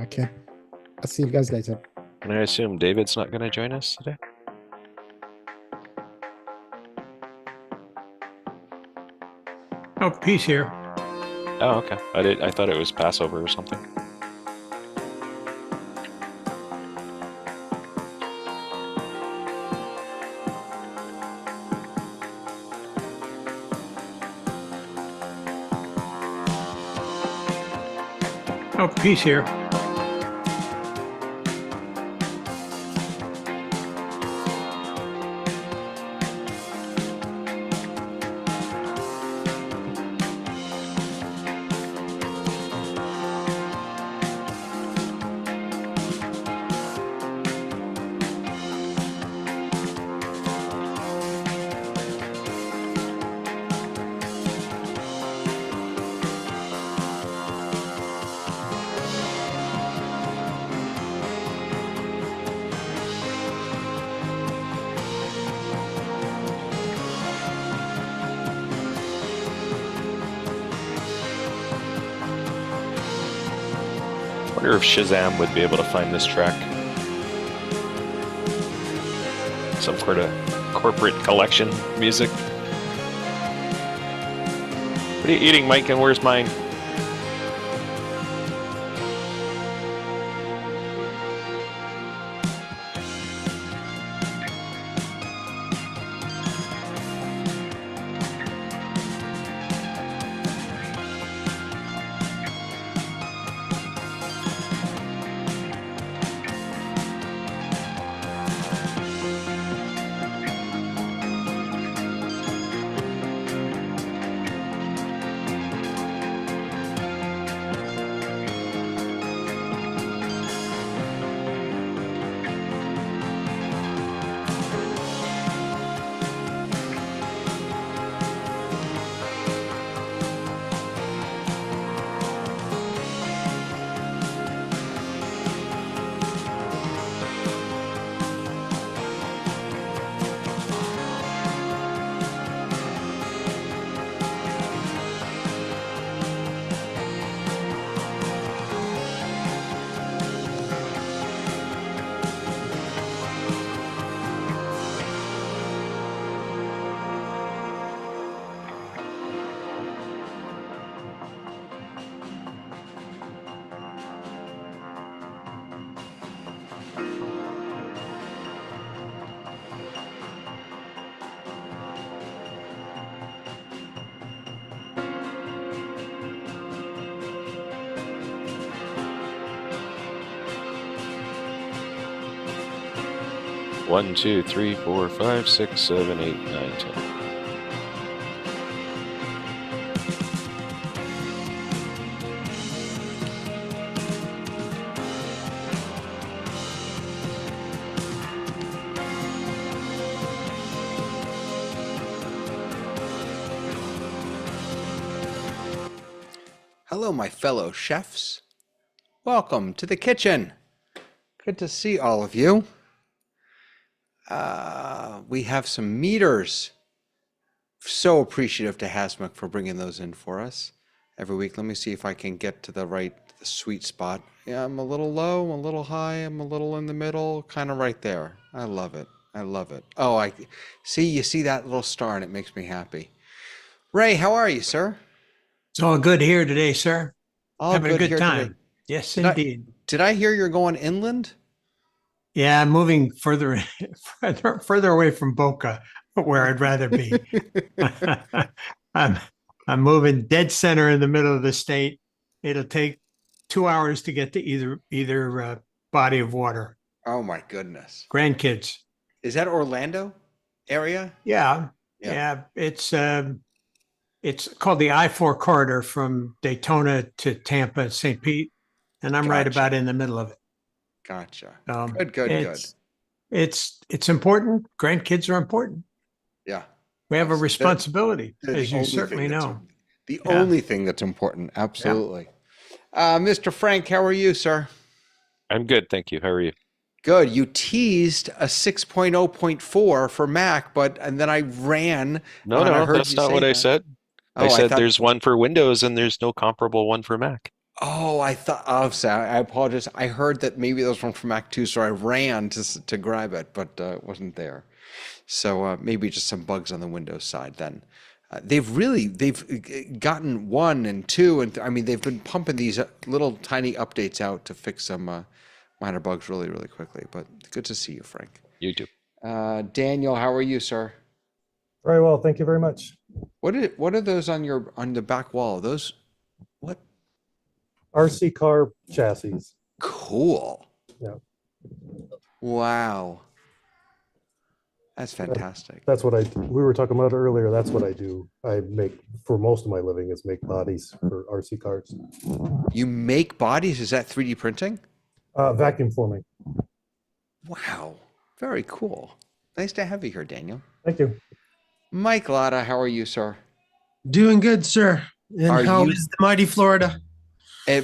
Okay. I'll see you guys later. And I assume David's not going to join us today? Oh, peace here. Oh, okay. I thought it was Passover or something. Oh, peace here. I wonder if Shazam would be able to find this track. Some sort of corporate collection music. What are you eating, Mike, and where's mine? One, two, three, four, five, six, seven, eight, nine, 10. Hello, my fellow chefs. Welcome to the kitchen. Good to see all of you. We have some meters. So appreciative to Hasmuk for bringing those in for us every week. Let me see if I can get to the sweet spot. Yeah, I'm a little low, I'm a little high, I'm a little in the middle, kind of right there. I love it. I love it. Oh, you see that little star and it makes me happy. Ray, how are you, sir? It's all good here today, sir. All Having a good here time. today. Yes, indeed. Did I hear you're going inland? Yeah, I'm moving further away from Boca, where I'd rather be. I'm moving dead center in the middle of the state. It'll take 2 hours to get to either body of water. Oh my goodness. Grandkids. Is that Orlando area? Yeah. It's called the I-4 corridor from Daytona to Tampa, St. Pete, and I'm right about in the middle of it. Gotcha. Good. It's important. Grandkids are important. Yeah. We have a responsibility, as you certainly know. The only thing that's important. Absolutely. Yeah. Mr. Frank, how are you, sir? I'm good, thank you. How are you? Good. You teased a 6.0.4 for Mac, and then I ran. No, that's not what I said. I said there's one for Windows and there's no comparable one for Mac. Oh, I thought, oh, sorry, I apologize. I heard that maybe those were from Act Two, so I ran to grab it, but it wasn't there. So maybe just some bugs on the Windows side then. They've gotten 1 and 2, and I mean, they've been pumping these little tiny updates out to fix some minor bugs really, really quickly. But good to see you, Frank. You too. Daniel, how are you, sir? Very well, thank you very much. What are those on the back wall? Those what? RC car chassis. Cool. Yeah. Wow. That's fantastic. That's what we were talking about earlier. That's what I do. I make, for most of my living, is make bodies for RC cars. You make bodies? Is that 3D printing? Vacuum forming. Wow. Very cool. Nice to have you here, Daniel. Thank you. Mike Latta, how are you, sir? Doing good, sir. And Are how you- is the mighty Florida?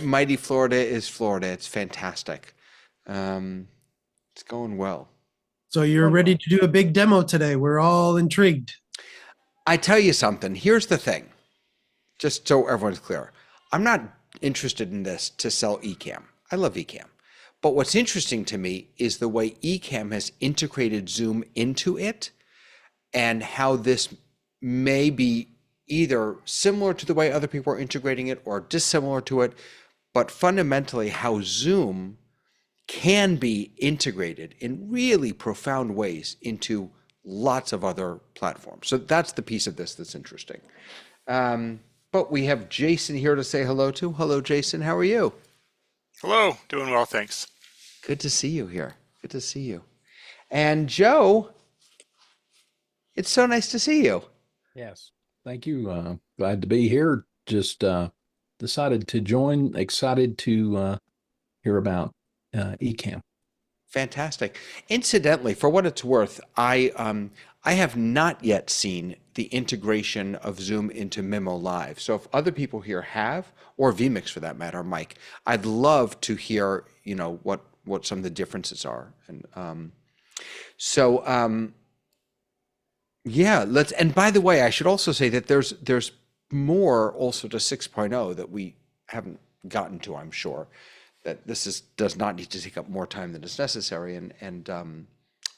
Mighty Florida is Florida. It's fantastic. It's going well. So you're ready to do a big demo today. We're all intrigued. I tell you something. Here's the thing. Just so everyone's clear. I'm not interested in this to sell Ecamm. I love Ecamm. But what's interesting to me is the way Ecamm has integrated Zoom into it and how this may be either similar to the way other people are integrating it or dissimilar to it, but fundamentally how Zoom can be integrated in really profound ways into lots of other platforms. So that's the piece of this that's interesting. But we have Jason here to say hello to. Hello, Jason. How are you? Hello, doing well, thanks. Good to see you here. Good to see you. And Joe, it's so nice to see you. Yes, thank you. Glad to be here. Just decided to join. Excited to hear about Ecamm. Fantastic. Incidentally, for what it's worth, I have not yet seen the integration of Zoom into Mimo Live. So if other people here have, or vMix for that matter, Mike, I'd love to hear, you know, what some of the differences are. And yeah, and by the way, I should also say that there's more also to 6.0 that we haven't gotten to, I'm sure. That this does not need to take up more time than is necessary, and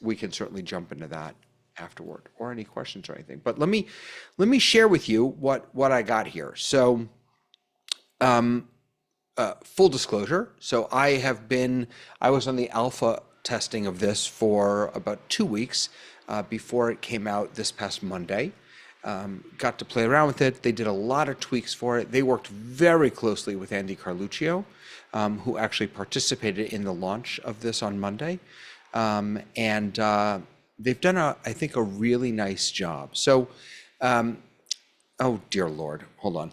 we can certainly jump into that afterward, or any questions or anything. But let me share with you what I got here. So, full disclosure. So I was on the alpha testing of this for about 2 weeks before it came out this past Monday. Got to play around with it. They did a lot of tweaks for it. They worked very closely with Andy Carluccio, who actually participated in the launch of this on Monday. And they've done, I think, a really nice job. So, oh dear Lord, hold on.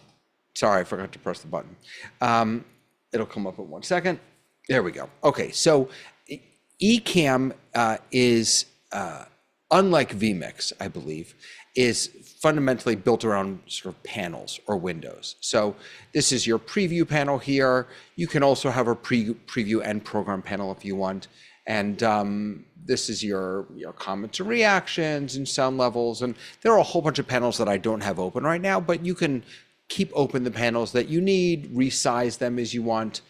Sorry, I forgot to press the button. It'll come up in 1 second. There we go. Okay, so Ecamm is, unlike vMix, I believe, is fundamentally built around sort of panels or windows. So this is your preview panel here. You can also have a preview and program panel if you want. And this is your comments and reactions and sound levels. And there are a whole bunch of panels that I don't have open right now, but you can keep open the panels that you need, resize them as you want.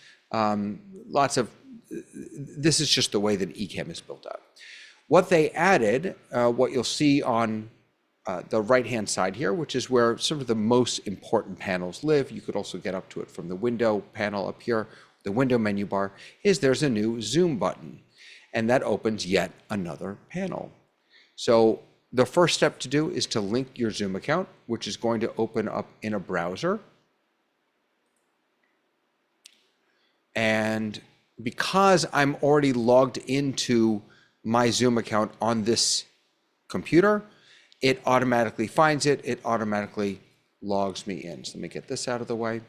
This is just the way that Ecamm is built out. What they added, what you'll see on the right-hand side here, which is where sort of the most important panels live. You could also get up to it from the window panel up here, the window menu bar, is there's a new Zoom button, and that opens yet another panel. So the first step to do is to link your Zoom account, which is going to open up in a browser. And because I'm already logged into my Zoom account on this computer, it automatically finds it. It automatically logs me in. So let me get this out of the way.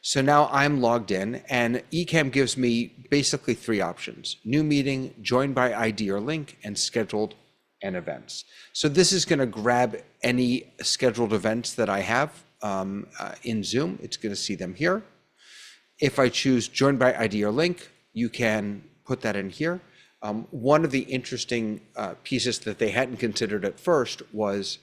So now I'm logged in, and Ecamm gives me basically 3 options: new meeting, join by ID or link, and scheduled and events. So this is going to grab any scheduled events that I have in Zoom. It's going to see them here. If I choose join by ID or link, you can put that in here. One of the interesting pieces that they hadn't considered at first was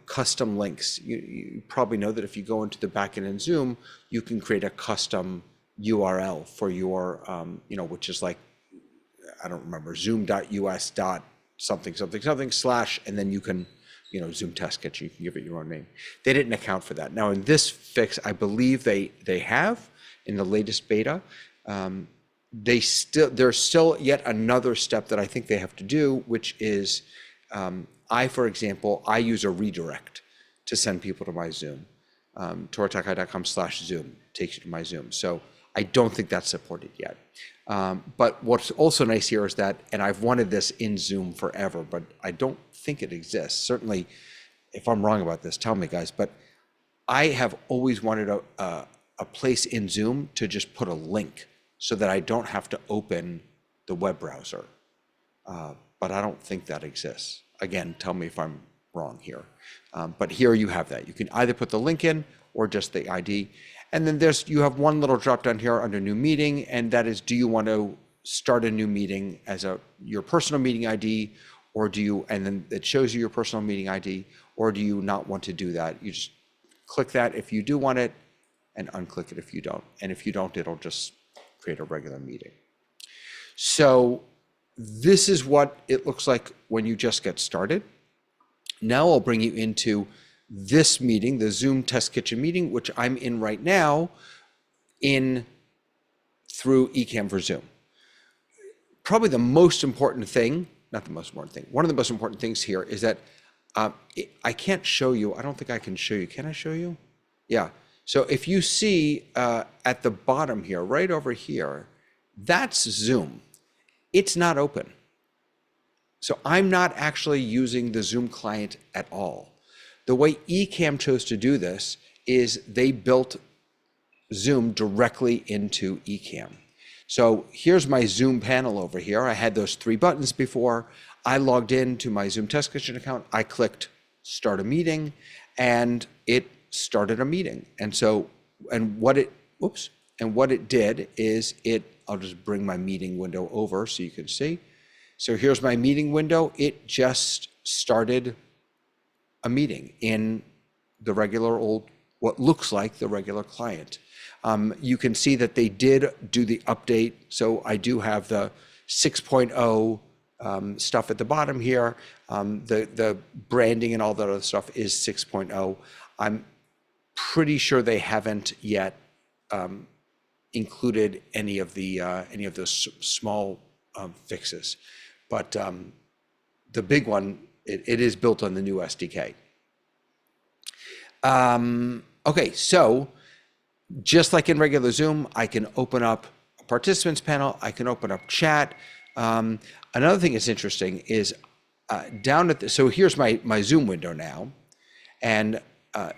custom links. You probably know that if you go into the backend in Zoom, you can create a custom URL for your, which is like, I don't remember, zoom.us dot something, something, something / and then you can, Zoom test kit, you can give it your own name. They didn't account for that. Now in this fix, I believe they have in the latest beta. There's still yet another step that I think they have to do, which is, for example, I use a redirect to send people to my Zoom. toratechi.com/Zoom takes you to my Zoom. So I don't think that's supported yet. But what's also nice here is that, and I've wanted this in Zoom forever, but I don't think it exists. Certainly, if I'm wrong about this, tell me, guys. But I have always wanted a place in Zoom to just put a link so that I don't have to open the web browser. But I don't think that exists. Again, tell me if I'm wrong here. But here you have that. You can either put the link in or just the ID. And then you have one little drop down here under new meeting, and that is, do you want to start a new meeting as your personal meeting ID, or and then it shows you your personal meeting ID, or do you not want to do that? You just click that if you do want it and unclick it if you don't. And if you don't, it'll just create a regular meeting. So this is what it looks like when you just get started. Now I'll bring you into this meeting, the Zoom Test Kitchen meeting, which I'm in right now through Ecamm for Zoom. Probably the most important thing, not the most important thing, one of the most important things here is that I can't show you, I don't think I can show you. Can I show you? Yeah. So if you see at the bottom here, right over here, that's Zoom. It's not open. So I'm not actually using the Zoom client at all. The way Ecamm chose to do this is they built Zoom directly into Ecamm. So here's my Zoom panel over here. I had those 3 buttons before. I logged into my Zoom Test Kitchen account. I clicked Start a Meeting, and it started a meeting. And what it did is I'll just bring my meeting window over so you can see. So here's my meeting window. It just started a meeting in the regular what looks like the regular client. You can see that they did do the update. So I do have the 6.0 stuff at the bottom here. The branding and all that other stuff is 6.0. I'm pretty sure they haven't yet included any of those small fixes, but the big one, it is built on the new SDK. Okay, so just like in regular Zoom, I can open up a participants panel. I can open up chat. Another thing that's interesting is down at so here's my Zoom window now, and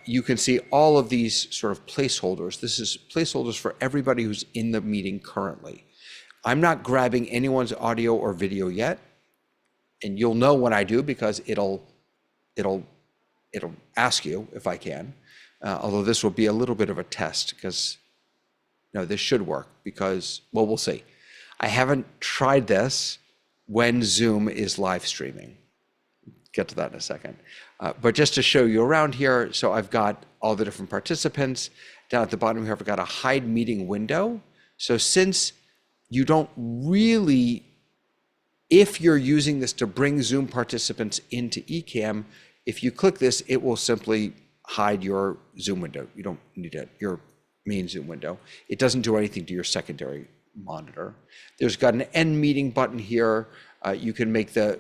you can see all of these sort of placeholders. This is placeholders for everybody who's in the meeting currently. I'm not grabbing anyone's audio or video yet, and you'll know when I do because it'll ask you if I can. Although this will be a little bit of a test because this should work because, well, we'll see. I haven't tried this when Zoom is live streaming. Get to that in a second. But just to show you around here, so I've got all the different participants. Down at the bottom here, I've got a hide meeting window. So since you don't really, if you're using this to bring Zoom participants into Ecamm, if you click this, it will simply hide your Zoom window. You don't need it, your main Zoom window. It doesn't do anything to your secondary monitor. There's got an end meeting button here. You can make the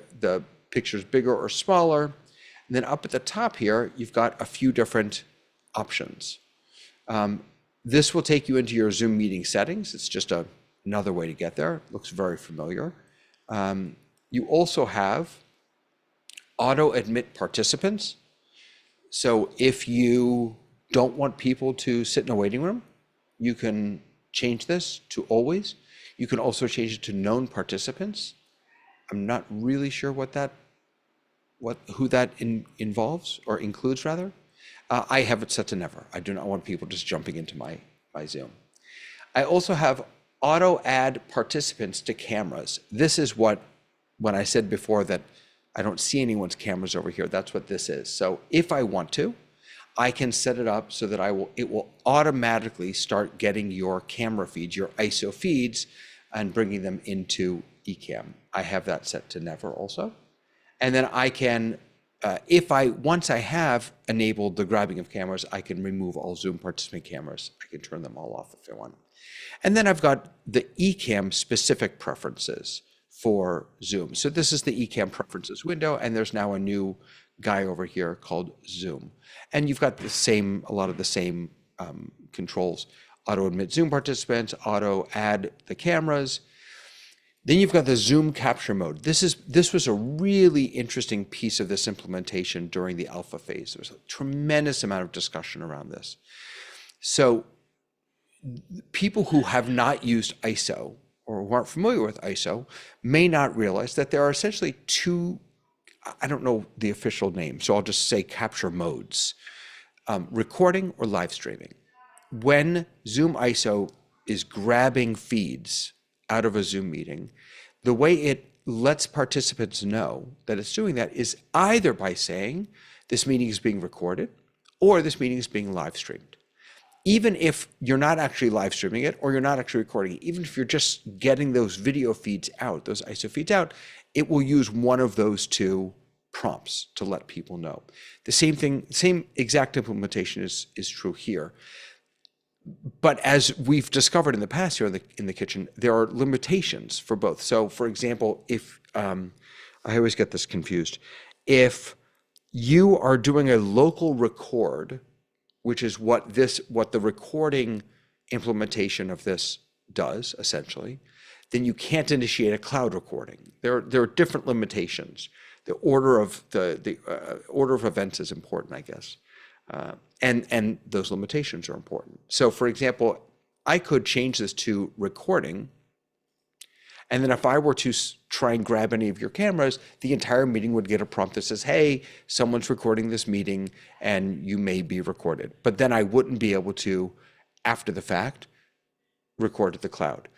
pictures bigger or smaller. And then up at the top here, you've got a few different options. This will take you into your Zoom meeting settings. It's just another way to get there. It looks very familiar. You also have auto admit participants. So if you don't want people to sit in a waiting room, you can change this to always. You can also change it to known participants. I'm not really sure who that involves or includes rather. I have it set to never. I do not want people just jumping into my Zoom. I also have auto add participants to cameras. This is when I said before that I don't see anyone's cameras over here, that's what this is. So if I want to, I can set it up so that it will automatically start getting your camera feeds, your ISO feeds, and bringing them into Ecamm. I have that set to never also. And then I can, once I have enabled the grabbing of cameras, I can remove all Zoom participant cameras. I can turn them all off if I want. And then I've got the Ecamm specific preferences for Zoom. So this is the Ecamm preferences window, and there's now a new guy over here called Zoom. And you've got a lot of the same controls: auto admit Zoom participants, auto add the cameras. Then you've got the Zoom capture mode. This was a really interesting piece of this implementation during the alpha phase. There was a tremendous amount of discussion around this. So people who have not used ISO or who aren't familiar with ISO may not realize that there are essentially two, I don't know the official name, so I'll just say capture modes: recording or live streaming. When ZoomISO is grabbing feeds out of a Zoom meeting, the way it lets participants know that it's doing that is either by saying this meeting is being recorded or this meeting is being live streamed. Even if you're not actually live streaming it or you're not actually recording it, even if you're just getting those video feeds out, those ISO feeds out, it will use one of those two prompts to let people know. The same exact implementation is true here. But as we've discovered in the past here in the kitchen, there are limitations for both. So for example, if, I always get this confused, if you are doing a local record, which is what the recording implementation of this does essentially, then you can't initiate a cloud recording. There are different limitations. The order of order of events is important, I guess. And those limitations are important. So for example, I could change this to recording, and then if I were to try and grab any of your cameras, the entire meeting would get a prompt that says, hey, someone's recording this meeting and you may be recorded. But then I wouldn't be able to, after the fact, record to the cloud.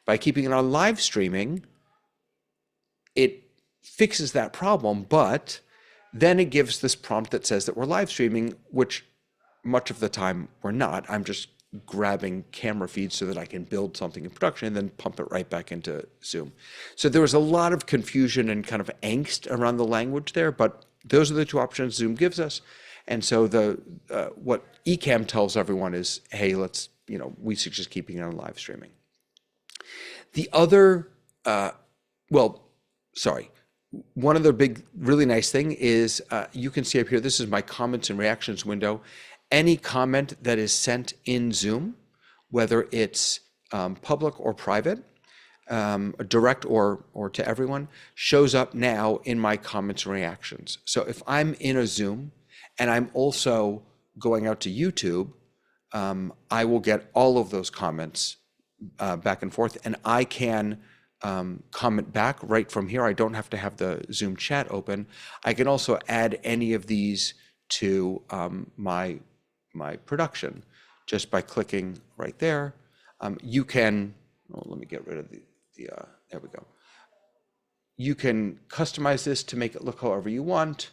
By keeping it on live streaming, it fixes that problem, but then it gives this prompt that says that we're live streaming, which much of the time we're not. I'm just grabbing camera feeds so that I can build something in production and then pump it right back into Zoom. So there was a lot of confusion and kind of angst around the language there, but those are the two options Zoom gives us. And so what Ecamm tells everyone is, hey, we suggest keeping it on live streaming. The other, one other big, really nice thing is you can see up here, this is my comments and reactions window. Any comment that is sent in Zoom, whether it's public or private, direct or to everyone, shows up now in my comments and reactions. So if I'm in a Zoom and I'm also going out to YouTube, I will get all of those comments back and forth, and I can comment back right from here. I don't have to have the Zoom chat open. I can also add any of these to my production just by clicking right there. You can, let me get rid of there we go. You can customize this to make it look however you want.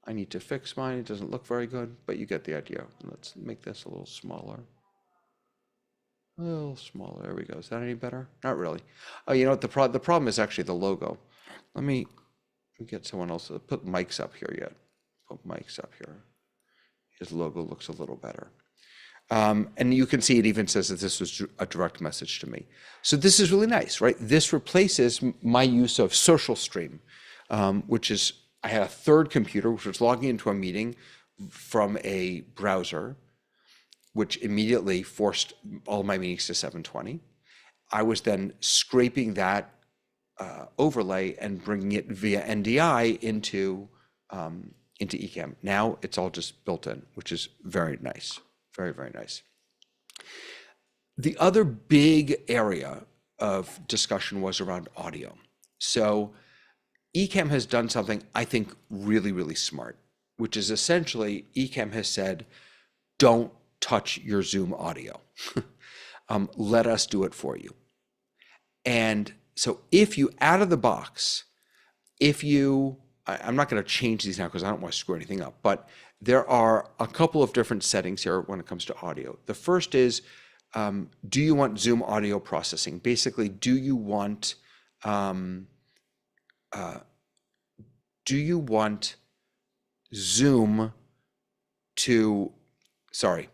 I need to fix mine. It doesn't look very good, but you get the idea. Let's make this a little smaller. A little smaller. There we go. Is that any better? Not really. Oh, you know what? The problem is actually the logo. Let me get someone else to put Mike's up here yet. Put Mike's up here. His logo looks a little better. And you can see it even says that this was a direct message to me. So this is really nice, right? This replaces my use of Social Stream, which is, I had a third computer which was logging into a meeting from a browser, which immediately forced all my meetings to 720. I was then scraping that overlay and bringing it via NDI into Ecamm. Now it's all just built in, which is very nice, very, very nice. The other big area of discussion was around audio. So Ecamm has done something I think really, really smart, which is essentially Ecamm has said, don't touch your Zoom audio. Let us do it for you. And so if you, out of the box, if you I'm not going to change these now because I don't want to screw anything up, but there are a couple of different settings here when it comes to audio. The first is, do you want Zoom audio processing? Basically, do you want Zoom to, sorry,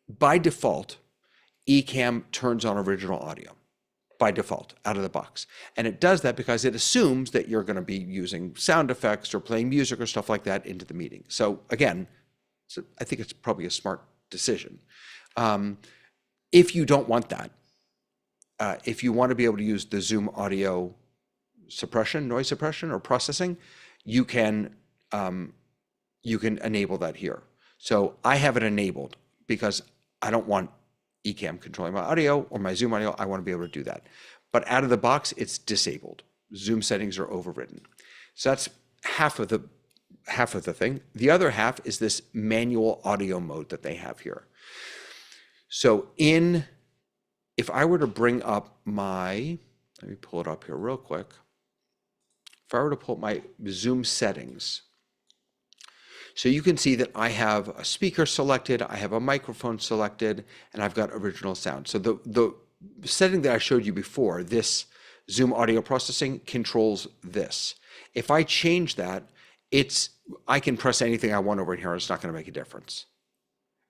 by default, Ecamm turns on original audio by default out of the box. And it does that because it assumes that you're going to be using sound effects or playing music or stuff like that into the meeting. So again, I think it's probably a smart decision. If you don't want that, if you want to be able to use the Zoom audio suppression, noise suppression, or processing, you can enable that here. So I have it enabled because I don't want Ecamm controlling my audio or my Zoom audio. I want to be able to do that. But out of the box, it's disabled. Zoom settings are overridden. So that's half of the thing. The other half is this manual audio mode that they have here. So if I were to bring up let me pull it up here real quick. If I were to pull up my Zoom settings, so you can see that I have a speaker selected, I have a microphone selected, and I've got original sound. So the setting that I showed you before, this Zoom audio processing, controls this. If I change that, I can press anything I want over here, and it's not going to make a difference.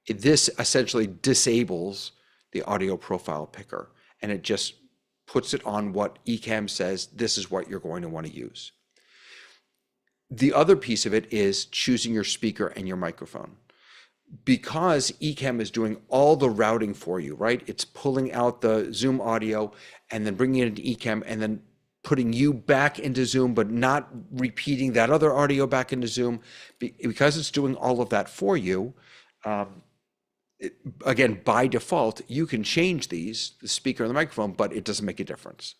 This essentially disables the audio profile picker, and it just puts it on what Ecamm says, this is what you're going to want to use. The other piece of it is choosing your speaker and your microphone. Because Ecamm is doing all the routing for you, right? It's pulling out the Zoom audio and then bringing it into Ecamm and then putting you back into Zoom, but not repeating that other audio back into Zoom. Because it's doing all of that for you, again, by default, you can change these, the speaker and the microphone, but it doesn't make a difference.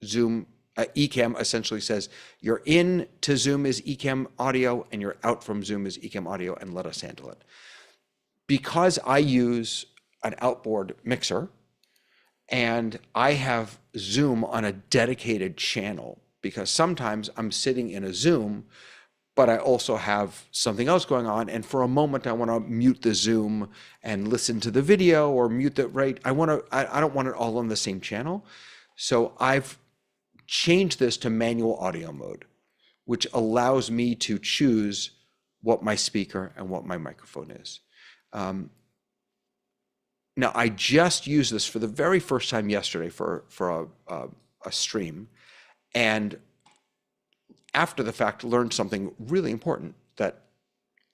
Ecamm essentially says you're in to Zoom is Ecamm audio and you're out from Zoom is Ecamm audio, and let us handle it. Because I use an outboard mixer and I have Zoom on a dedicated channel, because sometimes I'm sitting in a Zoom, but I also have something else going on. And for a moment, I want to mute the Zoom and listen to the video, or mute the, right? I don't want it all on the same channel. So I've changed this to manual audio mode, which allows me to choose what my speaker and what my microphone is. Now, I just used this for the very first time yesterday for a stream, and after the fact learned something really important that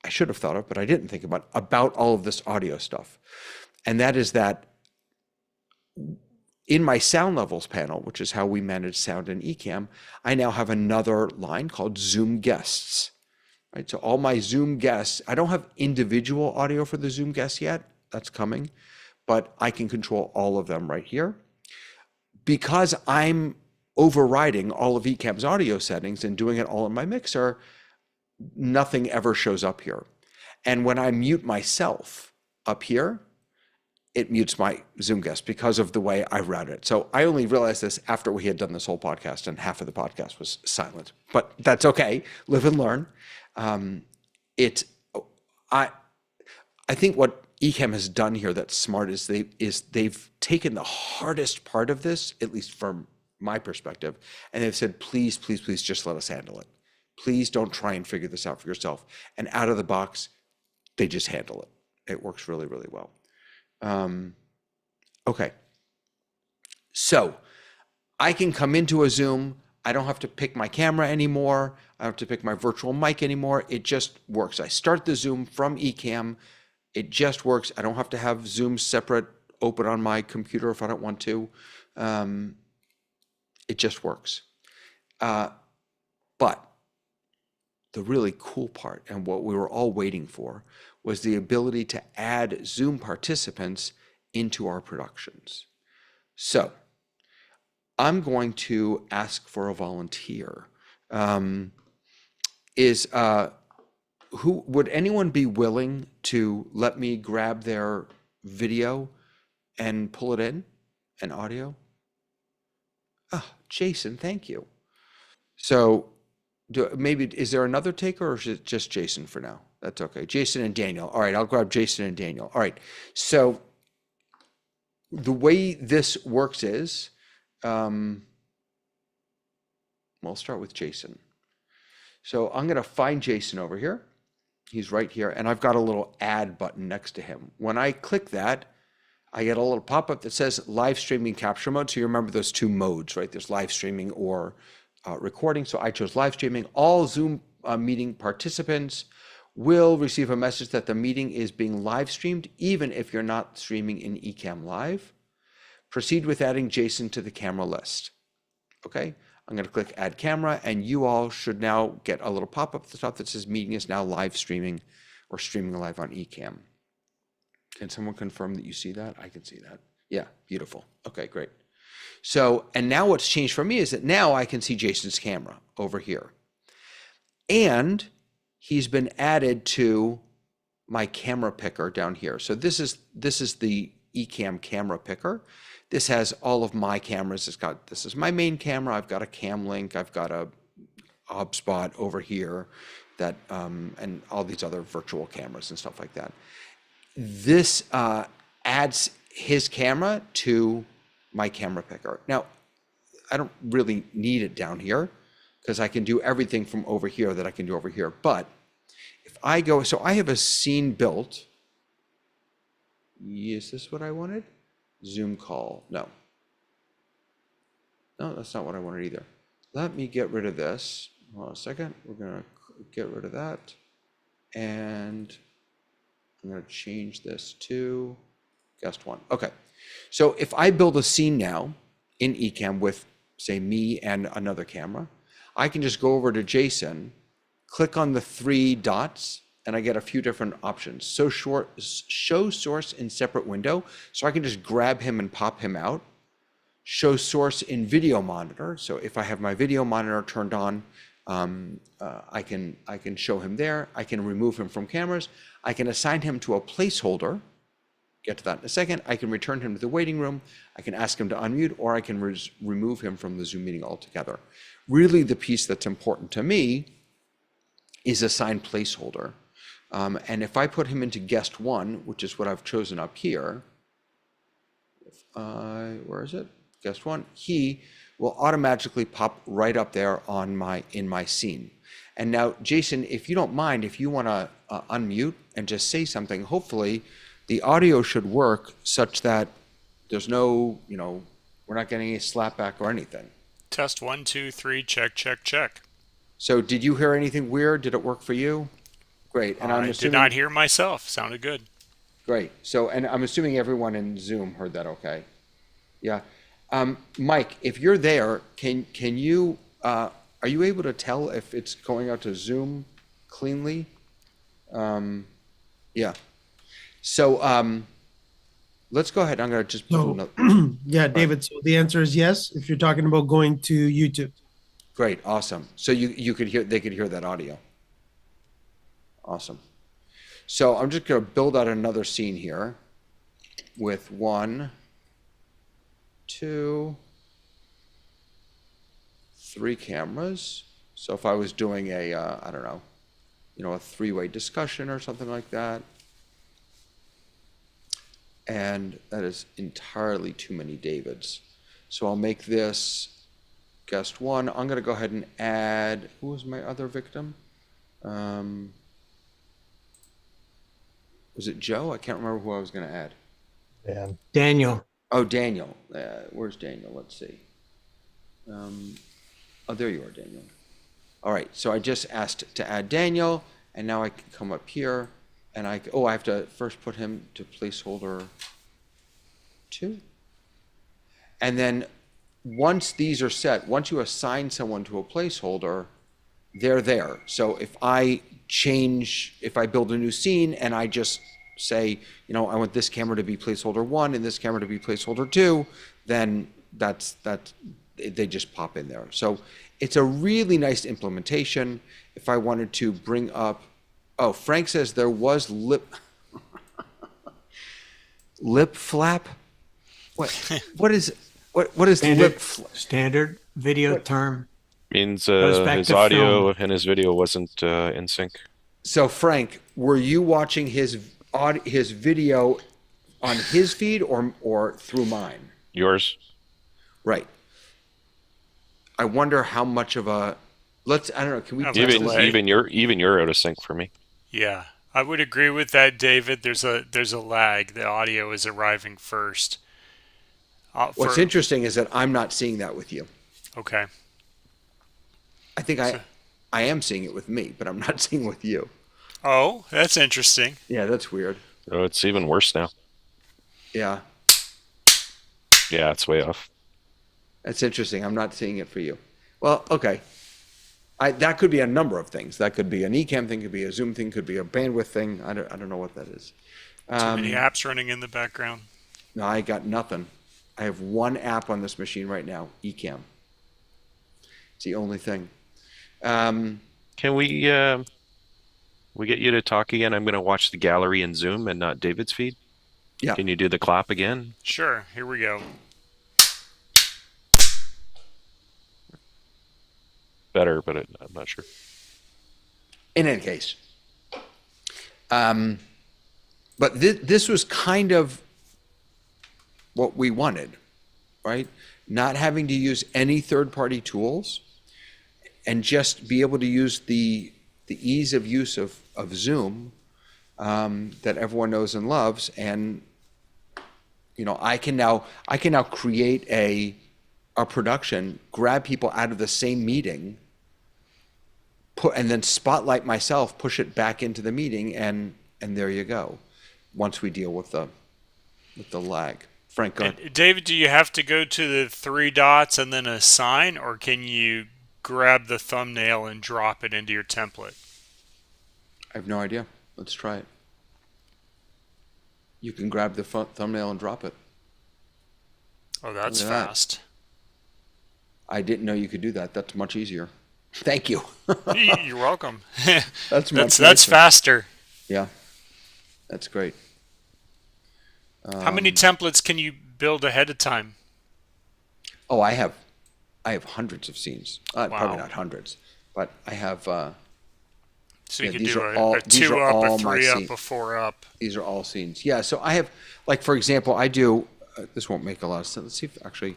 I should have thought of, but I didn't think about all of this audio stuff. And that is that in my sound levels panel, which is how we manage sound in Ecamm, I now have another line called Zoom guests. Right? So all my Zoom guests, I don't have individual audio for the Zoom guests yet, that's coming, but I can control all of them right here. Because I'm overriding all of Ecamm's audio settings and doing it all in my mixer, nothing ever shows up here. And when I mute myself up here, it mutes my Zoom guest because of the way I route it. So I only realized this after we had done this whole podcast and half of the podcast was silent, but that's okay. Live and learn. I think what Ecamm has done here that's smart is they've taken the hardest part of this, at least from my perspective, and they've said, please, please, please just let us handle it. Please don't try and figure this out for yourself. And out of the box, they just handle it. It works really, really well. Okay. So I can come into a Zoom. I don't have to pick my camera anymore. I don't have to pick my virtual mic anymore. It just works. I start the Zoom from Ecamm. It just works. I don't have to have Zoom separate open on my computer if I don't want to. It just works. But the really cool part, and what we were all waiting for, was the ability to add Zoom participants into our productions. So I'm going to ask for a volunteer. Would anyone be willing to let me grab their video and pull it in, and audio? Oh, Jason, thank you. So maybe, is there another taker or is it just Jason for now? That's okay. Jason and Daniel. All right, I'll grab Jason and Daniel. All right. So the way this works is, we'll start with Jason. So I'm going to find Jason over here. He's right here. And I've got a little add button next to him. When I click that, I get a little pop-up that says live streaming capture mode. So you remember those two modes, right? There's live streaming or recording. So I chose live streaming. All Zoom meeting participants will receive a message that the meeting is being live streamed, even if you're not streaming in Ecamm Live. Proceed with adding Jason to the camera list. Okay, I'm going to click add camera, and you all should now get a little pop-up at the top that says meeting is now live streaming or streaming live on Ecamm. Can someone confirm that you see that? I can see that. Yeah, beautiful. Okay, great. So, and now what's changed for me is that now I can see Jason's camera over here. And he's been added to my camera picker down here. So this is the Ecamm camera picker. This has all of my cameras. This is my main camera. I've got a Cam Link. I've got a HubSpot over here that, and all these other virtual cameras and stuff like that. This adds his camera to my camera picker. Now, I don't really need it down here because I can do everything from over here that I can do over here. But if I go, so I have a scene built. Is this what I wanted? Zoom call. No, that's not what I wanted either. Let me get rid of this. Hold on a second. We're going to get rid of that. And I'm going to change this to guest one. Okay. So if I build a scene now in Ecamm with, say, me and another camera, I can just go over to Jason, click on the three dots, and I get a few different options. So show source in separate window. So I can just grab him and pop him out. Show source in video monitor. So if I have my video monitor turned on, I can show him there. I can remove him from cameras. I can assign him to a placeholder. Get to that in a second. I can return him to the waiting room. I can ask him to unmute, or I can remove him from the Zoom meeting altogether. Really, the piece that's important to me is assign placeholder. And if I put him into guest one, which is what I've chosen up here, where is it? Guest one, he will automatically pop right up there on in my scene. And now, Jason, if you don't mind, if you want to unmute and just say something, hopefully the audio should work such that there's no, we're not getting a slapback or anything. Test 1, 2, 3, check, check, check. So did you hear anything weird? Did it work for you? Great. And I did not hear myself. Sounded good. Great. So, and I'm assuming everyone in Zoom heard that okay. Yeah. Mike, if you're there, can you, are you able to tell if it's going out to Zoom cleanly? Yeah. So let's go ahead. I'm going to just put another. Yeah, David. So the answer is yes. If you're talking about going to YouTube. Great. Awesome. So you could hear, they could hear that audio. Awesome. So I'm just going to build out another scene here with 1, 2, 3 cameras. So if I was doing a, I don't know, a 3-way discussion or something like that. And that is entirely too many Davids. So I'll make this guest 1. I'm going to go ahead and add, who was my other victim? Was it Joe? I can't remember who I was going to add. Daniel. Oh, Daniel. Where's Daniel? Let's see. Oh, there you are, Daniel. All right. So I just asked to add Daniel, and now I can come up here, and I have to first put him to placeholder 2. And then once these are set, once you assign someone to a placeholder, they're there. So if I build a new scene and I just say, I want this camera to be placeholder 1 and this camera to be placeholder 2, then they just pop in there. So it's a really nice implementation. If I wanted to bring up, Frank says there was lip flap. What is Standard, lip? standard video term. Means Goes back his to audio film. and his video wasn't in sync. So Frank, were you watching his video on his feed or through mine? Yours? Right. I wonder how much of a I don't know, can we Have test a this? delay. Even you're out of sync for me. Yeah, I would agree with that, David. There's a lag. The audio is arriving first. What's interesting is that I'm not seeing that with you. Okay. I think I am seeing it with me, but I'm not seeing it with you. Oh, that's interesting. Yeah, that's weird. Oh, it's even worse now. Yeah, Yeah, it's way off. that's interesting. I'm not seeing it for you. Well, okay. That could be a number of things. That could be an Ecamm thing, could be a Zoom thing, could be a bandwidth thing. I don't know what that is. Too many apps running in the background. No, I got nothing. I have one app on this machine right now, Ecamm. It's the only thing. Can we get you to talk again? I'm going to watch the gallery in Zoom and not David's feed. Yeah. Can you do the clap again? Sure. Here we go. Better, but I'm not sure. In any case. But this was kind of what we wanted, right? Not having to use any third-party tools and just be able to use the ease of use of Zoom that everyone knows and loves. And, you know, I can now create a production, grab people out of the same meeting, and then spotlight myself, push it back into the meeting, and there you go. Once we deal with the lag. Frank, go ahead. David, do you have to go to the three dots and then assign, or can you grab the thumbnail and drop it into your template? I have no idea. Let's try it. You can grab the thumbnail and drop it. Oh, that's Look at that. fast. I didn't know you could do that. That's much easier. Thank you. You're welcome. That's that's nicer. faster. Yeah, that's great. How many templates can you build ahead of time? Oh, I have hundreds of scenes. Wow. Probably not hundreds, but I have. So you Yeah, can these do are a all- 2 are up, all a my 3 up, scenes. a 4 up. These are all scenes. Yeah. So I have, like, for example, I do. This won't make a lot of sense. Let's see if actually.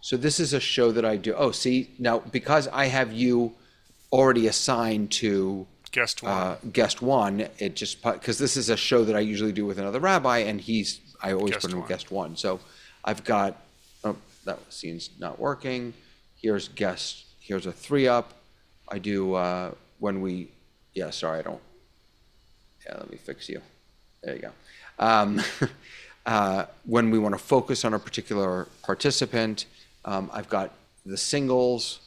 So this is a show that I do. Oh, see now, because I have you already assigned to Guest one. guest one, it just because this is a show that I usually do with another rabbi, and I always Guest put him one. guest one. So I've got that scene's not working. Here's guest. Here's a 3 up. I do when we. Yeah, sorry, I don't. Yeah, let me fix you. There you go. When we want to focus on a particular participant, I've got the singles.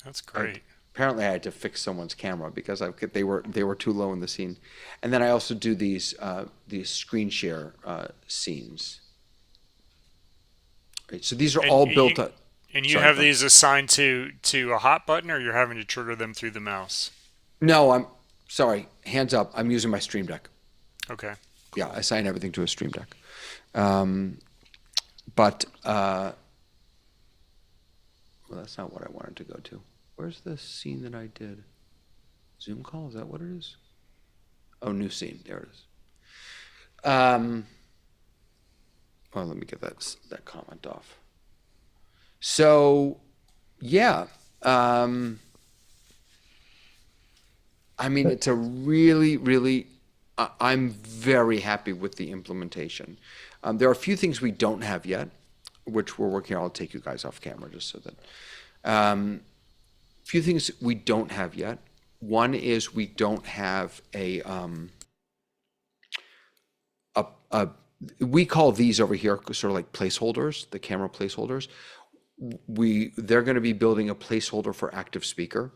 That's great. Apparently, I had to fix someone's camera because they were too low in the scene, and then I also do these screen share scenes. Right, so these are all built up. And you Sorry, have go ahead. these assigned to a hot button, or you're having to trigger them through the mouse? No, I'm sorry. Hands up. I'm using my Stream Deck. Okay. Yeah, I assign everything to a Stream Deck. But well, that's not what I wanted to go to. Where's the scene that I did? Zoom call? Is that what it is? Oh, new scene. There it is. Well, let me get that comment off. So, yeah. I mean, it's a really, really. I'm very happy with the implementation. There are a few things we don't have yet, which we're working on. I'll take you guys off camera just so that. Few things we don't have yet. One is we don't have we call these over here sort of like placeholders, the camera placeholders. They're going to be building a placeholder for active speaker.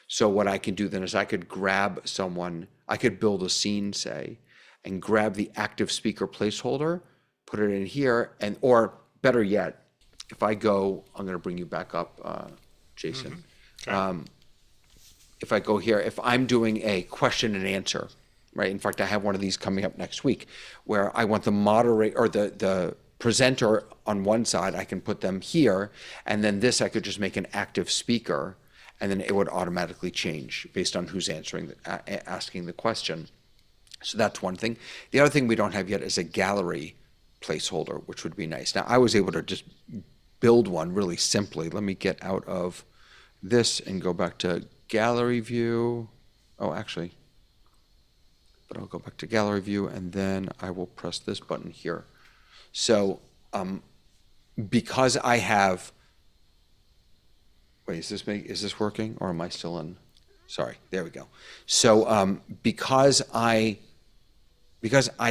So what I can do then is I could grab someone, I could build a scene, say, and grab the active speaker placeholder, put it in here, or better yet, if I go, I'm going to bring you back up, Jason. Okay. If I go here, if I'm doing a question and answer, right? In fact, I have one of these coming up next week, where I want the moderator or the presenter on one side, I can put them here, and then this I could just make an active speaker, and then it would automatically change based on who's answering, asking the question. So that's one thing. The other thing we don't have yet is a gallery placeholder, which would be nice. Now, I was able to just build one really simply. Let me get out of this and go back to gallery view. Oh, actually, but I'll go back to gallery view, and then I will press this button here. So because I have, wait, is this working, or am I still in? Sorry, there we go. So because I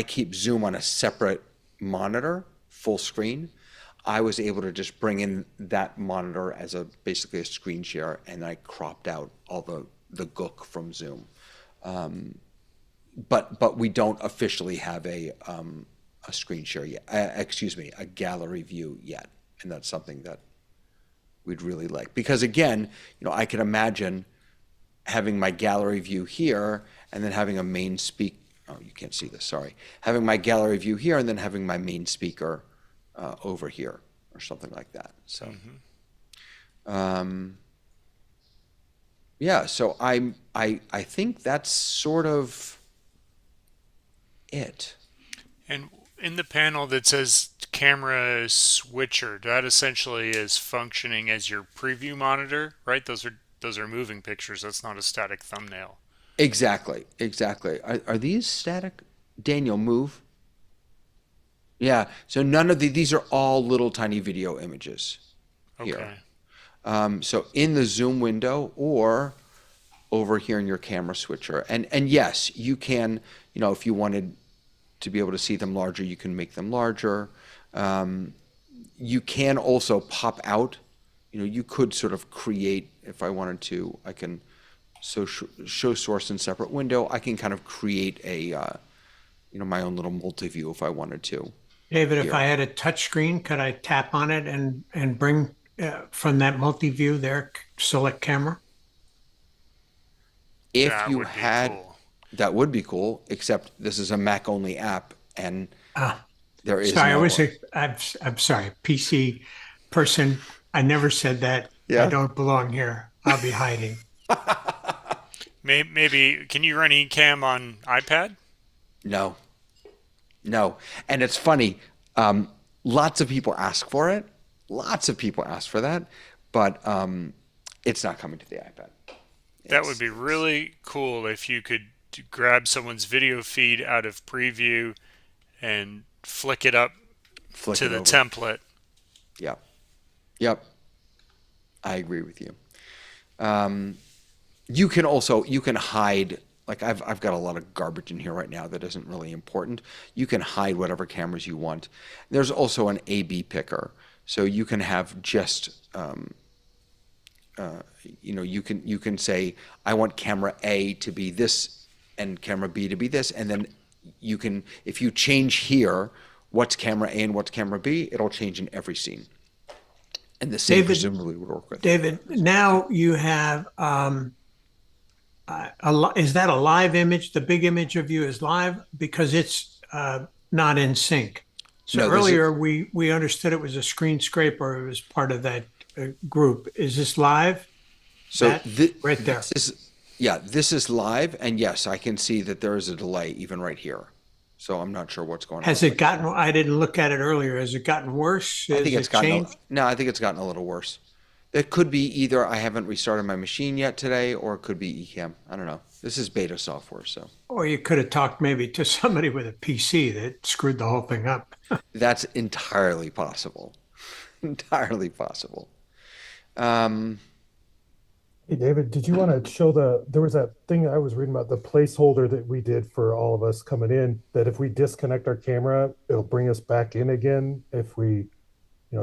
keep Zoom on a separate monitor, full screen, I was able to just bring in that monitor as basically a screen share, and I cropped out all the gook from Zoom. But we don't officially have a screen share yet. Excuse me, a gallery view yet, and that's something that we'd really like. Because again, I can imagine having my gallery view here and then having a main speak. Oh, you can't see this. Sorry. Having my gallery view here and then having my main speaker over here or something like that. So, yeah. So I think that's sort of it. And in the panel that says camera switcher, that essentially is functioning as your preview monitor, right? Those are moving pictures. That's not a static thumbnail. Exactly. Are these static? Daniel, move. Yeah. So none of these are all little tiny video images here. Okay. So in the Zoom window or over here in your camera switcher, and yes, you can, if you wanted to be able to see them larger, you can make them larger. You can also pop out. You could sort of create, if I wanted to, I can show source in separate window. I can kind of create a, my own little multi-view if I wanted to. David, here. if I had a touch screen, could I tap on it and bring from that multi-view there, select camera? If That you would be had, cool. that would be cool, except this is a Mac only app, and there is Sorry, no, I'm sorry, PC person. I never said that. Yeah. I don't belong here. I'll be hiding. Maybe can you run Ecamm on iPad? No. And it's funny, lots of people ask for it. Lots of people ask for that, but it's not coming to the iPad. That would be really cool if you could grab someone's video feed out of preview and flick it up to the template. Yep. I agree with you. You can hide, like I've got a lot of garbage in here right now that isn't really important. You can hide whatever cameras you want. There's also an A/B picker, so you can have just you can say, I want camera A to be this and camera B to be this, and then you can, if you change here what's camera A and what's camera B, it'll change in every scene. And the same presumably would work with David, now you have is that a live image? The big image of you is live because it's not in sync. So No, earlier we understood it was a screen scraper. It was part of that group. Is this live? So right there. This is live, and yes, I can see that there is a delay even right here. So I'm not sure what's going on. Has it gotten? I didn't look at it earlier. Has it gotten worse? I think it's gotten. changed? No, I think it's gotten a little worse. It could be either I haven't restarted my machine yet today, or it could be Ecamm. I don't know. This is beta software, so. Or you could have talked maybe to somebody with a PC that screwed the whole thing up. That's entirely possible. Entirely possible. Hey, David, did you want to show there was that thing I was reading about, the placeholder that we did for all of us coming in, that if we disconnect our camera, it'll bring us back in again. If we,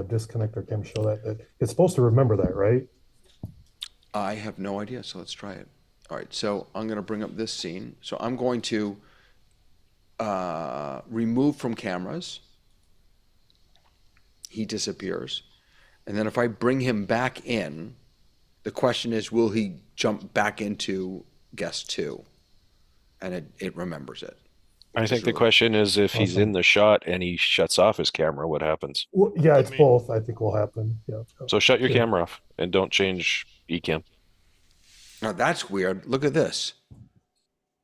disconnect our camera, show that it's supposed to remember that, right? I have no idea, so let's try it. All right, so I'm going to bring up this scene. So I'm going to remove from cameras. He disappears. And then if I bring him back in, the question is, will he jump back into guest 2? And it remembers it. I think the really- question is if he's Awesome. in the shot and he shuts off his camera, what happens? Well, yeah, it's I mean- both. I think will happen. Yeah. So shut your Okay. camera off and don't change Ecamm. Now that's weird. Look at this.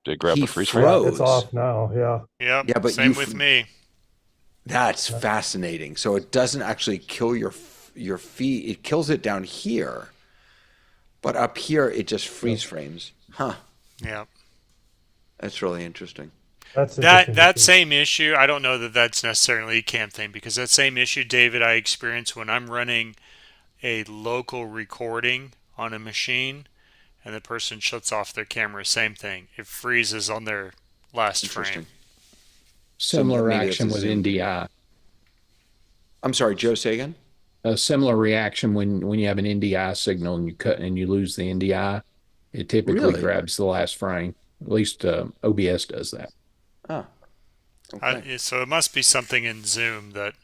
To grab He the freeze froze. frame. Yeah, it's off now. Yeah. Yep. Yeah, but same you with f- me. That's fascinating. So it doesn't actually kill your feed. It kills it down here, but up here it just freeze frames. Huh. Yeah. That's really interesting. That's That interesting to that see. same issue, I don't know that that's necessarily a cam thing, because that same issue, David, I experience when I'm running a local recording on a machine and the person shuts off their camera, same thing. It freezes on their last Interesting. frame. Similar maybe it's action a with Zoom. NDI. I'm sorry, Joe, say again? A similar reaction when you have an NDI signal and you cut and you lose the NDI, it typically Really? grabs the last frame. At least OBS does that. Oh. Okay. So it must be something in Zoom that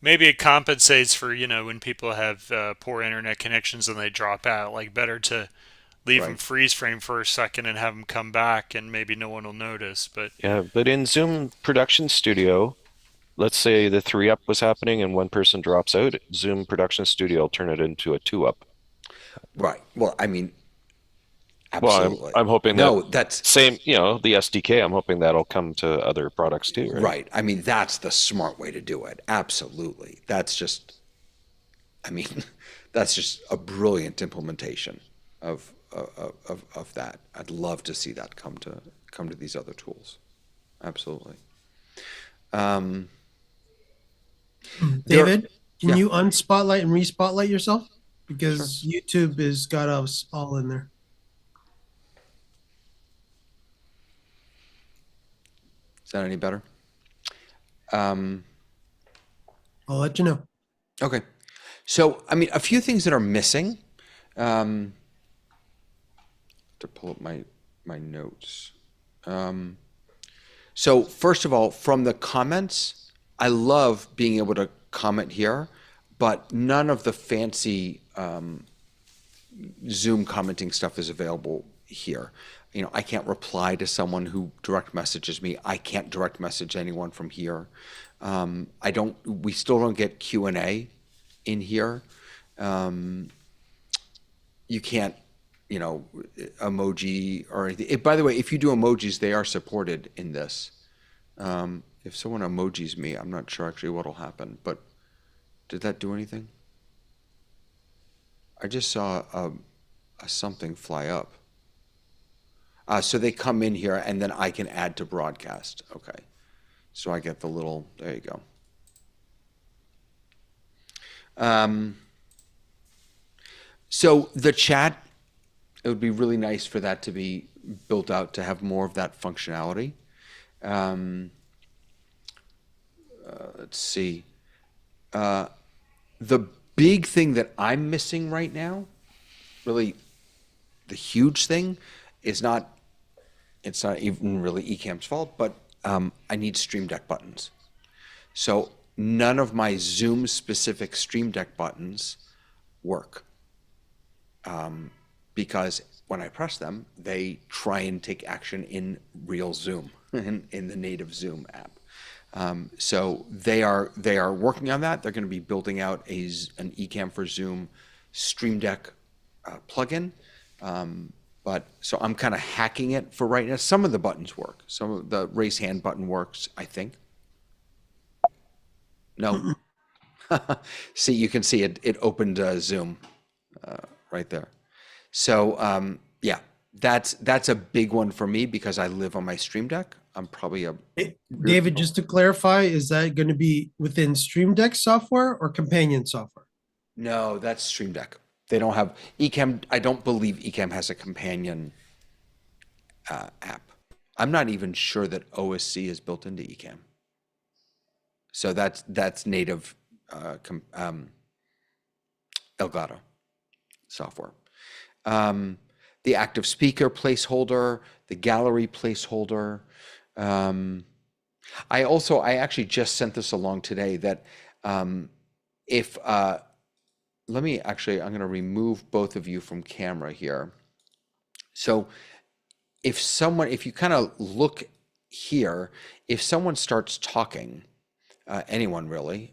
maybe it compensates for, when people have poor internet connections and they drop out. Like, better to leave them Right. freeze frame for a second and have them come back, and maybe no one will notice. But Yeah, but in Zoom Production Studio, let's say the 3-up was happening and one person drops out, Zoom Production Studio will turn it into a 2-up. Right. Well, I mean, Well, absolutely. I'm hoping No, that that's same, the SDK, I'm hoping that'll come to other products too, right? right. I mean, that's the smart way to do it. Absolutely. That's just, I mean, that's just a brilliant implementation of that. I'd love to see that come to these other tools. Absolutely. There- David, can yeah. you unspotlight and respotlight yourself? Because YouTube has got us all in there. Is that any better? I'll let you know. Okay. So, I mean, a few things that are missing. To pull up my notes. So first of all, from the comments, I love being able to comment here, but none of the fancy Zoom commenting stuff is available here. I can't reply to someone who direct messages me. I can't direct message anyone from here. We still don't get Q&A in here. You can't, emoji or anything. By the way, if you do emojis, they are supported in this. If someone emojis me, I'm not sure actually what'll happen, but did that do anything? I just saw a something fly up. So they come in here and then I can add to broadcast. Okay. So I get the little, there you go. So the chat, it would be really nice for that to be built out to have more of that functionality. Let's see. The big thing that I'm missing right now, really the huge thing, is it's not even really Ecamm's fault, but I need Stream Deck buttons. So none of my Zoom specific Stream Deck buttons work. Because when I press them, they try and take action in real Zoom, in the native Zoom app. So they are working on that. They're going to be building out an Ecamm for Zoom Stream Deck plugin. But so I'm kind of hacking it for right now. Some of the buttons work. Some of the raise hand button works, I think. No. See, you can see it opened Zoom right there. So yeah, that's a big one for me because I live on my Stream Deck. I'm probably David, just to clarify, is that going to be within Stream Deck software or companion software? No, that's Stream Deck. They don't have Ecamm. I don't believe Ecamm has a companion app. I'm not even sure that OSC is built into Ecamm. So that's native Elgato software. The active speaker placeholder, the gallery placeholder. I actually just sent this along today that I'm going to remove both of you from camera here. So if you kind of look here, if someone starts talking, anyone really,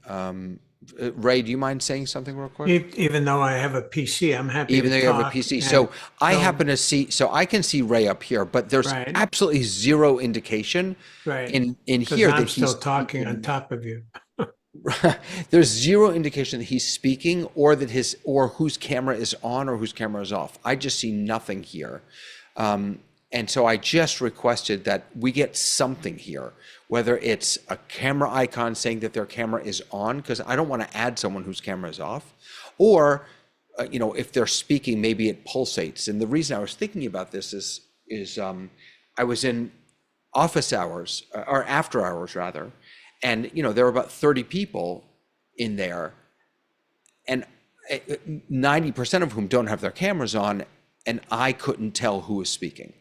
Ray, do you mind saying something real quick? Even though I have a PC, I'm happy Even to though you have a talk. PC. and So I so- happen to see, so I can see Ray up here, but there's Right. absolutely zero indication Right. in Because here I'm that still he's talking on top of you. there's zero indication that he's speaking or that or whose camera is on or whose camera is off. I just see nothing here. And so I just requested that we get something here, whether it's a camera icon saying that their camera is on, because I don't want to add someone whose camera is off, or if they're speaking, maybe it pulsates. And the reason I was thinking about this is I was in office hours, or after hours rather, and there were about 30 people in there, and 90% of whom don't have their cameras on, and I couldn't tell who was speaking.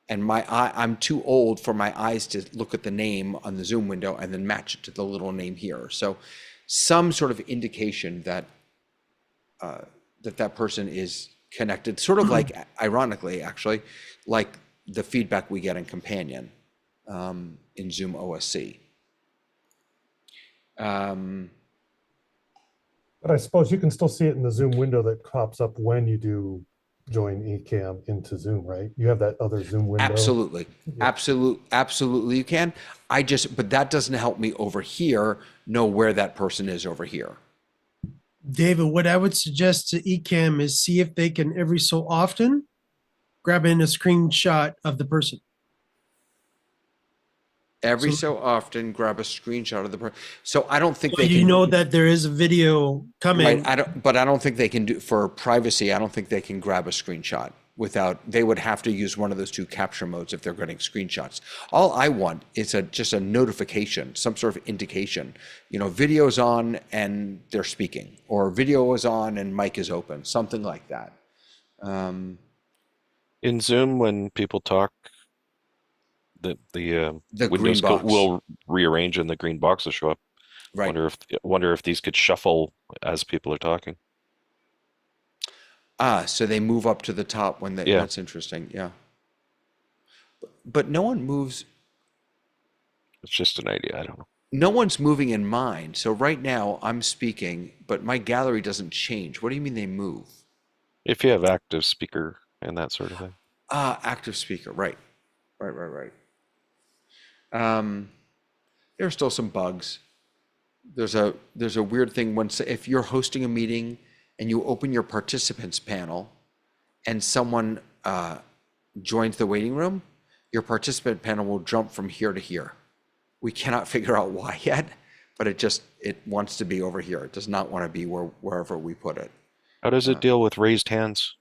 And I'm too old for my eyes to look at the name on the Zoom window and then match it to the little name here. So some sort of indication that that person is connected, sort of like, ironically, actually, like the feedback we get in Companion in ZoomOSC. But I suppose you can still see it in the Zoom window that pops up when you do join Ecamm into Zoom, right? You have that other Zoom window. Absolutely. Yeah. Absolutely you can. But that doesn't help me over here know where that person is over here. David, what I would suggest to Ecamm is see if they can every so often grab in a screenshot of the person. Every So- so often grab a screenshot of the person. So I don't think Well, they you can. know that there is a video coming. Right, but I don't think they can do, for privacy, I don't think they can grab a screenshot they would have to use one of those two capture modes if they're getting screenshots. All I want is just a notification, some sort of indication, video's on and they're speaking, or video is on and mic is open, something like that. In Zoom, when people talk, the The windows green box. will rearrange and the green box will show up. Right. Wonder if these could shuffle as people are talking. So they move up to the top when Yeah. That's interesting. Yeah. But no one moves. It's just an idea. I don't know. No one's moving in mine. So right now I'm speaking, but my gallery doesn't change. What do you mean they move? If you have active speaker and that sort of thing. Active speaker. Right. There are still some bugs. There's a weird thing if you're hosting a meeting and you open your participants panel and someone joins the waiting room, your participant panel will jump from here to here. We cannot figure out why yet, but it wants to be over here. It does not want to be wherever we put it. How does it deal with raised hands?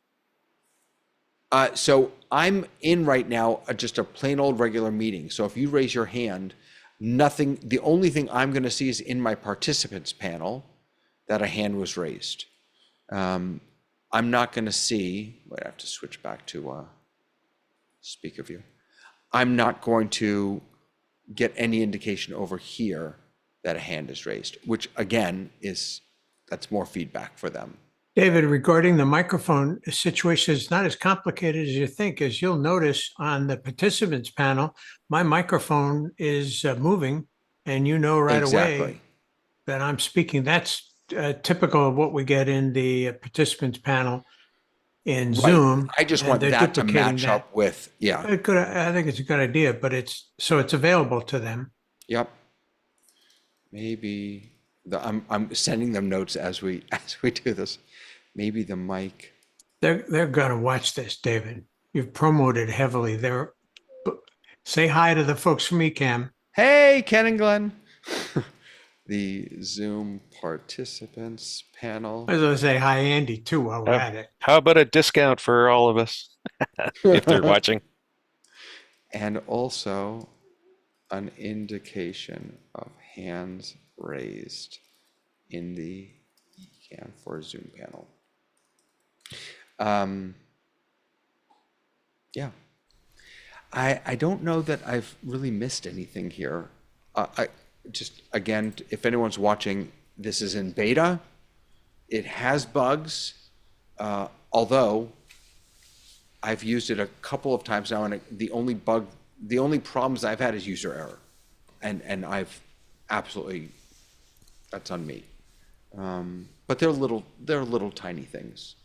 So I'm in right now just a plain old regular meeting. So if you raise your hand, the only thing I'm going to see is in my participants panel that a hand was raised. I'm not going to see, I have to switch back to speaker view. I'm not going to get any indication over here that a hand is raised, which again that's more feedback for them. David, regarding the microphone situation, it's not as complicated as you think. As you'll notice on the participants panel, my microphone is moving, and right away that I'm speaking. That's typical of what we get in the participants panel in Zoom. I just and want they're that to duplicating match that. up with, yeah. I think it's a good idea, but it's available to them. Yep. Maybe I'm sending them notes as we do this. Maybe the mic. They're gonna watch this, David. You've promoted heavily. Say hi to the folks from Ecamm. Hey, Ken and Glenn. The Zoom participants panel. I was gonna say hi, Andy, too, while we're at it. How about a discount for all of us if they're watching? And also an indication of hands raised in the Ecamm for Zoom panel. Yeah. I don't know that I've really missed anything here. Again, if anyone's watching, this is in beta. It has bugs, although I've used it a couple of times now, and the only bug the only problems I've had is user error, and I've absolutely, that's on me. But they're little tiny things.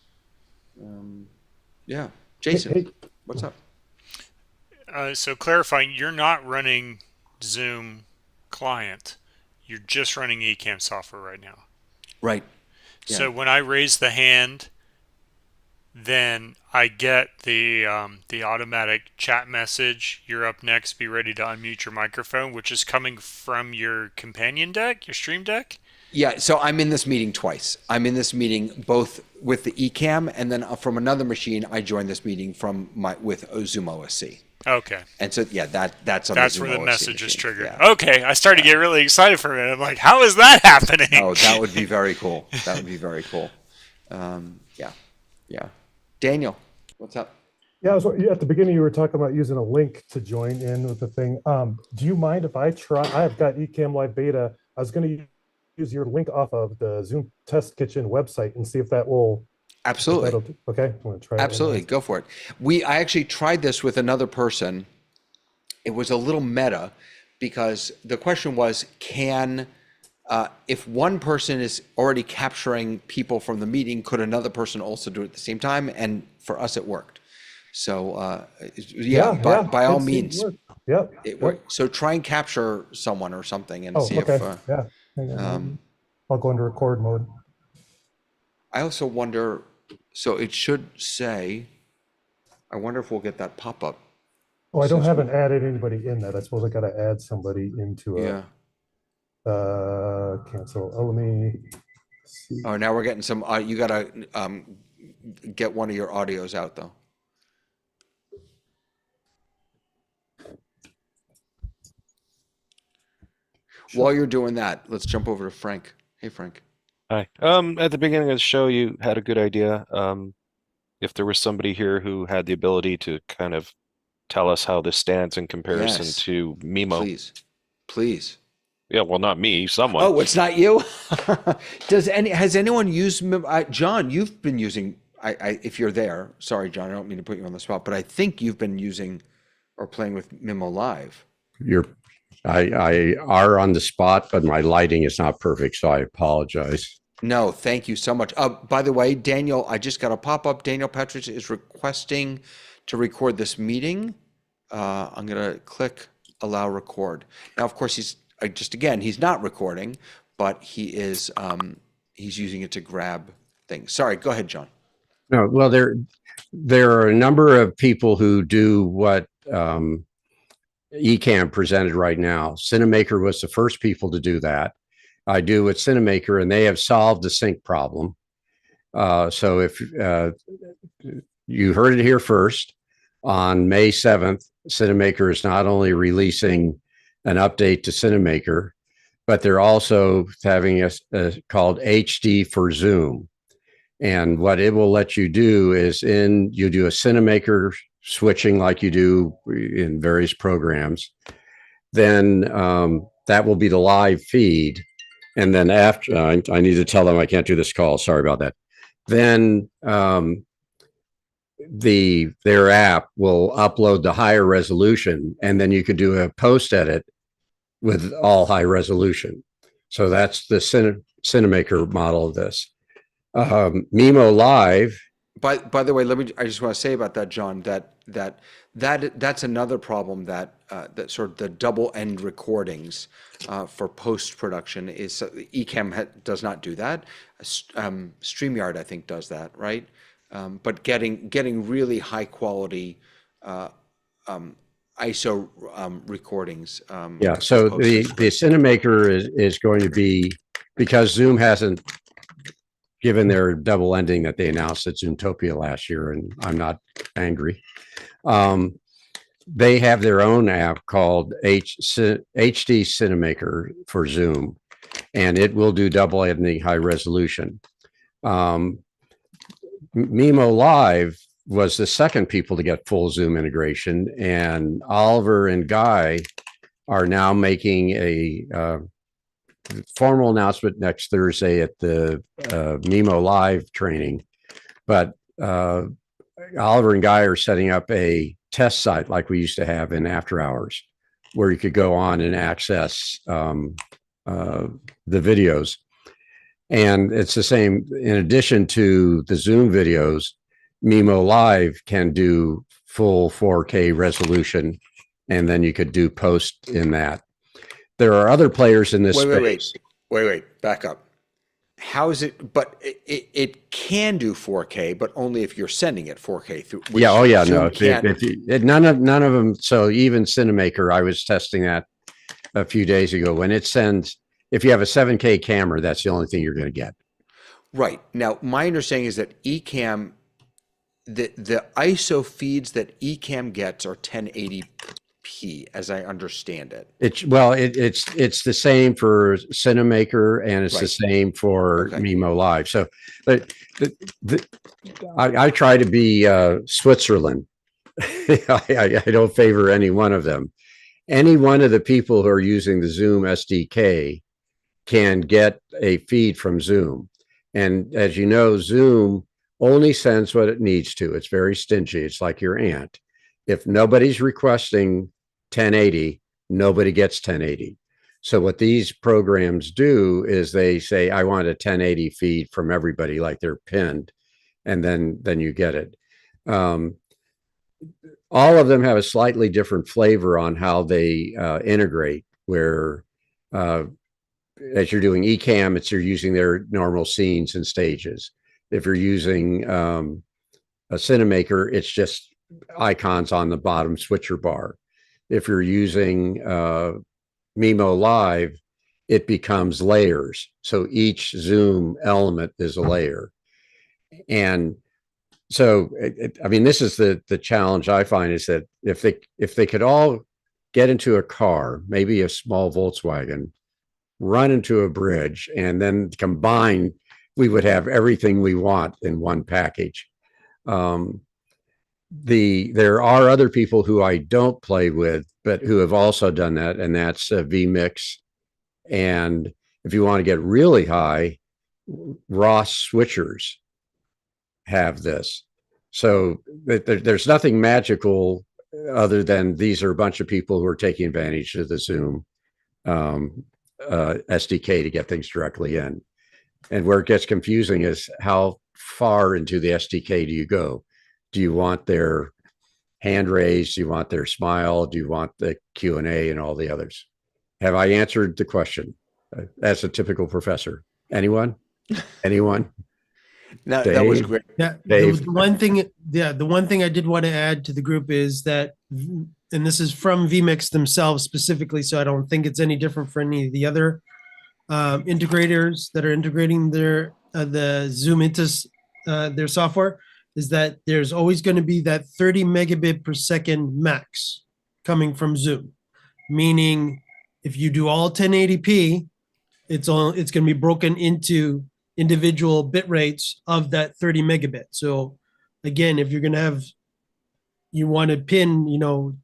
Yeah, Jason, Hey, what's up? So clarifying, you're not running Zoom client. You're just running Ecamm software right now. Right. So when I raise the hand, then I get the automatic chat message. You're up next. Be ready to unmute your microphone, which is coming from your companion deck, your stream deck. Yeah, so I'm in this meeting twice. I'm in this meeting both with the Ecamm, and then from another machine, I joined this meeting with ZoomOSC. Okay. And so yeah, that's on That's the where the ZoomOSC message is machine. triggered. Yeah. Okay, I started to get really excited for a minute. I'm like, how is that happening? Oh, that would be very cool. That would be very cool. Yeah. Daniel, what's up? Yeah, at the beginning you were talking about using a link to join in with the thing. Do you mind if I try? I've got Ecamm Live Beta. I was going to use your link off of the Zoom Test Kitchen website and see if that will. Absolutely. Okay, I'm going to try. Absolutely, go for it. I actually tried this with another person. It was a little meta because the question was, if one person is already capturing people from the meeting, could another person also do it at the same time? And for us, it worked. So by all means, it worked. So try and capture someone or something and see if. Yeah. Hang on. I'll go into record mode. I also wonder. So it should say. I wonder if we'll get that pop up. Oh, I haven't added anybody in that. I suppose I got to add somebody into a. Cancel. Oh, let me see. Oh, now we're getting some. You gotta get one of your audios out though. While you're doing that, let's jump over to Frank. Hey, Frank. Hi. At the beginning of the show, you had a good idea. If there was somebody here who had the ability to kind of tell us how this stands in comparison to MIMO. Please. Yeah, well, not me, someone. Oh, it's not you? Has anyone used John, you've been using, if you're there, sorry, John, I don't mean to put you on the spot, but I think you've been using or playing with Mimo Live. I are on the spot, but my lighting is not perfect, so I apologize. No, thank you so much. By the way, Daniel, I just got a pop-up. Daniel Petrich is requesting to record this meeting. I'm going to click allow record. Now, of course, he's not recording, but he is he's using it to grab things. Sorry, go ahead, John. No, well, there are a number of people who do what Ecamm presented right now. Cinemaker was the first people to do that. I do with Cinemaker, and they have solved the sync problem. So if you heard it here first, on May 7th, Cinemaker is not only releasing an update to Cinemaker, but they're also having a called HD for Zoom. And what it will let you do is you do a Cinemaker switching like you do in various programs. Then that will be the live feed. And then after, I need to tell them I can't do this call. Sorry about that. Then their app will upload the higher resolution, and then you could do a post edit with all high resolution. So that's the Cinemaker model of this. Mimo Live. By the way, I just want to say about that, John, that's another problem that sort of the double end recordings for post production is Ecamm does not do that. StreamYard, I think, does that, right? But getting really high quality ISO recordings. Yeah. So the Cinemaker is going to be, because Zoom hasn't given their double ending that they announced at Zoomtopia last year, and I'm not angry. They have their own app called HD Cinemaker for Zoom, and it will do double ending high resolution. Mimo Live was the second people to get full Zoom integration, and Oliver and Guy are now making a formal announcement next Thursday at the Mimo Live training. But Oliver and Guy are setting up a test site like we used to have in After Hours, where you could go on and access the videos. And it's the same. In addition to the Zoom videos, Mimo Live can do full 4K resolution, and then you could do post in that. There are other players in this space. Wait, back up. How is it? But it can do 4K, but only if you're sending it 4K through. Yeah. Oh, yeah. No, Can't. none of them. So even Cinemaker, I was testing that a few days ago. When it sends, if you have a 7K camera, that's the only thing you're going to get. Right. Now, my understanding is that Ecamm, the ISO feeds that Ecamm gets are 1080p, as I understand it. It's the same for Cinemaker, and it's the same for Mimo Live. So, but I try to be Switzerland. I don't favor any one of them. Any one of the people who are using the Zoom SDK can get a feed from Zoom. And as you know, Zoom only sends what it needs to. It's very stingy. It's like your aunt. If nobody's requesting 1080, nobody gets 1080. So what these programs do is they say, I want a 1080 feed from everybody, like they're pinned, and then you get it. All of them have a slightly different flavor on how they integrate, where as you're doing Ecamm, you're using their normal scenes and stages. If you're using a Cinemaker, it's just icons on the bottom switcher bar. If you're using Mimo Live, it becomes layers. So each Zoom element is a layer. And so, I mean, this is the challenge I find, is that if they could all get into a car, maybe a small Volkswagen, run into a bridge, and then combine, we would have everything we want in one package. There are other people who I don't play with, but who have also done that, and that's vMix. And if you want to get really high, Ross switchers have this. So there's nothing magical other than these are a bunch of people who are taking advantage of the Zoom SDK to get things directly in. And where it gets confusing is how far into the SDK do you go? Do you want their hand raised? Do you want their smile? Do you want the Q&A and all the others? Have I answered the question as a typical professor? Anyone? Anyone? No, that was great. Yeah, Dave. the one thing I did want to add to the group is that, and this is from vMix themselves specifically, so I don't think it's any different for any of the other integrators that are integrating their the ZoomISO their software, is that there's always going to be that 30 megabit per second max coming from Zoom. Meaning, if you do all 1080p, it's going to be broken into individual bit rates of that 30 megabit. So again, if you're going to have, you want to pin,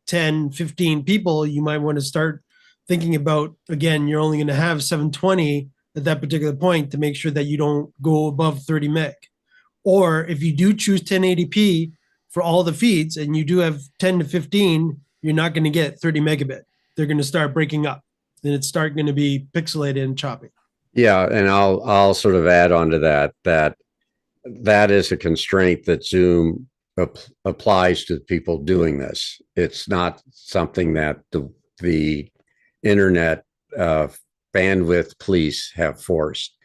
10, 15 people, you might want to start thinking about, again, you're only going to have 720 at that particular point to make sure that you don't go above 30 meg. Or if you do choose 1080p for all the feeds and you do have 10 to 15, you're not going to get 30 megabit. They're going to start breaking up, and it's going to be pixelated and choppy. Yeah, and I'll sort of add on to that is a constraint that Zoom applies to people doing this. It's not something that the internet bandwidth police have forced.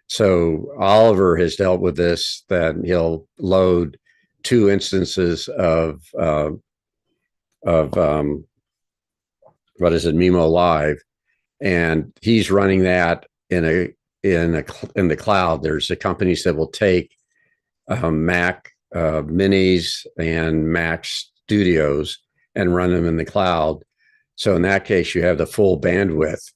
So Oliver has dealt with this, that he'll load 2 instances of what is it, Mimo Live, and he's running that in the cloud. There's the companies that will take Mac Minis and Mac Studios and run them in the cloud. So in that case, you have the full bandwidth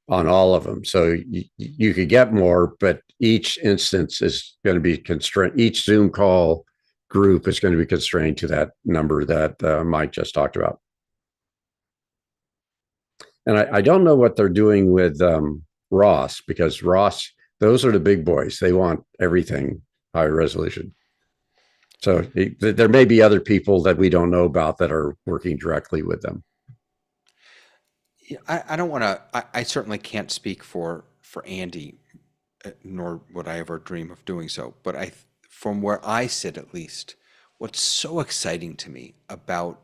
on all of them. So you could get more, but each instance is going to be constrained. Each Zoom call group is going to be constrained to that number that Mike just talked about. And I don't know what they're doing with Ross, because Ross, those are the big boys. They want everything high resolution. So there may be other people that we don't know about that are working directly with them. Yeah, I don't want to. I certainly can't speak for Andy, nor would I ever dream of doing so. But from where I sit, at least, what's so exciting to me about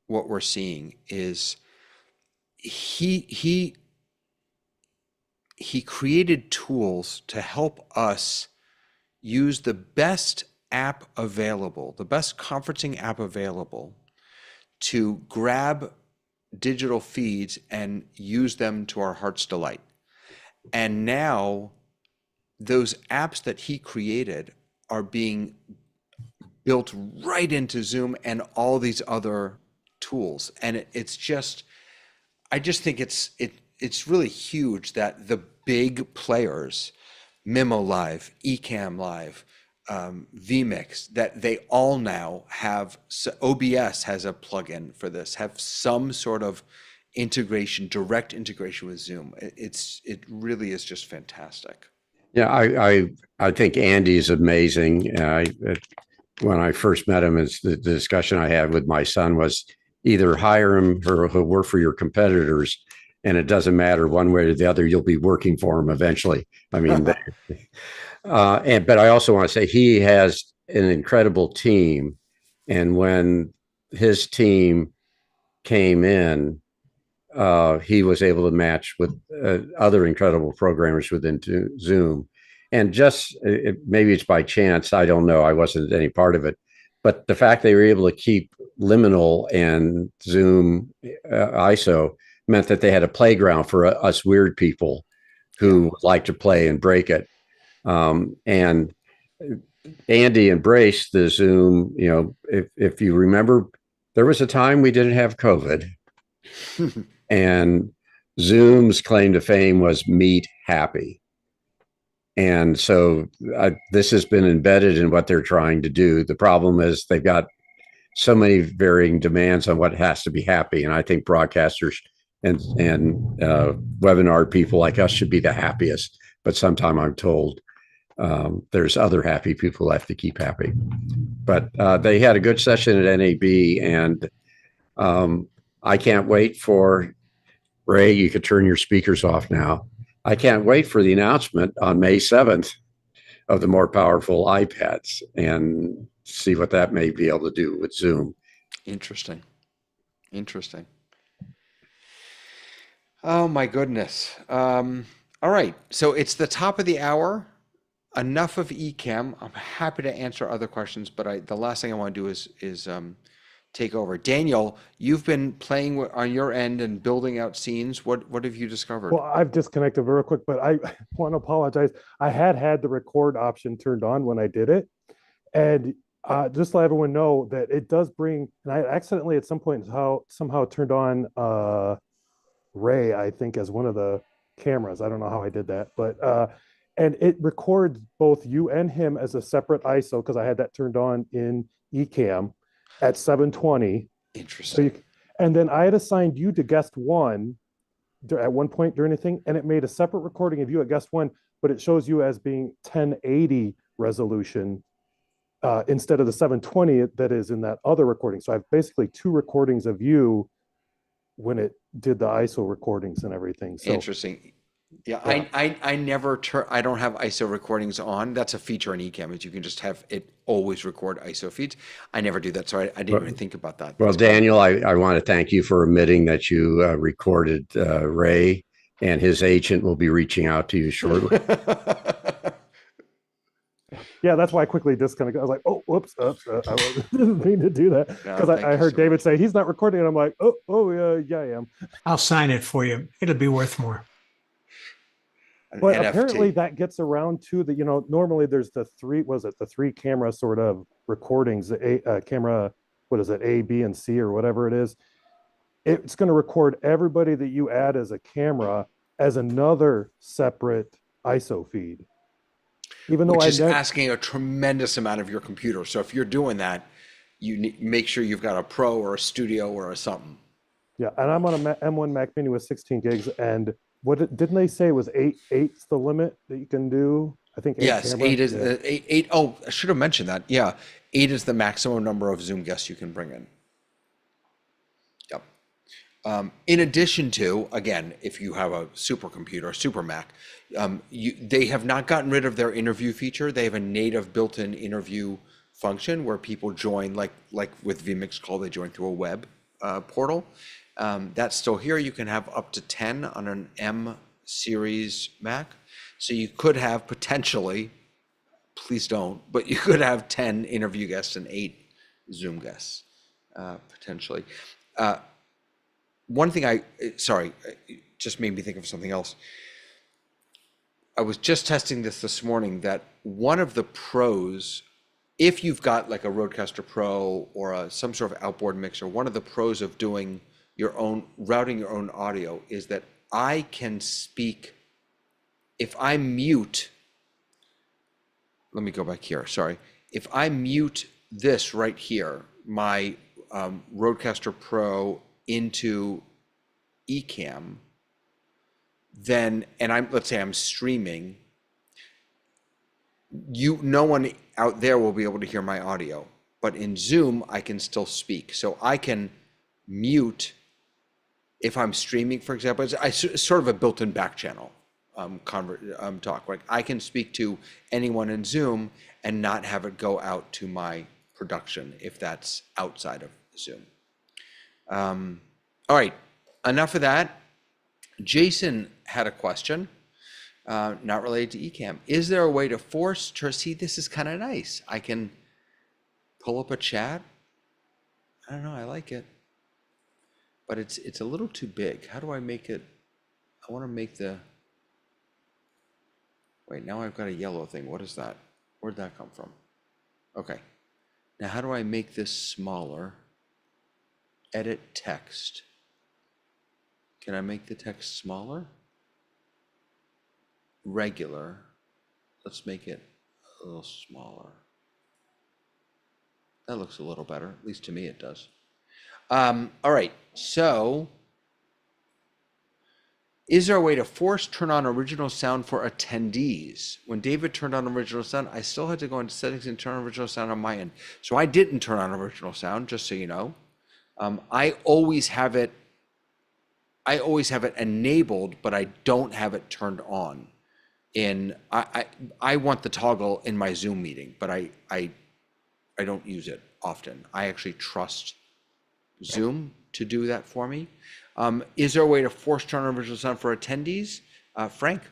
what we're seeing is he created tools to help us use the best app available, the best conferencing app available, to grab digital feeds and use them to our heart's delight. And now those apps that he created are being built right into Zoom and all these other tools. And it's just, I just think it's really huge that the big players, Mimo Live, Ecamm Live, vMix, that they all now have, so OBS has a plugin for this, have some sort of integration, direct integration with Zoom. It really is just fantastic. Yeah, I think Andy's amazing. When I first met him, the discussion I had with my son was either hire him or he'll work for your competitors, and it doesn't matter one way or the other. You'll be working for him eventually. I mean, but I also want to say he has an incredible team, and when his team came in, he was able to match with other incredible programmers within Zoom. And just maybe it's by chance, I don't know, I wasn't any part of it, but the fact they were able to keep Liminal and Zoom ISO meant that they had a playground for us weird people who would like to play and break it. And Andy embraced the Zoom. You know, if you remember, there was a time we didn't have COVID. And Zoom's claim to fame was meet happy. And so this has been embedded in what they're trying to do. The problem is they've got so many varying demands on what has to be happy. And I think broadcasters and webinar people like us should be the happiest. But sometimes I'm told there's other happy people who have to keep happy. But they had a good session at NAB, and I can't wait for Ray. You could turn your speakers off now. I can't wait for the announcement on May 7th of the more powerful iPads and see what that may be able to do with Zoom. Interesting. Oh my goodness. All right. So it's the top of the hour. Enough of Ecamm. I'm happy to answer other questions, but the last thing I want to do is take over. Daniel, you've been playing on your end and building out scenes. What have you discovered? Well, I've disconnected real quick, but I want to apologize. I had the record option turned on when I did it. And just to let everyone know that it does bring, and I accidentally at some point somehow turned on Ray, I think, as one of the cameras. I don't know how I did that, but and it records both you and him as a separate ISO because I had that turned on in Ecamm at 720. Interesting. So and then I had assigned you to guest one at one point during the thing, and it made a separate recording of you at guest one, but it shows you as being 1080 resolution instead of the 720 that is in that other recording. So I have basically two recordings of you when it did the ISO recordings and everything. So interesting. Yeah, I never I don't have ISO recordings on. That's a feature in Ecamm, is you can just have it always record ISO feeds. I never do that, so I didn't even think about that. Well, Daniel, I want to thank you for admitting that you recorded Ray, and his agent will be reaching out to you shortly. Yeah, that's why I quickly disconnected. I was like, oh, whoops, I didn't mean to do that. Because I heard David say he's not recording, and I'm like, yeah, I am. I'll sign it for you. It'll be worth more. But apparently that gets around to the, normally there's the three camera sort of recordings, camera, what is it, A, B, and C or whatever it is. It's going to record everybody that you add as a camera as another separate ISO feed. Which is asking a tremendous amount of your computer. So if you're doing that, you make sure you've got a Pro or a Studio or a something. Yeah, and I'm on a M1 Mac Mini with 16 gigs, and didn't they say it was eight's the limit that you can do? I think yes, 8 is 8. Oh, I should have mentioned that. Yeah, 8 is the maximum number of Zoom guests you can bring in. Yep. In addition to, again, if you have a supercomputer, super Mac, they have not gotten rid of their interview feature. They have a native built-in interview function where people join, like with vMix Call, they join through a web portal. That's still here. You can have up to 10 on an M series Mac. So you could have potentially, please don't, but you could have 10 interview guests and 8 Zoom guests, potentially. One thing it just made me think of something else. I was just testing this morning, that one of the pros, if you've got like a Rodecaster Pro or some sort of outboard mixer, one of the pros of doing routing your own audio is that I can speak. If I mute, let me go back here, sorry. If I mute this right here, my Rodecaster Pro into Ecamm, then, and let's say I'm streaming, no one out there will be able to hear my audio, but in Zoom, I can still speak. So I can mute if I'm streaming, for example. It's sort of a built-in back channel talk. Like I can speak to anyone in Zoom and not have it go out to my production if that's outside of Zoom. All right, enough of that. Jason had a question, not related to Ecamm. Is there a way to force, see, this is kind of nice. I can pull up a chat. I don't know, I like it. But it's a little too big. How do I make it? I want to make wait, now I've got a yellow thing. What is that? Where'd that come from? Okay. Now how do I make this smaller? Edit text. Can I make the text smaller? Regular. Let's make it a little smaller. That looks a little better. At least to me it does. All right, so is there a way to force turn on original sound for attendees? When David turned on original sound, I still had to go into settings and turn on original sound on my end. So I didn't turn on original sound, just so you know. I always have it enabled, but I don't have it turned on. I want the toggle in my Zoom meeting, but I don't use it often. I actually trust Zoom to do that for me. Is there a way to force turn on original sound for attendees? Frank?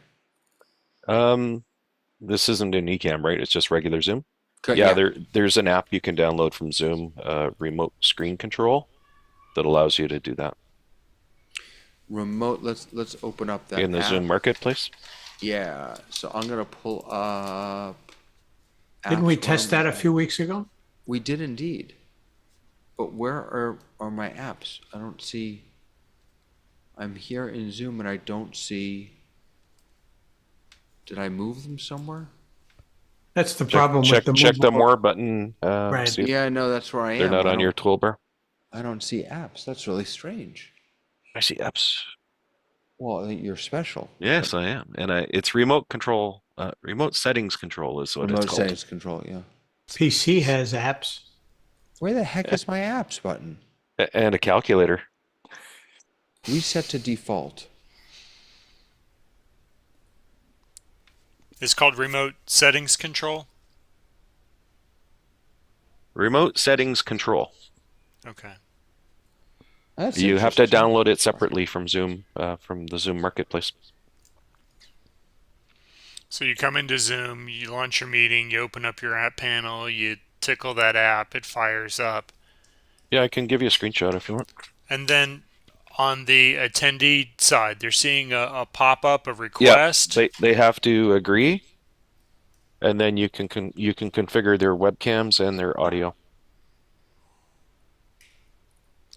This isn't an Ecamm, right? It's just regular Zoom. Good, yeah, there's an app you can download from Zoom, remote screen control, that allows you to do that. Remote. Let's open up that in the app. Zoom Marketplace. Yeah. So I'm gonna pull up. Didn't we test that a few weeks ago? We did indeed. But where are my apps? I don't see. I'm here in Zoom and I don't see. Did I move them somewhere? That's the problem with the check the movable. more button. Right. See if Yeah, no, that's where I am. they're not on your toolbar. I don't see apps. That's really strange. I see apps. Well, I think you're special. Yes, I am, and it's remote control. Remote settings control is what Remote it's called. settings control. Yeah. PC has apps. Where the heck is my apps button? And a calculator. Reset to default. It's called remote settings control. Remote settings control. Okay. That's You have to interesting. download it separately from Zoom, from the Zoom Marketplace. So you come into Zoom, you launch your meeting, you open up your app panel, you tickle that app, it fires up. Yeah, I can give you a screenshot if you want. And then on the attendee side, they're seeing a pop-up, a request. Yeah, they have to agree, and then you can configure their webcams and their audio.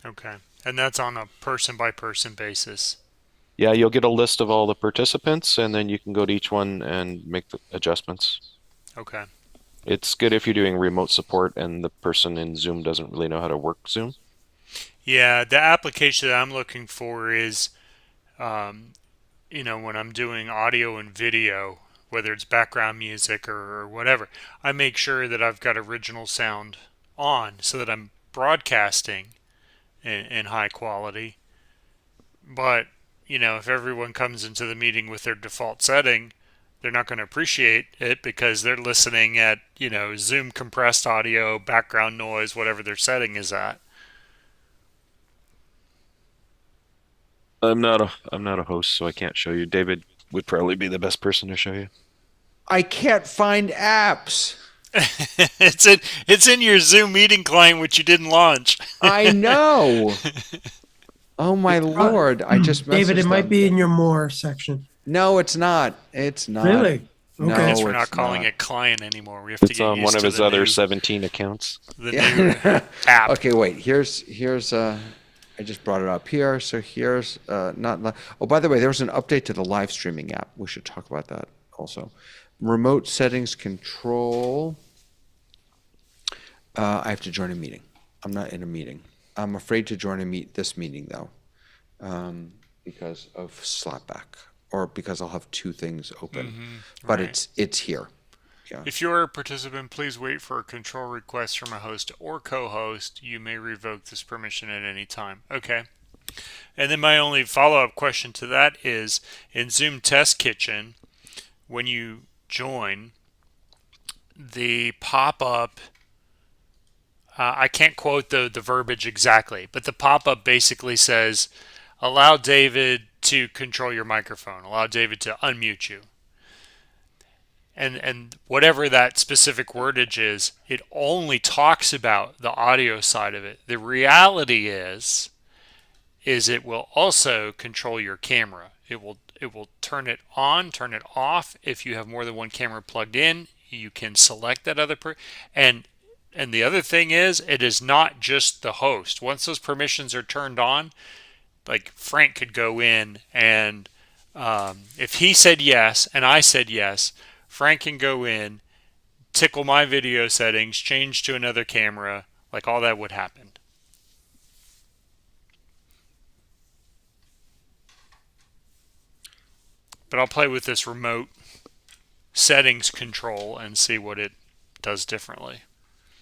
Okay. And that's on a person-by-person basis. Yeah, you'll get a list of all the participants, and then you can go to each one and make the adjustments. Okay. It's good if you're doing remote support and the person in Zoom doesn't really know how to work Zoom. Yeah, the application that I'm looking for is, when I'm doing audio and video, whether it's background music or whatever. I make sure that I've got original sound on so that I'm broadcasting in high quality. But, if everyone comes into the meeting with their default setting, they're not going to appreciate it because they're listening at, Zoom compressed audio, background noise, whatever their setting is at. I'm not a host, so I can't show you. David would probably be the best person to show you. I can't find apps. It's in your Zoom meeting client, which you didn't launch. I know. Oh my Lord! I just David, it messaged might them. be in your more section. No, it's not. It's not. Really? No, Okay. I guess we're it's not calling it client anymore. We have to It's get on used one of to his the other new, 17 accounts. the Yeah. new app. Okay, wait. Here's. I just brought it up here. So here's not. Oh, by the way, there was an update to the live streaming app. We should talk about that also. Remote settings control. I have to join a meeting. I'm not in a meeting. I'm afraid to join this meeting though, because of slapback, or because I'll have two things open. But right. it's here. Yeah. If you're a participant, please wait for a control request from a host or co-host. You may revoke this permission at any time. Okay. And then my only follow-up question to that is, in Zoom Test Kitchen, when you join, the pop-up, I can't quote the verbiage exactly, but the pop-up basically says, allow David to control your microphone, allow David to unmute you. And whatever that specific wordage is, it only talks about the audio side of it. The reality is it will also control your camera. It will turn it on, turn it off. If you have more than one camera plugged in, you can select that other and the other thing is, it is not just the host. Once those permissions are turned on, like Frank could go in and if he said yes and I said yes, Frank can go in, tickle my video settings, change to another camera, like all that would happen. But I'll play with this remote settings control and see what it does differently.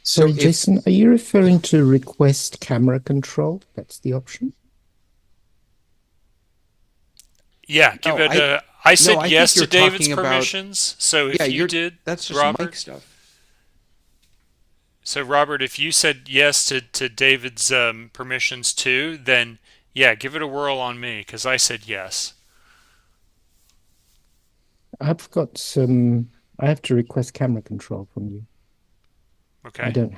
So, Jason, are you referring to request camera control? That's the option? Yeah, give it a... I said I yes think to you're David's talking about- permissions. So if you did, that's just Robert, mic stuff. So Robert, if you said yes to David's permissions too, then yeah, give it a whirl on me because I said yes. I've got some. I have to request camera control from you. Okay. I don't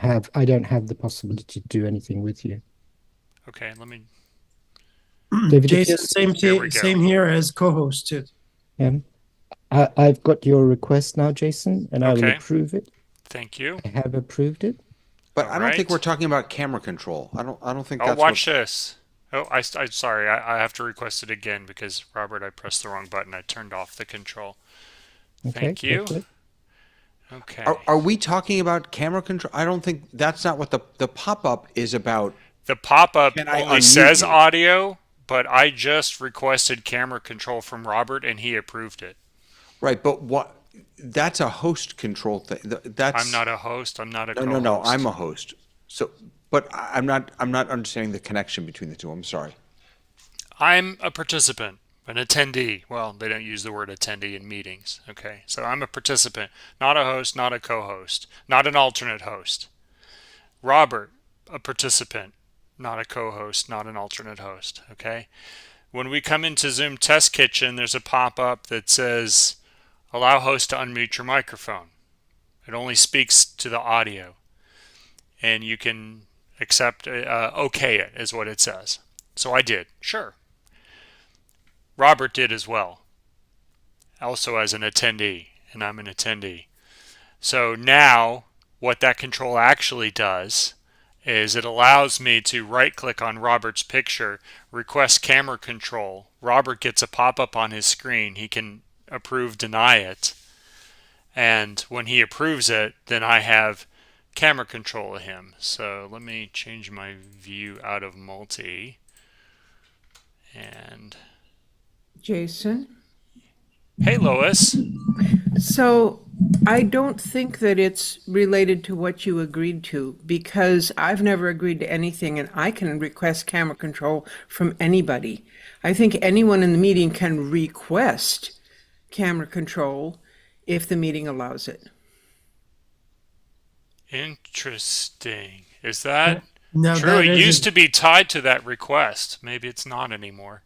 have the possibility to do anything with you. Okay, let me. David, Jason, There we go. same here as co-host too. I've got your request now, Jason, and I will Okay. approve it. Thank you. I have approved it. But I don't think right. we're talking about camera control. I don't think Oh, that's watch this. Oh, I'm sorry. I have to request it again because Robert, I pressed the wrong button. I turned off the control. Okay, Thank you. go for it. Okay. Are we talking about camera control? I don't think that's not what the pop-up is about. The pop-up Can I only unmute says you? audio, but I just requested camera control from Robert and he approved it. Right, but what? That's a host control thing. That's I'm not a host. I'm not a No, co-host. I'm a host. So, but I'm not understanding the connection between the two. I'm sorry. I'm a participant, an attendee. Well, they don't use the word attendee in meetings. Okay, so I'm a participant, not a host, not a co-host, not an alternate host. Robert, a participant, not a co-host, not an alternate host. Okay. When we come into Zoom Test Kitchen, there's a pop-up that says, allow host to unmute your microphone. It only speaks to the audio. And you can accept, okay it is what it says. So I did, sure. Robert did as well, also as an attendee, and I'm an attendee. So now what that control actually does is it allows me to right-click on Robert's picture, request camera control. Robert gets a pop-up on his screen. He can approve, deny it. And when he approves it, then I have camera control of him. So let me change my view out of multi. And Jason, Hey, Lois. So I don't think that it's related to what you agreed to because I've never agreed to anything and I can request camera control from anybody. I think anyone in the meeting can request camera control if the meeting allows it. Interesting. Is that Now true? that It is used to be tied to that request. Maybe it's not anymore.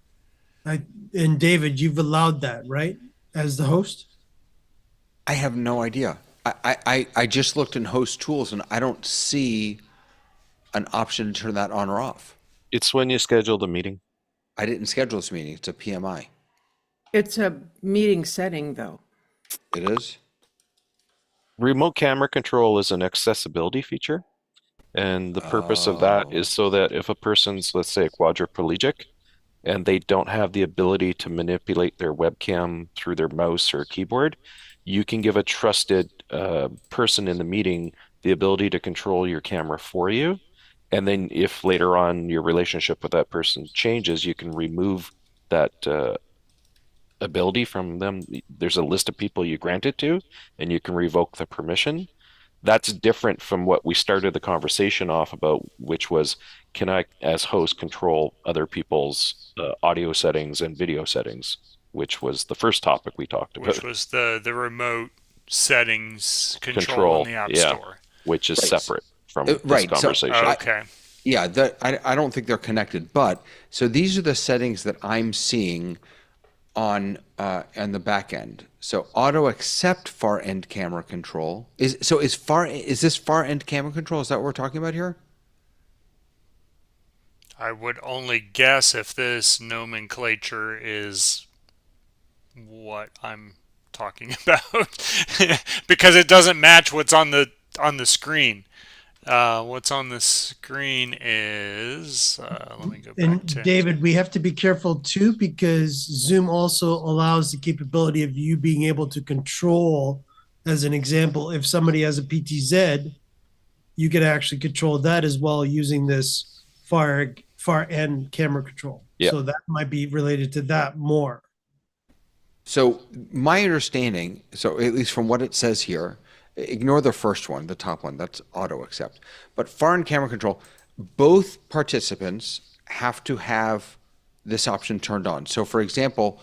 and David, you've allowed that, right? As the host? I have no idea. I just looked in host tools and I don't see an option to turn that on or off. It's when you schedule the meeting. I didn't schedule this meeting. It's a PMI. It's a meeting setting though. It is? Remote camera control is an accessibility feature. And the purpose of that is so that if a person's, let's say, a quadriplegic, and they don't have the ability to manipulate their webcam through their mouse or keyboard, you can give a trusted person in the meeting the ability to control your camera for you. And then if later on your relationship with that person changes, you can remove that ability from them. There's a list of people you grant it to, and you can revoke the permission. That's different from what we started the conversation off about, which was, can I, as host, control other people's audio settings and video settings, which was the first topic we talked about. Which was the remote settings control in the App Store. Which is separate from this conversation. So, okay. I don't think they're connected, but so these are the settings that I'm seeing on the back end. So auto accept far end camera control is this far end camera control? Is that what we're talking about here? I would only guess if this nomenclature is what I'm talking about because it doesn't match what's on the screen. What's on the screen is let me go back And to David, we have to be careful too because Zoom also allows the capability of you being able to control, as an example, if somebody has a PTZ, you can actually control that as well using this far end camera control. Yep. So that might be related to that more. So my understanding, so at least from what it says here, ignore the first one, the top one, that's auto accept. But far end camera control, both participants have to have this option turned on. So for example,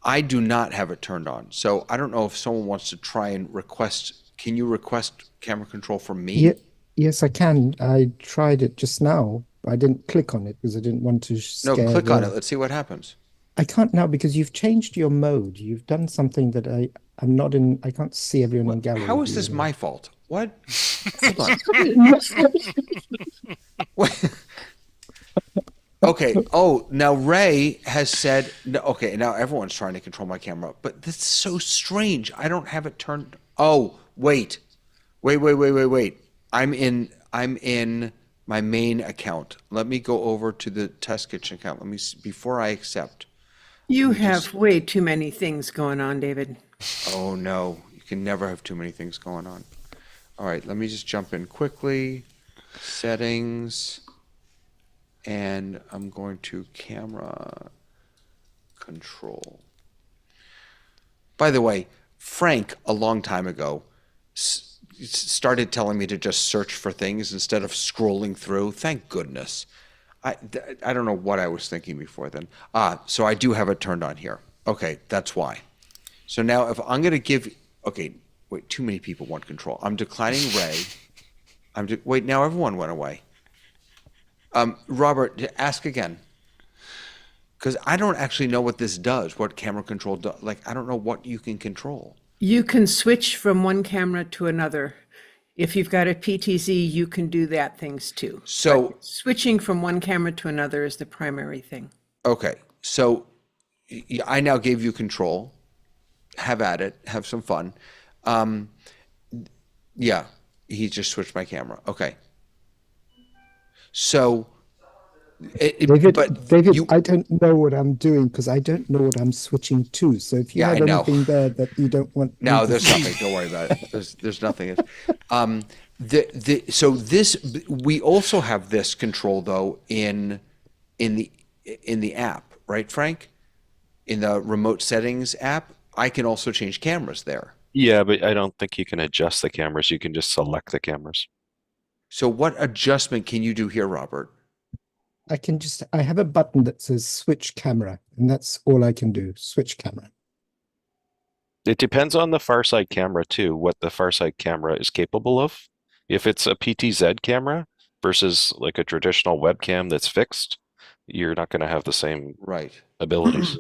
I do not have it turned on. So I don't know if someone wants to try and request, can you request camera control from me? Yes, I can. I tried it just now. I didn't click on it because I didn't want to scare No, click on it. Let's see what happens. I can't now because you've changed your mode. You've done something that I'm not in. I can't see everyone in gallery. How is this my fault? What? Hold on. Okay. Oh, now Ray has said, okay, now everyone's trying to control my camera, but this is so strange. I don't have it turned. Oh, wait. I'm in my main account. Let me go over to the test kitchen account. Let me see, before I accept. You have way too many things going on, David. Oh no, you can never have too many things going on. All right, let me just jump in quickly. Settings. And I'm going to camera control. By the way, Frank, a long time ago, started telling me to just search for things instead of scrolling through. Thank goodness. I don't know what I was thinking before then. So I do have it turned on here. Okay, that's why. So now if I'm going to give, okay, wait, too many people want control. I'm declining Ray. Wait, now everyone went away. Robert, ask again. Because I don't actually know what this does, what camera control does. Like, I don't know what you can control. You can switch from one camera to another. If you've got a PTZ, you can do that things too. So but switching from one camera to another is the primary thing. Okay, so I now gave you control. Have at it. Have some fun. Yeah, he just switched my camera. Okay. So, David, I don't know what I'm doing because I don't know what I'm switching to. So if you have anything there that you don't want, no, there's nothing. Don't worry about it. There's nothing. So this, we also have this control though in the app, right, Frank? In the remote settings app, I can also change cameras there. Yeah, but I don't think you can adjust the cameras. You can just select the cameras. So what adjustment can you do here, Robert? I have a button that says switch camera, and that's all I can do, switch camera. It depends on the Farsight camera too, what the Farsight camera is capable of. If it's a PTZ camera versus like a traditional webcam that's fixed, you're not going to have the same abilities.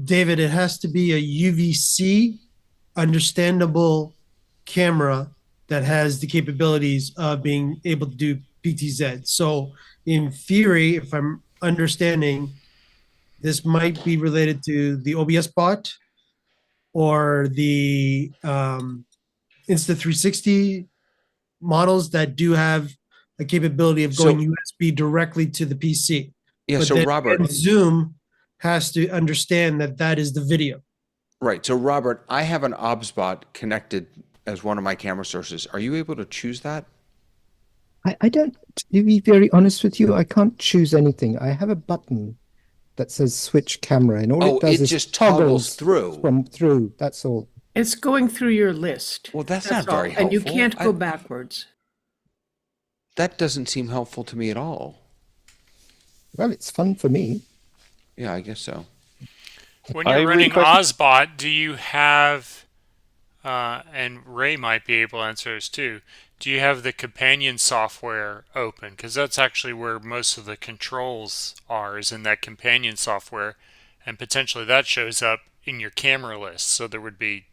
David, it has to be a UVC understandable camera that has the capabilities of being able to do PTZ. So in theory, if I'm understanding, this might be related to the OBS bot or the Insta360 models that do have a capability of going USB directly to the PC. Yeah, but so then Robert, again, Zoom has to understand that that is the video. Right. So Robert, I have an OBS bot connected as one of my camera sources. Are you able to choose that? I don't, to be very honest with you, I can't choose anything. I have a button that says switch camera, and all it does is just toggles through. Through. That's all. It's going through your list. Well, that's not very helpful. And you can't go backwards. That doesn't seem helpful to me at all. Well, it's fun for me. Yeah, I guess so. When you're running OSBot, do you have, and Ray might be able to answer this too, do you have the companion software open? Because that's actually where most of the controls are, is in that companion software. And potentially that shows up in your camera list. So there would be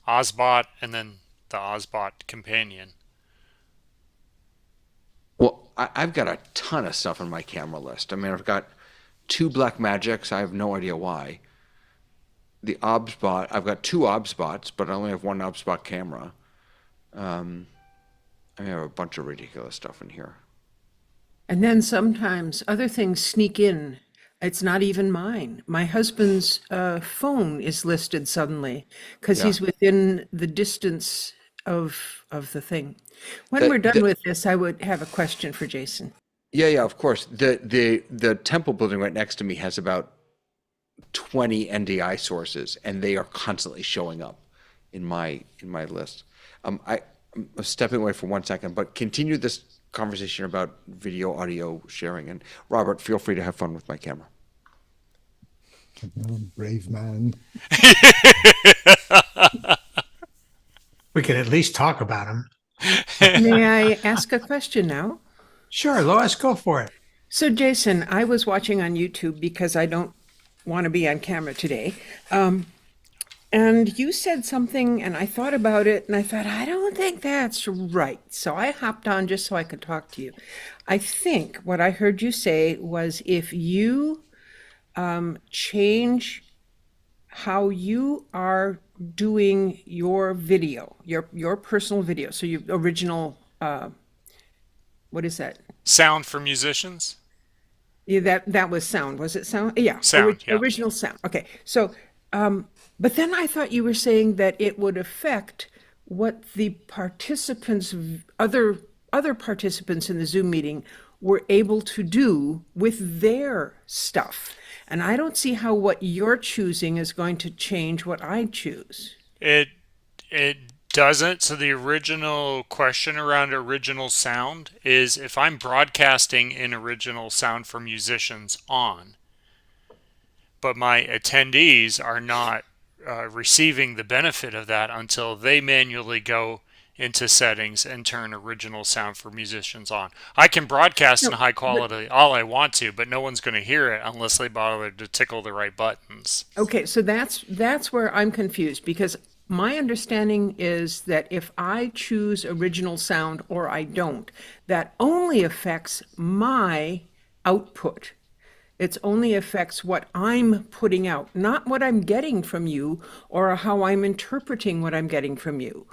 OSBot and then the OSBot companion. Well, I've got a ton of stuff on my camera list. I mean, I've got 2 Blackmagics. I have no idea why. The OBSBot, I've got 2 OBSBots, but I only have 1 OBSBot camera. I have a bunch of ridiculous stuff in here. And then sometimes other things sneak in. It's not even mine. My husband's phone is listed suddenly because he's within the distance of the thing. When we're done with this, I would have a question for Jason. Yeah, of course. The temple building right next to me has about 20 NDI sources, and they are constantly showing up in my list. I'm stepping away for 1 second, but continue this conversation about video audio sharing. And Robert, feel free to have fun with my camera. Oh, brave man. We can at least talk about him. May I ask a question now? Sure, Lois, go for it. So, Jason, I was watching on YouTube because I don't want to be on camera today. And you said something, and I thought about it, and I thought, I don't think that's right. So I hopped on just so I could talk to you. I think what I heard you say was if you change how you are doing your video, your personal video, so your original, what is that? Sound for musicians? Yeah, that was sound. Was it sound? Yeah. Sound, yeah. Original sound. Okay. So, but then I thought you were saying that it would affect what the participants, other participants in the Zoom meeting were able to do with their stuff. And I don't see how what you're choosing is going to change what I choose. It doesn't. So the original question around original sound is if I'm broadcasting in original sound for musicians on, but my attendees are not receiving the benefit of that until they manually go into settings and turn original sound for musicians on. I can broadcast in high quality all I want to, but no one's going to hear it unless they bother to tickle the right buttons. Okay, so that's where I'm confused, because my understanding is that if I choose original sound or I don't, that only affects my output. It only affects what I'm putting out, not what I'm getting from you or how I'm interpreting what I'm getting from you.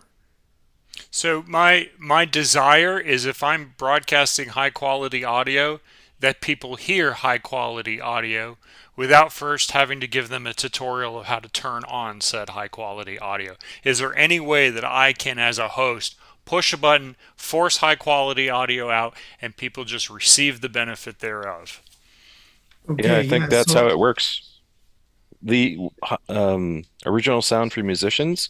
So my desire is if I'm broadcasting high quality audio, that people hear high quality audio without first having to give them a tutorial of how to turn on said high quality audio. Is there any way that I can, as a host, push a button, force high quality audio out, and people just receive the benefit thereof? Okay, yeah, I think that's how it works. the original sound for musicians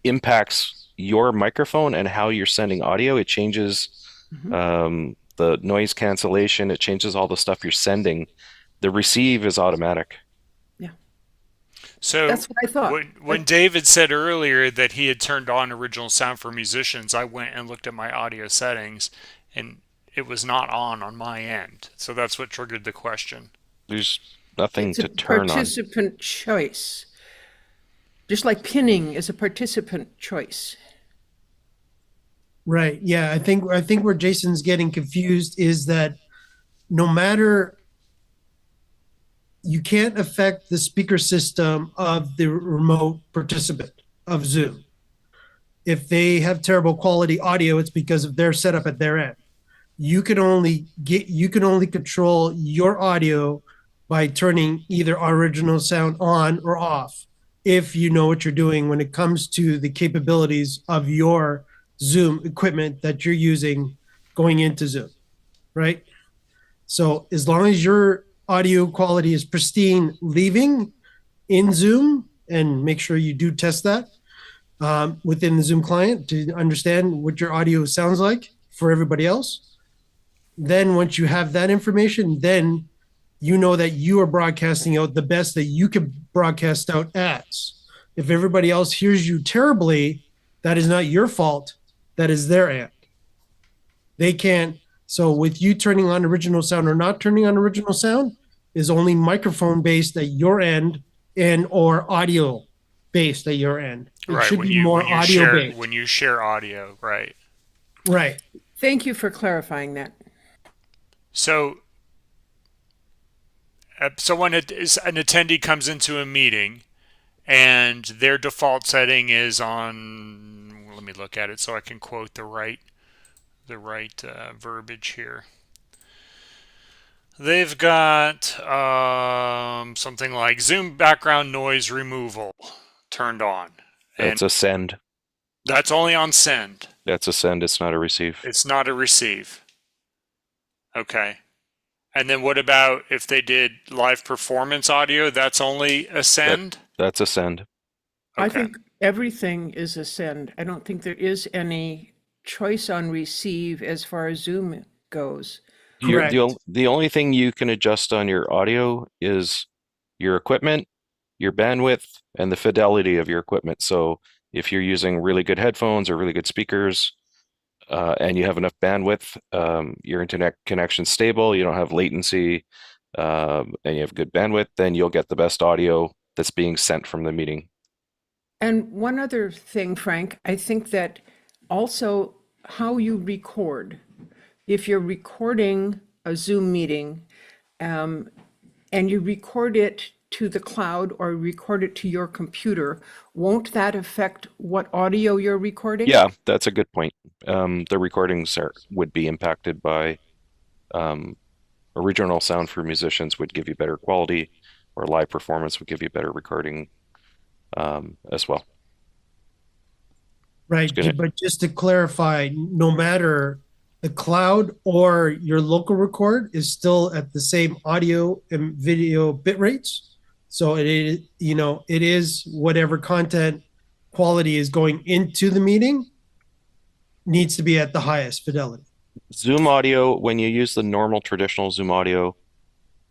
impacts your microphone and how you're sending audio. It changes the noise cancellation. It changes all the stuff you're sending. The receive is automatic. Yeah. So That's what I thought. when David said earlier that he had turned on original sound for musicians, I went and looked at my audio settings, and it was not on my end. So that's what triggered the question. There's nothing It's a to turn on. participant choice. Just like pinning is a participant choice. Right. Yeah. I think where Jason's getting confused is that no matter, you can't affect the speaker system of the remote participant of Zoom. If they have terrible quality audio, it's because of their setup at their end. You can only control your audio by turning either original sound on or off, if you know what you're doing when it comes to the capabilities of your Zoom equipment that you're using going into Zoom, right? So as long as your audio quality is pristine leaving in Zoom, and make sure you do test that within the Zoom client to understand what your audio sounds like for everybody else. Then once you have that information, then you know that you are broadcasting out the best that you can broadcast out as. If everybody else hears you terribly, that is not your fault. That is their end. They can't. So with you turning on original sound or not turning on original sound is only microphone based at your end and or audio based at your end. It Right. should be more audio based. When you share audio, right. Right. Thank you for clarifying that. So when an attendee comes into a meeting and their default setting is on, let me look at it so I can quote the right verbiage here. They've got something like Zoom background noise removal turned on. That's a send. That's only on send. That's a send. It's not a receive. It's not a receive. Okay. And then what about if they did live performance audio? That's only a send? That's a send. I Okay. think everything is a send. I don't think there is any choice on receive as far as Zoom goes. Correct. The only thing you can adjust on your audio is your equipment, your bandwidth, and the fidelity of your equipment. So if you're using really good headphones or really good speakers, and you have enough bandwidth, your internet connection's stable, you don't have latency, and you have good bandwidth, then you'll get the best audio that's being sent from the meeting. And one other thing, Frank, I think that also how you record. If you're recording a Zoom meeting and you record it to the cloud or record it to your computer, won't that affect what audio you're recording? Yeah, that's a good point. The recordings would be impacted by original sound for musicians would give you better quality, or live performance would give you better recording as well. Right. But just to clarify, no matter the cloud or your local record is still at the same audio and video bit rates. So it is whatever content quality is going into the meeting needs to be at the highest fidelity. Zoom audio, when you use the normal traditional Zoom audio,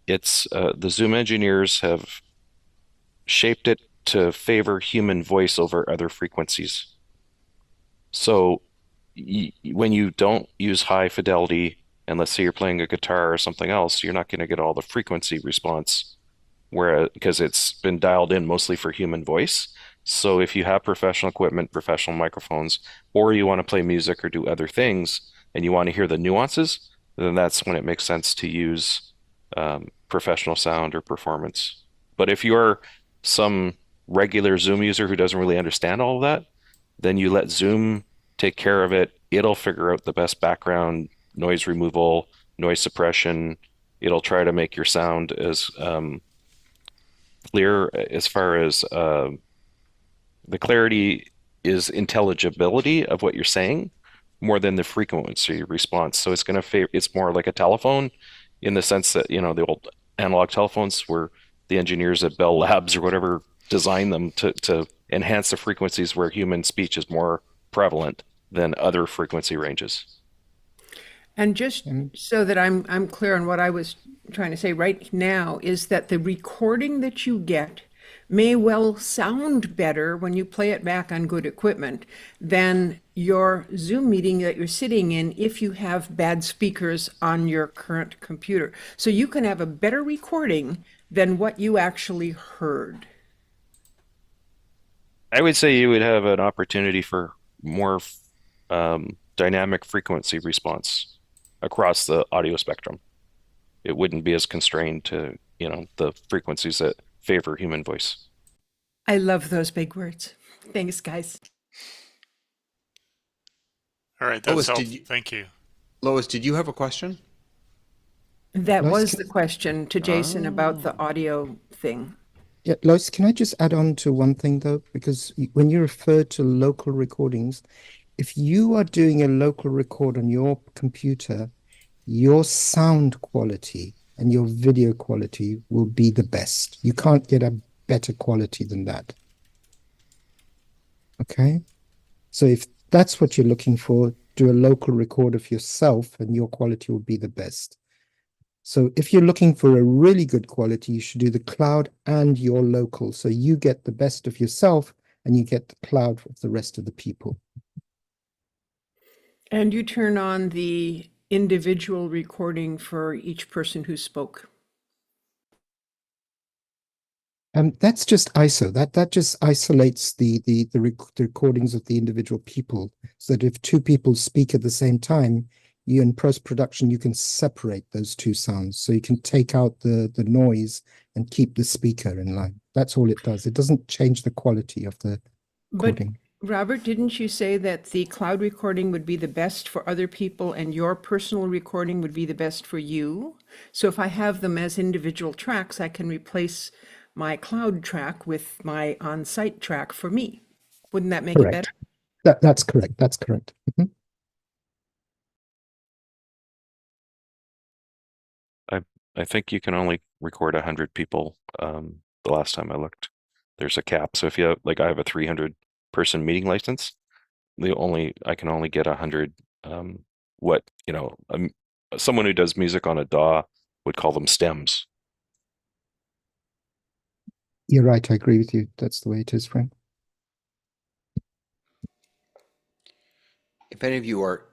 it's the Zoom engineers have shaped it to favor human voice over other frequencies. So when you don't use high fidelity, and let's say you're playing a guitar or something else, you're not going to get all the frequency response, because it's been dialed in mostly for human voice. So if you have professional equipment, professional microphones, or you want to play music or do other things, and you want to hear the nuances, then that's when it makes sense to use professional sound or performance. But if you're some regular Zoom user who doesn't really understand all of that, then you let Zoom take care of it. It'll figure out the best background noise removal, noise suppression. It'll try to make your sound as clear as far as the clarity is intelligibility of what you're saying more than the frequency response. So it's going to favor, it's more like a telephone in the sense that, the old analog telephones were the engineers at Bell Labs or whatever designed them to enhance the frequencies where human speech is more prevalent than other frequency ranges. And just so that I'm clear on what I was trying to say right now is that the recording that you get may well sound better when you play it back on good equipment than your Zoom meeting that you're sitting in if you have bad speakers on your current computer. So you can have a better recording than what you actually heard. I would say you would have an opportunity for more dynamic frequency response across the audio spectrum. It wouldn't be as constrained to, the frequencies that favor human voice. I love those big words. Thanks, guys. All right, that's Lois, helpful. Thank you. Lois, did you have a question? That Lois, was the question to Jason about the audio thing. Yeah, Lois, can I just add on to one thing though? Because when you refer to local recordings, if you are doing a local record on your computer, your sound quality and your video quality will be the best. You can't get a better quality than that. Okay? So if that's what you're looking for, do a local record of yourself and your quality will be the best. So if you're looking for a really good quality, you should do the cloud and your local. So you get the best of yourself and you get the cloud of the rest of the people. And you turn on the individual recording for each person who spoke. That's just ISO. That just isolates the recordings of the individual people, so that if two people speak at the same time, you in post-production you can separate those two sounds, so you can take out the noise and keep the speaker in line. That's all it does. It doesn't change the quality of the recording. But Robert, didn't you say that the cloud recording would be the best for other people and your personal recording would be the best for you? So if I have them as individual tracks, I can replace my cloud track with my on-site track for me. Wouldn't that make it better? That's correct. That's correct. Mm-hmm. I think you can only record 100 people. The last time I looked, there's a cap. So if you have, I have a 300 person meeting license, I can only get 100. Someone who does music on a DAW would call them stems. You're right. I agree with you. That's the way it is, Frank. If any of you are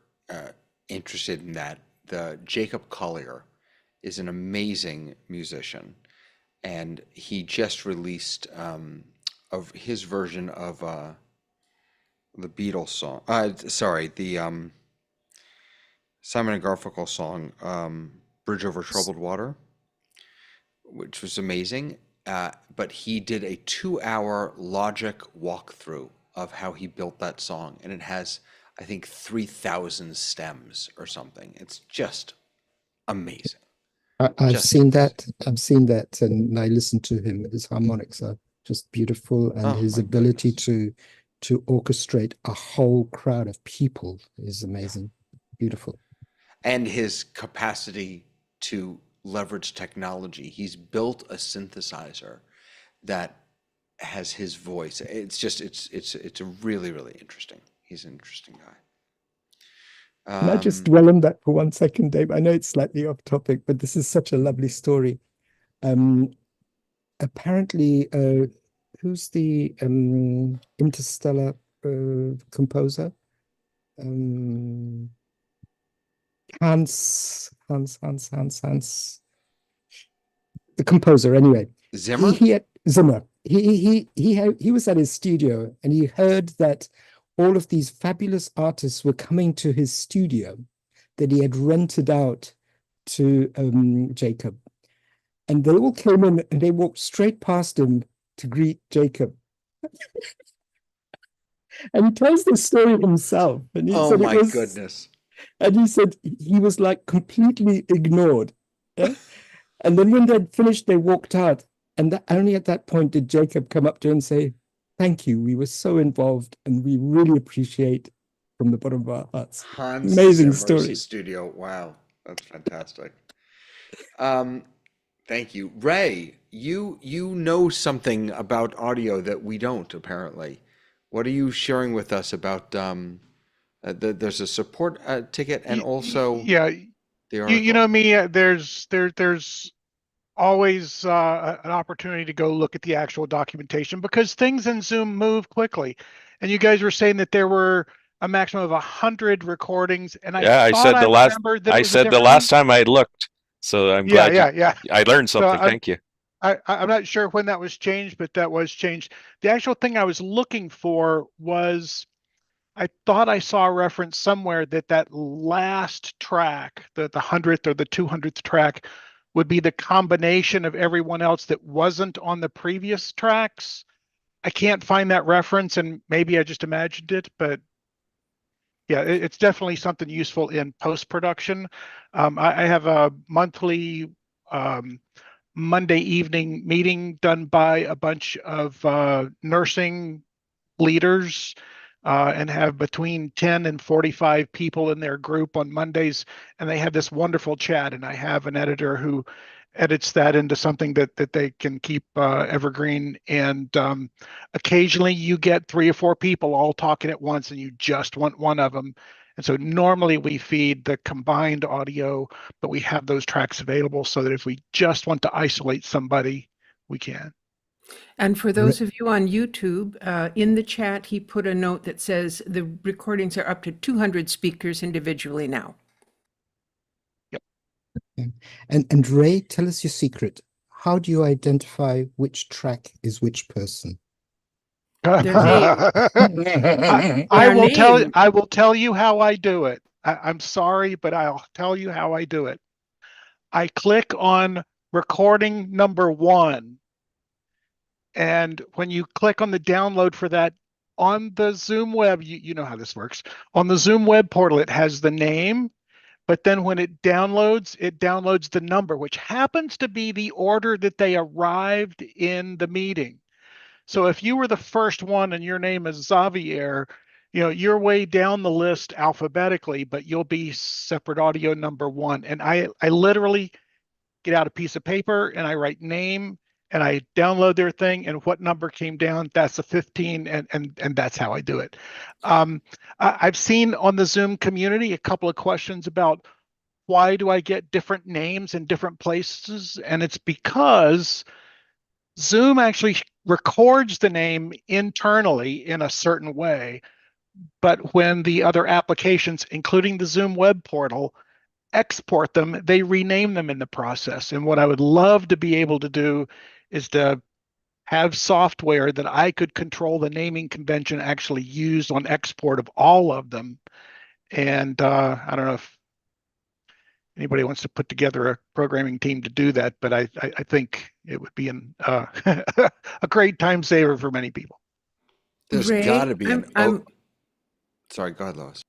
interested in that, the Jacob Collier is an amazing musician, and he just released of his version of the Beatles song. The Simon and Garfunkel song, "Bridge Over Troubled Water," which was amazing. But he did a 2-hour Logic walkthrough of how he built that song, and it has, I think, 3,000 stems or something. It's just amazing. I've seen that, and I listened to him. His harmonics are just beautiful, and his ability to orchestrate a whole crowd of people is amazing, beautiful. And his capacity to leverage technology. He's built a synthesizer that has his voice. It's a really, really interesting. He's an interesting guy. Can I just dwell on that for 1 second, Dave? I know it's slightly off topic, but this is such a lovely story. Apparently, who's the Interstellar composer? Hans, the composer. Anyway, Zimmer. Zimmer. He was at his studio and he heard that all of these fabulous artists were coming to his studio that he had rented out to Jacob, and they all came in and they walked straight past him to greet Jacob. And he tells the story himself. And he said my goodness. And he said he was completely ignored. Yeah? And then when they'd finished, they walked out. And only at that point did Jacob come up to him and say, "Thank you. We were so involved and we really appreciate from the bottom of our hearts." Hans Amazing Zimmer's story. Studio. Wow. That's fantastic. Thank you. Ray, you know something about audio that we don't, apparently. What are you sharing with us about there's a support ticket and also Yeah, the you article? know me, there's always an opportunity to go look at the actual documentation because things in Zoom move quickly. And you guys were saying that there were a maximum of 100 recordings, and I Yeah, thought I remembered that it I was a said the different last one. time I looked. So I'm Yeah, glad yeah. I learned So something. Thank you. I'm not sure when that was changed, but that was changed. The actual thing I was looking for was I thought I saw a reference somewhere that that last track, the 100th or the 200th track, would be the combination of everyone else that wasn't on the previous tracks. I can't find that reference, and maybe I just imagined it, but yeah, it's definitely something useful in post-production. I have a monthly Monday evening meeting done by a bunch of nursing leaders and have between 10 and 45 people in their group on Mondays. And they have this wonderful chat. And I have an editor who edits that into something that they can keep evergreen. And occasionally you get 3 or 4 people all talking at once and you just want one of them. And so normally we feed the combined audio, but we have those tracks available so that if we just want to isolate somebody, we can. And for those of you on YouTube, in the chat, he put a note that says the recordings are up to 200 speakers individually now. And Ray, tell us your secret. How do you identify which track is which person? I will tell you how I do it. I'm sorry, but I'll tell you how I do it. I click on recording number 1. And when you click on the download for that on the Zoom web, you know how this works. On the Zoom web portal, it has the name, but then when it downloads the number, which happens to be the order that they arrived in the meeting. So if you were the first one and your name is Xavier, you're way down the list alphabetically, but you'll be separate audio number 1. And I literally get out a piece of paper and I write name and I download their thing and what number came down, that's a 15, and that's how I do it. I've seen on the Zoom community a couple of questions about why do I get different names in different places? And it's because Zoom actually records the name internally in a certain way. But when the other applications, including the Zoom web portal, export them, they rename them in the process. And what I would love to be able to do is to have software that I could control the naming convention actually used on export of all of them. And I don't know if anybody wants to put together a programming team to do that, but I think it would be a great time saver for many people. There's Ray, got to be sorry, go ahead, Lois.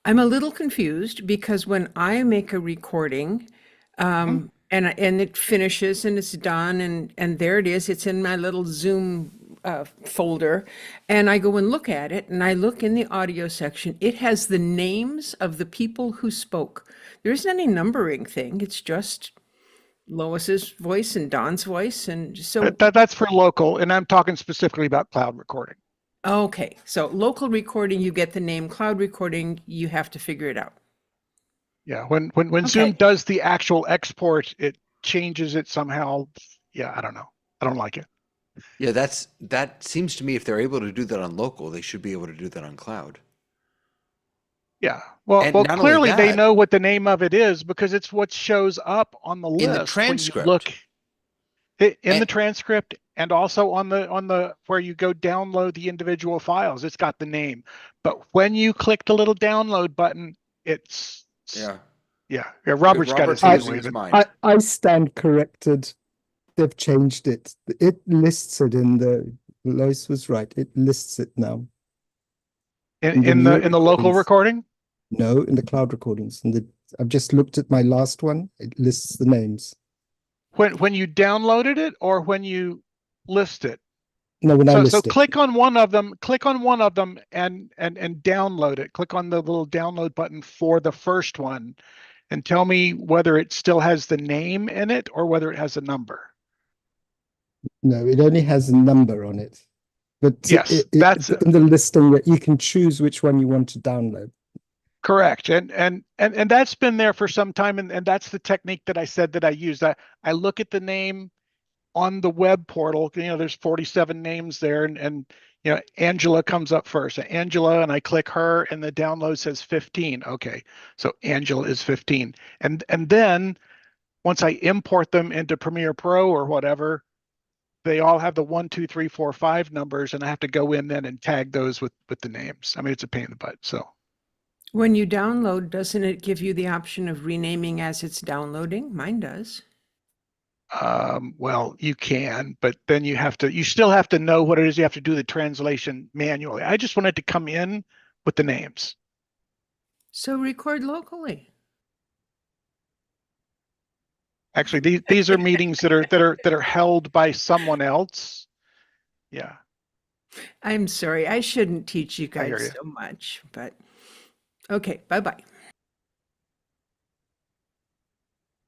I'm a little confused because when I make a recording, and it finishes and it's done and there it is, it's in my little Zoom folder, and I go and look at it and I look in the audio section. It has the names of the people who spoke. There isn't any numbering thing. It's just Lois's voice and Don's voice, and so that's for local, and I'm talking specifically about cloud recording. Okay, so local recording, you get the name. Cloud recording, you have to figure it out. Yeah, when Zoom does the actual export, it changes it somehow. Yeah, I don't know. I don't like it. Yeah, that seems to me if they're able to do that on local, they should be able to do that on cloud. Yeah, well, clearly they know what the name of it is because it's what shows up on the list in the transcript. When you look in the transcript and also on the where you go download the individual files, it's got the name. But when you click the little download button, it's Robert's got his hand waving. I stand corrected. They've changed it. It lists it in the. Lois was right. It lists it now. In the local recording? No, in the cloud recordings. I've just looked at my last one. It lists the names. When you downloaded it or when you list it? No, when I list it. So click on one of them. Click on one of them and download it. Click on the little download button for the first one, and tell me whether it still has the name in it or whether it has a number. No, it only has a number on it. But Yes, that's in the listing that you can choose which one you want to download. correct. And that's been there for some time. And that's the technique that I said that I use. I look at the name on the web portal. There's 47 names there, and Angela comes up first. Angela, and I click her, and the download says 15. Okay, so Angela is 15. And then once I import them into Premiere Pro or whatever, they all have the 1, 2, 3, 4, 5 numbers, and I have to go in then and tag those with the names. I mean, it's a pain in the butt. So When you download, doesn't it give you the option of renaming as it's downloading? Mine does. well, you can, but then you still have to know what it is. You have to do the translation manually. I just wanted to come in with the names. So record locally. Actually, these are meetings that are held by someone else. Yeah. I'm sorry, I shouldn't teach you I hear guys you. so much, but okay, bye-bye.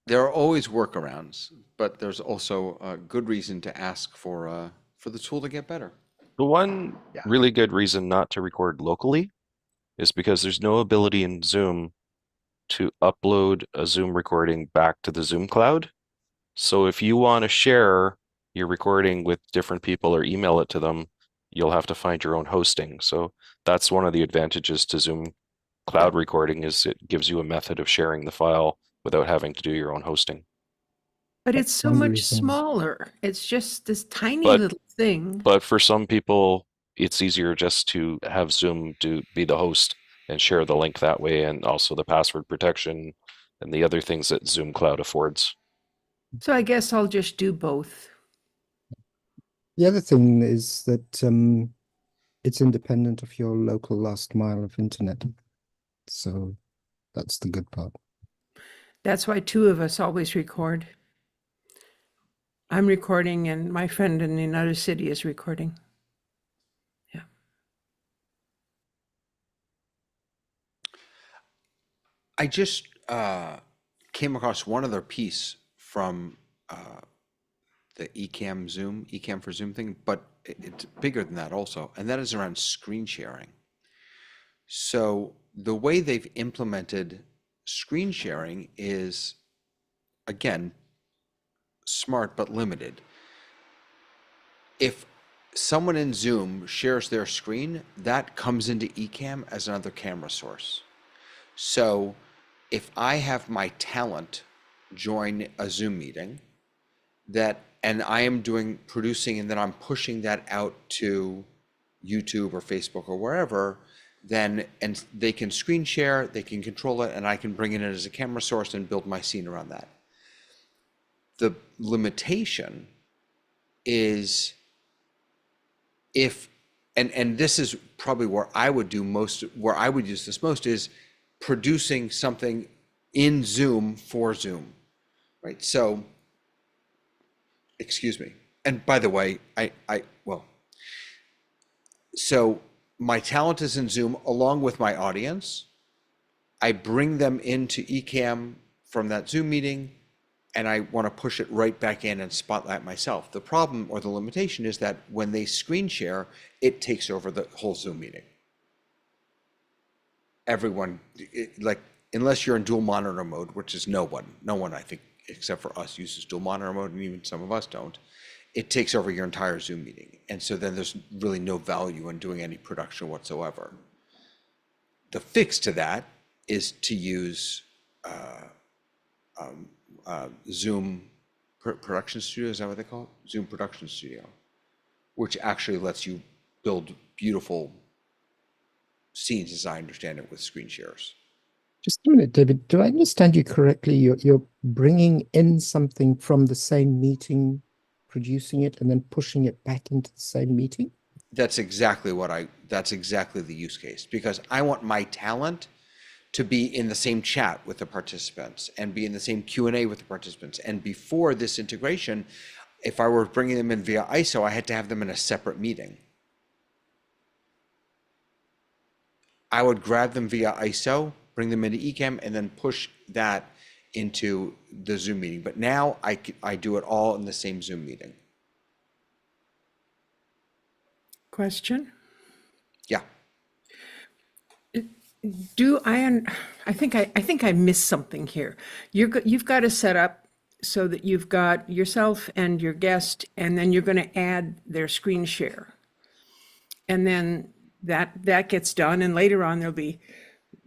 There are always workarounds, but there's also a good reason to ask for the tool to get better. The one Yeah. really good reason not to record locally is because there's no ability in Zoom to upload a Zoom recording back to the Zoom cloud. So if you want to share your recording with different people or email it to them, you'll have to find your own hosting. So that's one of the advantages to Zoom cloud recording, is it gives you a method of sharing the file without having to do your own hosting. But it's so one of the much reasons. smaller. It's just this tiny But- little thing. But for some people, it's easier just to have Zoom be the host and share the link that way, and also the password protection and the other things that Zoom Cloud affords. So I guess I'll just do both. The other thing is that it's independent of your local last mile of internet. So that's the good part. That's why two of us always record. I'm recording and my friend in another city is recording. Yeah. I just came across one other piece from the Ecamm for Zoom thing, but it's bigger than that also, and that is around screen sharing. So the way they've implemented screen sharing is, again, smart but limited. If someone in Zoom shares their screen, that comes into Ecamm as another camera source. So if I have my talent join a Zoom meeting, and I am producing, and then I'm pushing that out to YouTube or Facebook or wherever, and they can screen share, they can control it, and I can bring it in as a camera source and build my scene around that. The limitation is and this is probably where I would use this most, is producing something in Zoom for Zoom, right? So, excuse me. And by the way, so my talent is in Zoom along with my audience. I bring them into Ecamm from that Zoom meeting, and I want to push it right back in and spotlight myself. The problem or the limitation is that when they screen share, it takes over the whole Zoom meeting. Everyone, unless you're in dual monitor mode, which is no one I think except for us uses dual monitor mode, and even some of us don't, it takes over your entire Zoom meeting. And so then there's really no value in doing any production whatsoever. The fix to that is to use Zoom Production Studio, is that what they call it? Zoom Production Studio, which actually lets you build beautiful scenes, as I understand it, with screen shares. Just a minute, David, do I understand you correctly? You're bringing in something from the same meeting, producing it, and then pushing it back into the same meeting? That's exactly the use case, because I want my talent to be in the same chat with the participants and be in the same Q&A with the participants. And before this integration, if I were bringing them in via ISO, I had to have them in a separate meeting. I would grab them via ISO, bring them into Ecamm, and then push that into the Zoom meeting. But now I do it all in the same Zoom meeting. Question? Yeah. I think I missed something here. You've got to set up so that you've got yourself and your guest, and then you're going to add their screen share. And then that gets done, and later on there'll be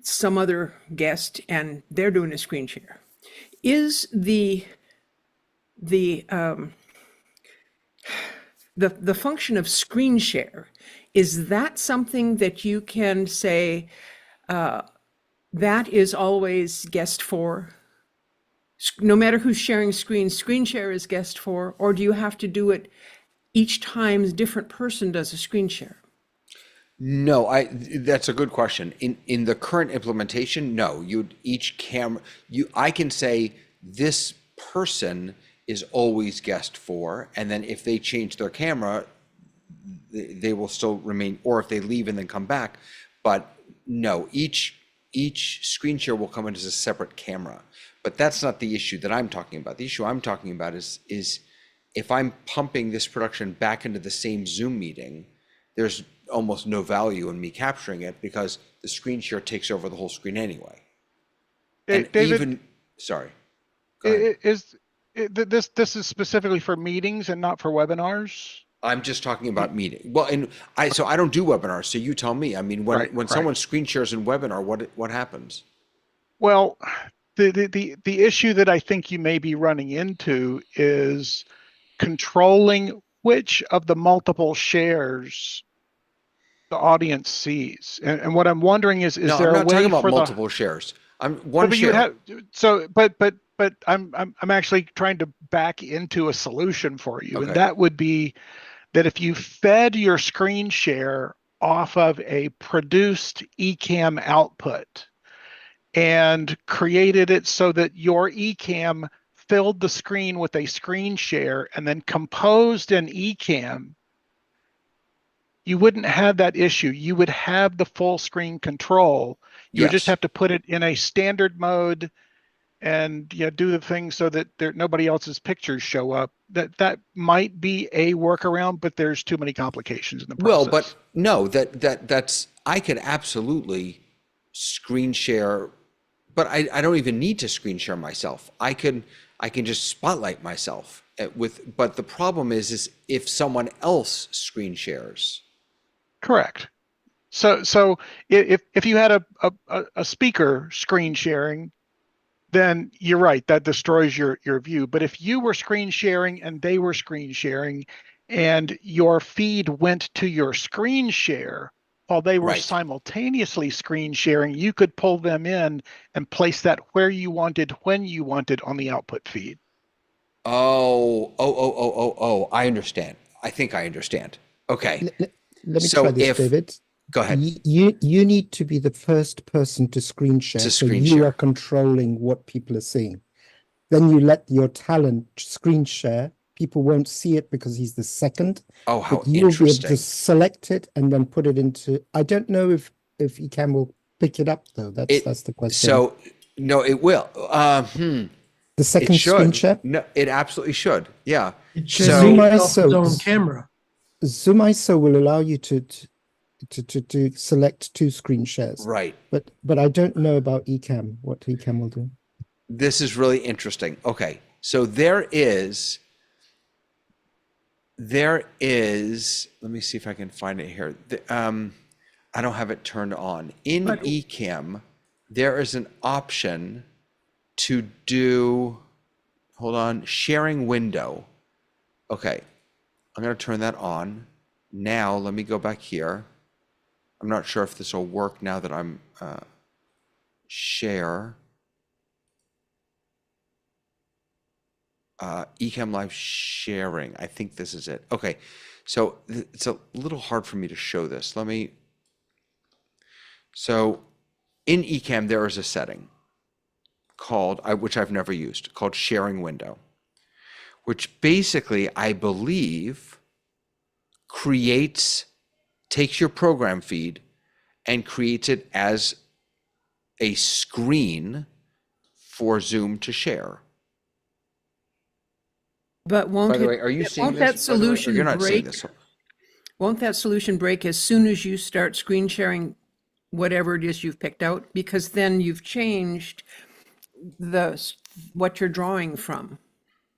some other guest and they're doing a screen share. Is the function of screen share, is that something that you can say that is always guest for? No matter who's sharing screen share is guest for, or do you have to do it each time a different person does a screen share? No, that's a good question. In the current implementation, no, I can say this person is always guest for, and then if they change their camera, they will still remain, or if they leave and then come back. But no, each screen share will come in as a separate camera. But that's not the issue that I'm talking about. The issue I'm talking about is if I'm pumping this production back into the same Zoom meeting, there's almost no value in me capturing it because the screen share takes over the whole screen anyway. And David, sorry. Go ahead. This is specifically for meetings and not for webinars? I'm just talking about meeting. Well, so I don't do webinars. So you tell me. I mean, when someone screen shares in webinar, what happens? Well, the issue that I think you may be running into is controlling which of the multiple shares the audience sees. And what I'm wondering is no, there I'm a not way talking about for multiple shares. I'm one but share. But I'm actually trying to back into a solution for you. Okay. And that would be that if you fed your screen share off of a produced Ecamm output and created it so that your Ecamm filled the screen with a screen share and then composed an Ecamm, you wouldn't have that issue. You would have the full screen control. You would just have to put it in a standard mode and do the thing so that nobody else's pictures show up. That might be a workaround, but there's too many complications in the process. Well, but no, that's I could absolutely screen share, but I don't even need to screen share myself. I can just spotlight myself but the problem is if someone else screen shares. Correct. So if you had a speaker screen sharing, then you're right, that destroys your view. But if you were screen sharing and they were screen sharing and your feed went to your screen share while they were simultaneously screen sharing, you could pull them in and place that where you wanted, when you wanted on the output feed. Oh, I understand. I think I understand. Okay. Let me try this, David. Go ahead. You need to be the first person to screen share. So you are controlling what people are seeing. Then you let your talent screen share. People won't see it because he's the second. Oh, how but you'll interesting. be able to select it and then put it into. I don't know if Ecamm will pick it up though. That's the question. So no, it will. The second screen share? No, it absolutely should. Yeah. It should ZoomISO its own camera. ZoomISO will allow you to select two screen shares. Right. But I don't know about Ecamm, what Ecamm will do. This is really interesting. Okay. So there is, let me see if I can find it here. I don't have it turned on. In Ecamm, there is an option to do, hold on, sharing window. Okay. I'm going to turn that on. Now, let me go back here. I'm not sure if this will work now that I'm share. Ecamm Live sharing. I think this is it. Okay. So it's a little hard for me to show this. So in Ecamm, there is a setting called, which I've never used, called sharing window, which basically, I believe, takes your program feed and creates it as a screen for Zoom to share. But won't By the it- way, are you seeing won't that this? By the way, or solution you're not seeing break? this? Won't that solution break as soon as you start screen sharing whatever it is you've picked out? Because then you've changed what you're drawing from.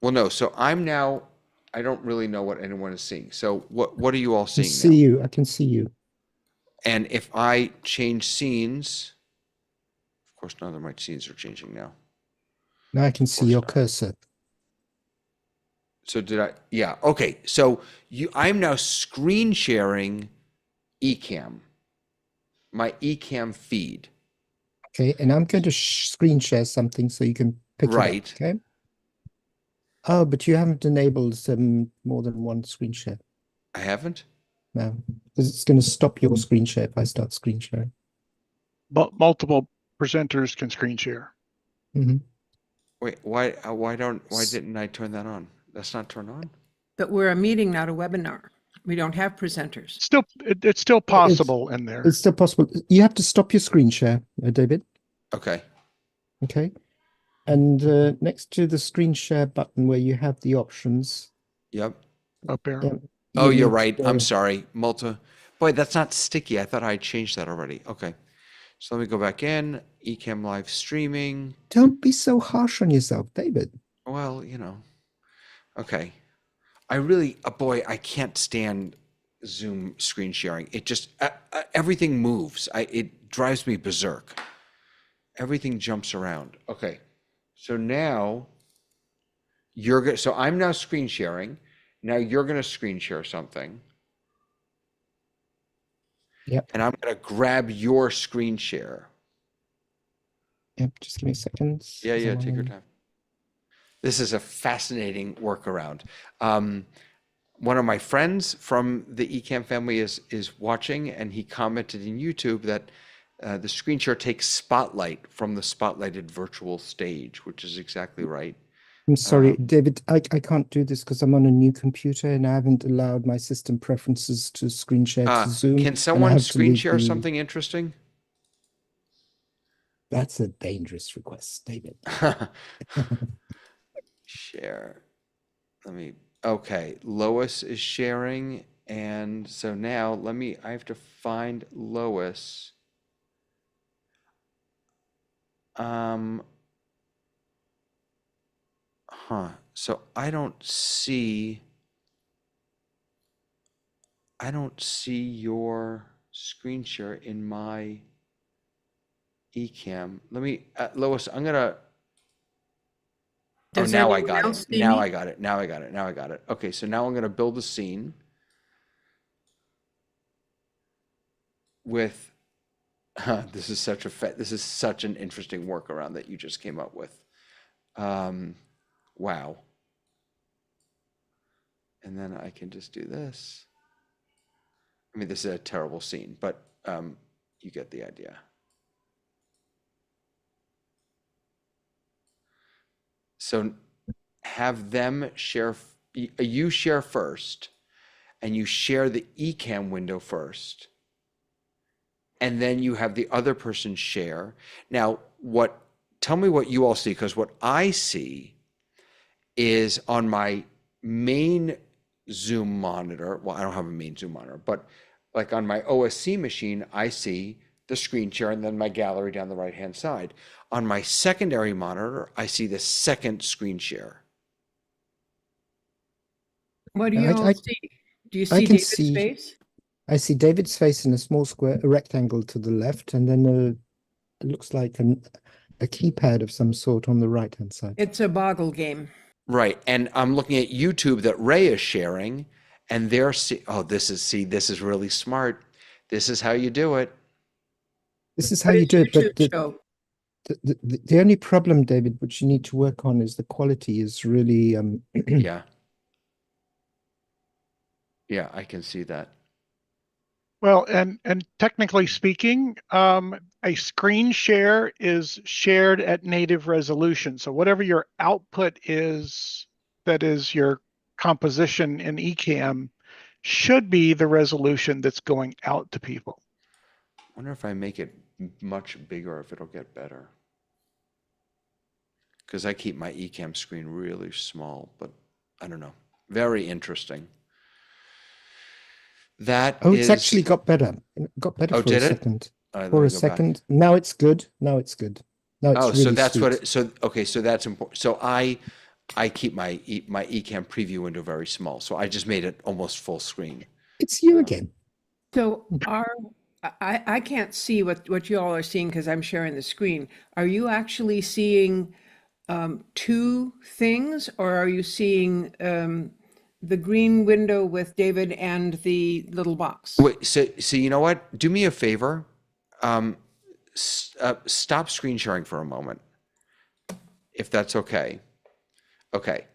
Well, no. So I'm now, I don't really know what anyone is seeing. So what are you all I can seeing see now? you. I can see you. And if I change scenes, of course, none of my scenes are changing now. Now I can see course your not. cursor. So did I? Yeah. Okay. So I'm now screen sharing Ecamm, my Ecamm feed. Okay, and I'm going to screen share something so you can pick Right. it up. Okay. Oh, but you haven't enabled more than one screen share. I haven't. No, because it's going to stop your screen share if I start screen sharing. But multiple presenters can screen share. Mhm. Wait. Why didn't I turn that on? That's not turned on. But we're a meeting, not a webinar. We don't have presenters. It's still possible in there. It's still possible. You have to stop your screen share, David. Okay. Okay. And next to the screen share button where you have the options. Yep. Up there. Oh, you you're need right. to- I'm sorry. Boy, that's not sticky. I thought I changed that already. Okay. So let me go back in. Ecamm live streaming. Don't be so harsh on yourself, David. Well, Okay. I really, boy, I can't stand Zoom screen sharing. It just, everything moves. It drives me berserk. Everything jumps around. Okay. So now so I'm now screen sharing. Now you're going to screen share something. Yep. And I'm going to grab your screen share. Yep. Just give me a second. Yeah. Take your time. This is a fascinating workaround. One of my friends from the Ecamm family is watching, and he commented in YouTube that the screen share takes spotlight from the spotlighted virtual stage, which is exactly right. I'm sorry, David, I can't do this because I'm on a new computer and I haven't allowed my system preferences to screen share to Zoom. Can and I someone have to screen leave share the- something interesting? That's a dangerous request, David. Share. Okay, Lois is sharing. And so now I have to find Lois. So I don't see your screen share in my Ecamm. Lois, I'm gonna. Does now I anyone got else it. see Now me? I got it. Now I got it. Okay, so now I'm gonna build a scene with. This is such an interesting workaround that you just came up with. Wow. And then I can just do this. I mean, this is a terrible scene, but you get the idea. So have them share, you share first, and you share the Ecamm window first. And then you have the other person share. Now, tell me what you all see, because what I see is on my main Zoom monitor. Well, I don't have a main Zoom monitor, but like on my OSC machine, I see the screen share and then my gallery down the right-hand side. On my secondary monitor, I see the second screen share. What do you all see? Do you I see can David's see- face? I see David's face in a small square, a rectangle to the left, and then it looks like a keypad of some sort on the right-hand side. It's a boggle game. Right. And I'm looking at YouTube that Ray is sharing, and they're this is really smart. This is how you do it. This is how What you does do it, but YouTube show? the only problem, David, which you need to work on is the quality is really Yeah. Yeah, I can see that. Well, and technically speaking, a screen share is shared at native resolution. So whatever your output is, that is your composition in Ecamm, should be the resolution that's going out to people. I wonder if I make it much bigger if it'll get better. Because I keep my Ecamm screen really small, but I don't know. Very interesting. That Oh, it's is- actually got better. It got better Oh, for a did it? second. All right, let For me a go back. second. Now it's good. Now it's good. Now it's Oh, really so that's sweet. what it, so, okay, so that's important. So I keep my Ecamm preview window very small. So I just made it almost full screen. It's you again. So I can't see what you all are seeing because I'm sharing the screen. Are you actually seeing two things, or are you seeing the green window with David and the little box? Wait, so you know what? Do me a favor. Stop screen sharing for a moment, if that's okay. Okay.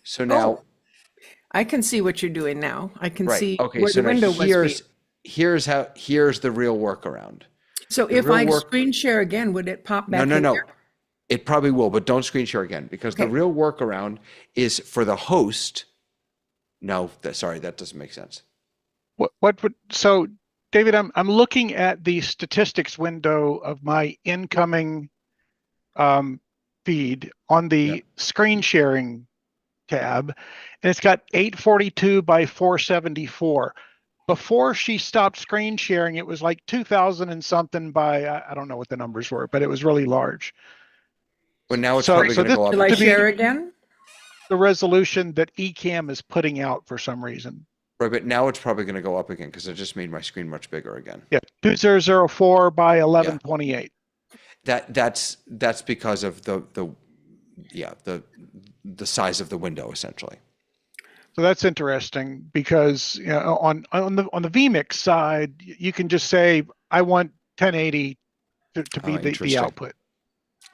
So now, Oh, I can see what you're doing now. I can right. see Okay. where So the now window was. here's the real workaround. So the if real I work- screen share again, would it pop No, back no, in no. there? It probably will, but don't screen share again because the Okay. real workaround is for the host. No, sorry, that doesn't make sense. So David, I'm looking at the statistics window of my incoming feed on the Yep. screen sharing tab, and it's got 842 by 474. Before she stopped screen sharing, it was like 2000 and something by, I don't know what the numbers were, but it was really large. But now it's So- probably so going to go up. Shall I To me- share again? The resolution that Ecamm is putting out for some reason. Right, but now it's probably going to go up again because I just made my screen much bigger again. Yeah, 2004 by 1128. That's because of the size of the window essentially. So that's interesting because on the vMix side, you can just say I want 1080 to be the Interesting. output.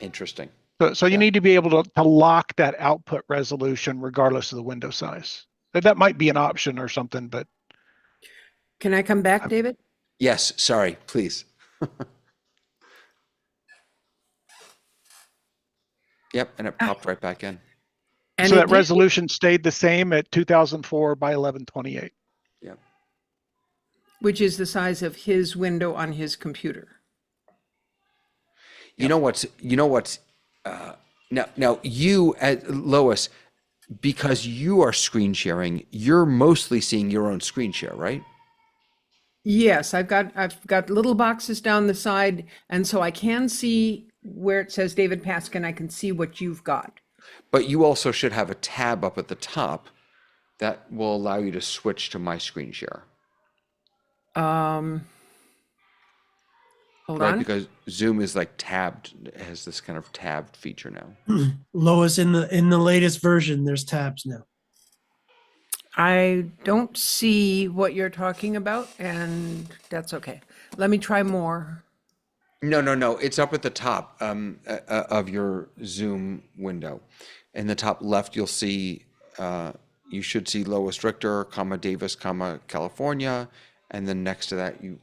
Interesting. So you Yeah. need to be able to lock that output resolution regardless of the window size. That might be an option or something, but Can I come back, David? Yes, sorry, please. Yep, and it popped right back in. And so it that did- resolution stayed the same at 2004 by 1128. Yep. which is the size of his window on his computer. You know what's now you Lois, because you are screen sharing, you're mostly seeing your own screen share, right? Yes, I've got little boxes down the side, and so I can see where it says David Paskin. I can see what you've got. But you also should have a tab up at the top that will allow you to switch to my screen share. Hold Right, on. because Zoom is like tabbed, has this kind of tabbed feature now. Lois, in the latest version, there's tabs now. I don't see what you're talking about, and that's okay. Let me try more. No. It's up at the top of your Zoom window. In the top left, you'll see, you should see Lois Richter, comma Davis, comma California, and then next to that, you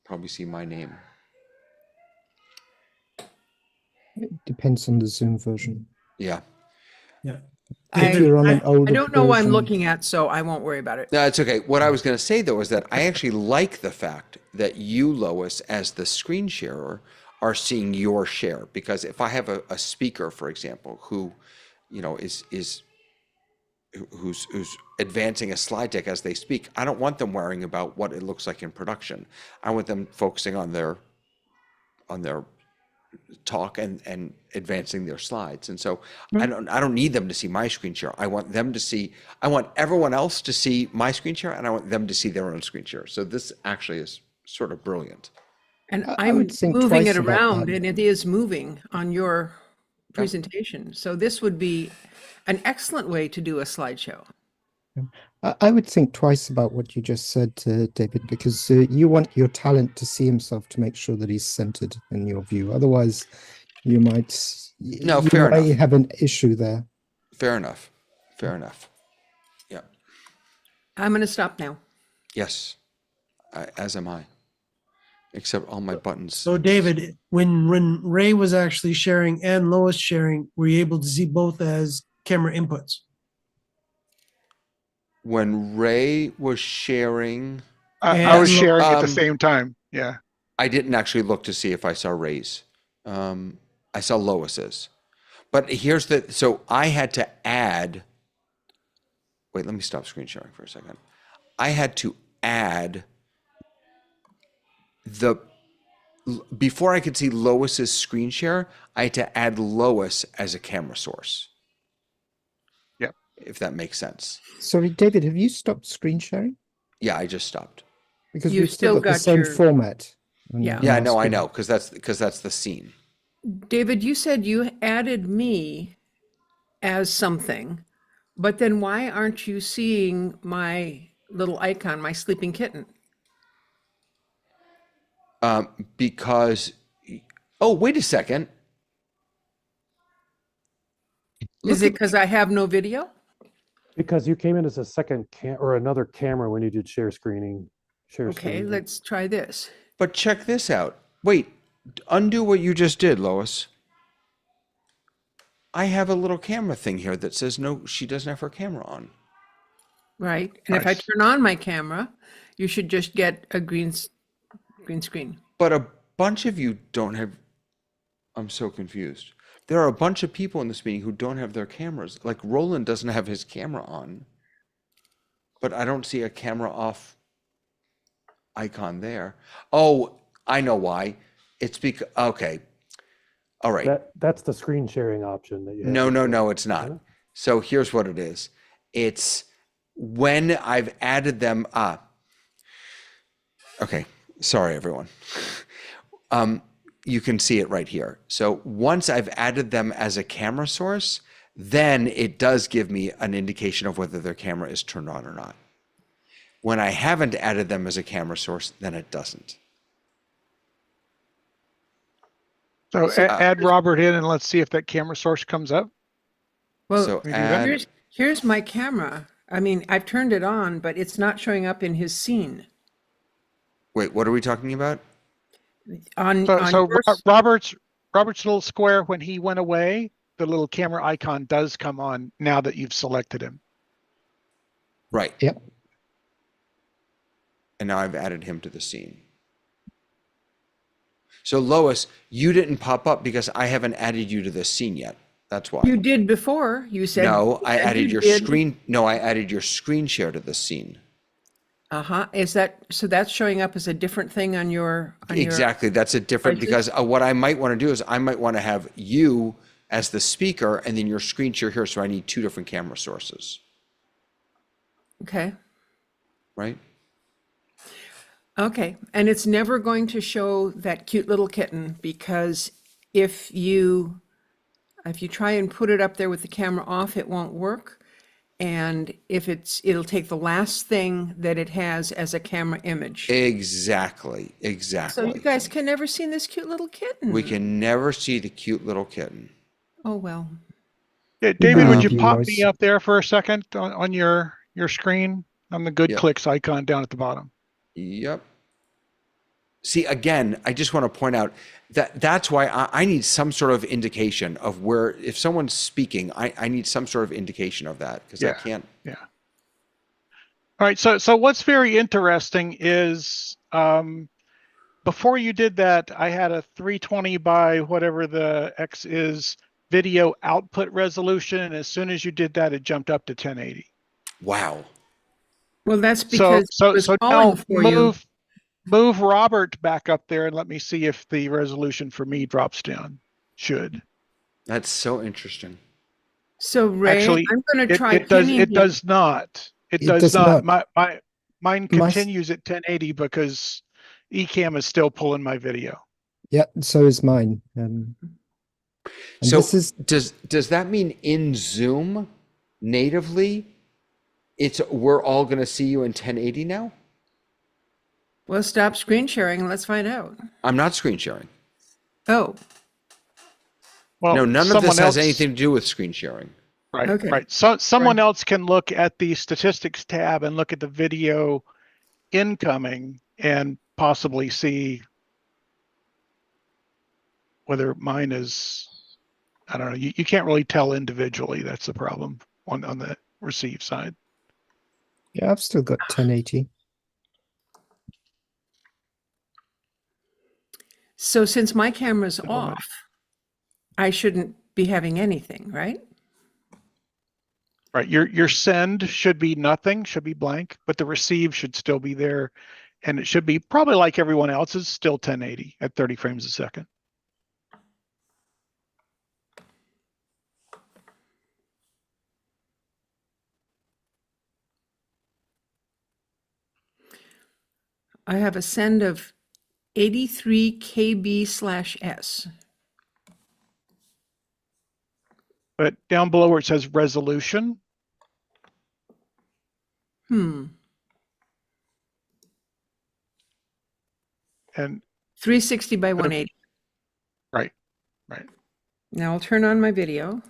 probably see my name. It depends on the Zoom version. Yeah. Yeah. If you're on an I older don't know what I'm version- looking at, so I won't worry about it. No, it's okay. What I was going to say, though, is that I actually like the fact that you, Lois, as the screen sharer, are seeing your share. Because if I have a speaker, for example, who, who's advancing a slide deck as they speak, I don't want them worrying about what it looks like in production. I want them focusing on their talk and advancing their slides. And so I don't need them to see my screen share. I want everyone else to see my screen share, and I want them to see their own screen share. So this actually is sort of brilliant. And I I'm would think moving twice it about around, that. and it is moving on your presentation. So this would be an excellent way to do a slideshow. I would think twice about what you just said, David, because you want your talent to see himself to make sure that he's centered in your view. Otherwise, you might Fair enough. have an issue there. Fair enough. Yeah. I'm going to stop now. Yes. As am I. Except all my buttons. So David, when Ray was actually sharing and Lois sharing, were you able to see both as camera inputs? When Ray was sharing, I was And- sharing at the same time. Yeah. I didn't actually look to see if I saw Ray's. I saw Lois's. But here's so I had to add, wait, let me stop screen sharing for a second. I had to add before I could see Lois's screen share, I had to add Lois as a camera source. Yep. If that makes sense. Sorry, David, have you stopped screen sharing? Yeah, I just stopped. Because You've we've still still got the got same your- format. Yeah. Yeah, no, I know, because that's the scene. David, you said you added me as something, but then why aren't you seeing my little icon, my sleeping kitten? Because, oh, wait a second. Is it because I have no video? Because you came in as a second or another camera when you did share screening. Okay, screening. let's try this. But check this out. Wait, undo what you just did, Lois. I have a little camera thing here that says no, she doesn't have her camera on. Right, and if I Nice. turn on my camera, you should just get a green screen. But a bunch of you don't have, I'm so confused. There are a bunch of people in this meeting who don't have their cameras. Like Roland doesn't have his camera on, but I don't see a camera off icon there. Oh, I know why. It's because, okay. All right. That's the screen sharing option that you have. No, it's not. No? So here's what it is. It's when I've added them. Okay. Sorry, everyone. You can see it right here. So once I've added them as a camera source, then it does give me an indication of whether their camera is turned on or not. When I haven't added them as a camera source, then it doesn't. So add Robert in and let's see if that camera source comes up. Well, So add, here's my camera. I mean, I've turned it on, but it's not showing up in his scene. wait, what are we talking about? So Robert's little square, when he went away, the little camera icon does come on now that you've selected him. Right. Yep. And now I've added him to the scene. So Lois, you didn't pop up because I haven't added you to this scene yet. That's why. You did before. You said No, I said added you your did. screen. No, I added your screen share to the scene. Is that so? That's showing up as a different thing on your Exactly. That's a different, devices? because what I might want to do is I might want to have you as the speaker and then your screen share here. So I need two different camera sources, Okay. right? Okay. And it's never going to show that cute little kitten, because if you try and put it up there with the camera off, it won't work. And if it'll take the last thing that it has as a camera image. Exactly. So Exactly. you guys can never see this cute little kitten. We can never see the cute little kitten. Oh, well. Yeah, David, would you you, pop Lois. me up there for a second on your screen on the good Yeah. clicks icon down at the bottom? Yep. See, again, I just want to point out that's why I need some sort of indication of where, if someone's speaking, I need some sort of indication of that, because I Yeah. can't. Yeah. All right. So what's very interesting is before you did that, I had a 320 by whatever the X is video output resolution. And as soon as you did that, it jumped up to 1080. Wow. Well, that's because it was So calling now for you. move Robert back up there and let me see if the resolution for me drops down. Should. That's so interesting. So Ray, Actually, I'm going to try It does. pinning It him. does not. It It does does not. not. Mine My s- continues at 1080 because Ecamm is still pulling my video. Yeah, so is mine. And So this is does that mean in Zoom natively, we're all going to see you in 1080 now? Well, stop screen sharing and let's find out. I'm not screen sharing. Oh, Well, No, none of someone this has else- anything to do with screen sharing. Right, Okay. right. So someone else can look at the statistics tab and look at the video incoming and possibly see whether mine is, I don't know. You can't really tell individually. That's the problem on the receive side. yeah, I've still got 1080. So since my camera's Oh, my. off, I shouldn't be having anything, right? Right. Your send should be nothing, should be blank, but the receive should still be there. And it should be probably like everyone else's, still 1080 at 30 frames a second. I have a send of 83 KB/S. But down below where it says resolution, Hmm. and 360 by 180. right. Now I'll turn on my video.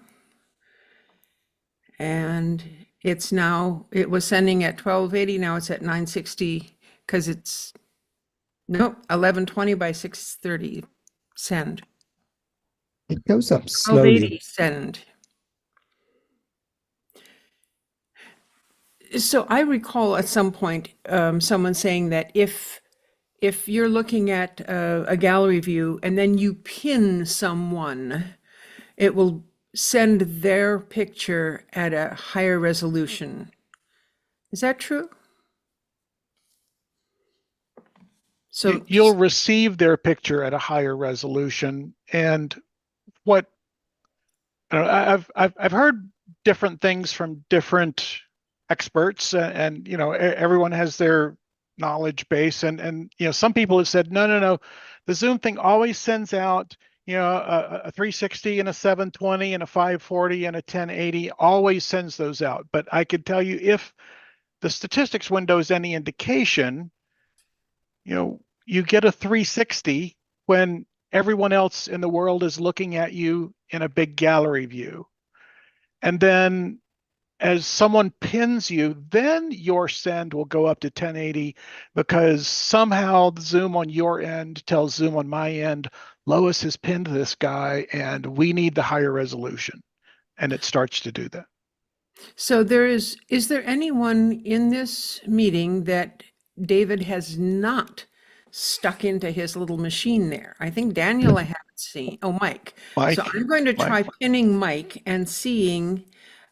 And it's now, it was sending at 1280, now it's at 960 because it's, nope, 1120 by 630 send. It goes up 1280 slowly. send. So I recall at some point someone saying that if you're looking at a gallery view and then you pin someone, it will send their picture at a higher resolution. Is that true? So You'll receive their picture at a higher resolution. And what I've heard different things from different experts, and everyone has their knowledge base, and some people have said no, the Zoom thing always sends out a 360 and a 720 and a 540 and a 1080, always sends those out. But I could tell you, if the statistics window is any indication, you get a 360 when everyone else in the world is looking at you in a big gallery view. And then as someone pins you, then your send will go up to 1080 because somehow the Zoom on your end tells Zoom on my end, Lois has pinned this guy and we need the higher resolution. And it starts to do that. So is there anyone in this meeting that David has not stuck into his little machine there? I think Daniel I haven't seen. Oh, Mike. So I'm going to try pinning Mike and seeing,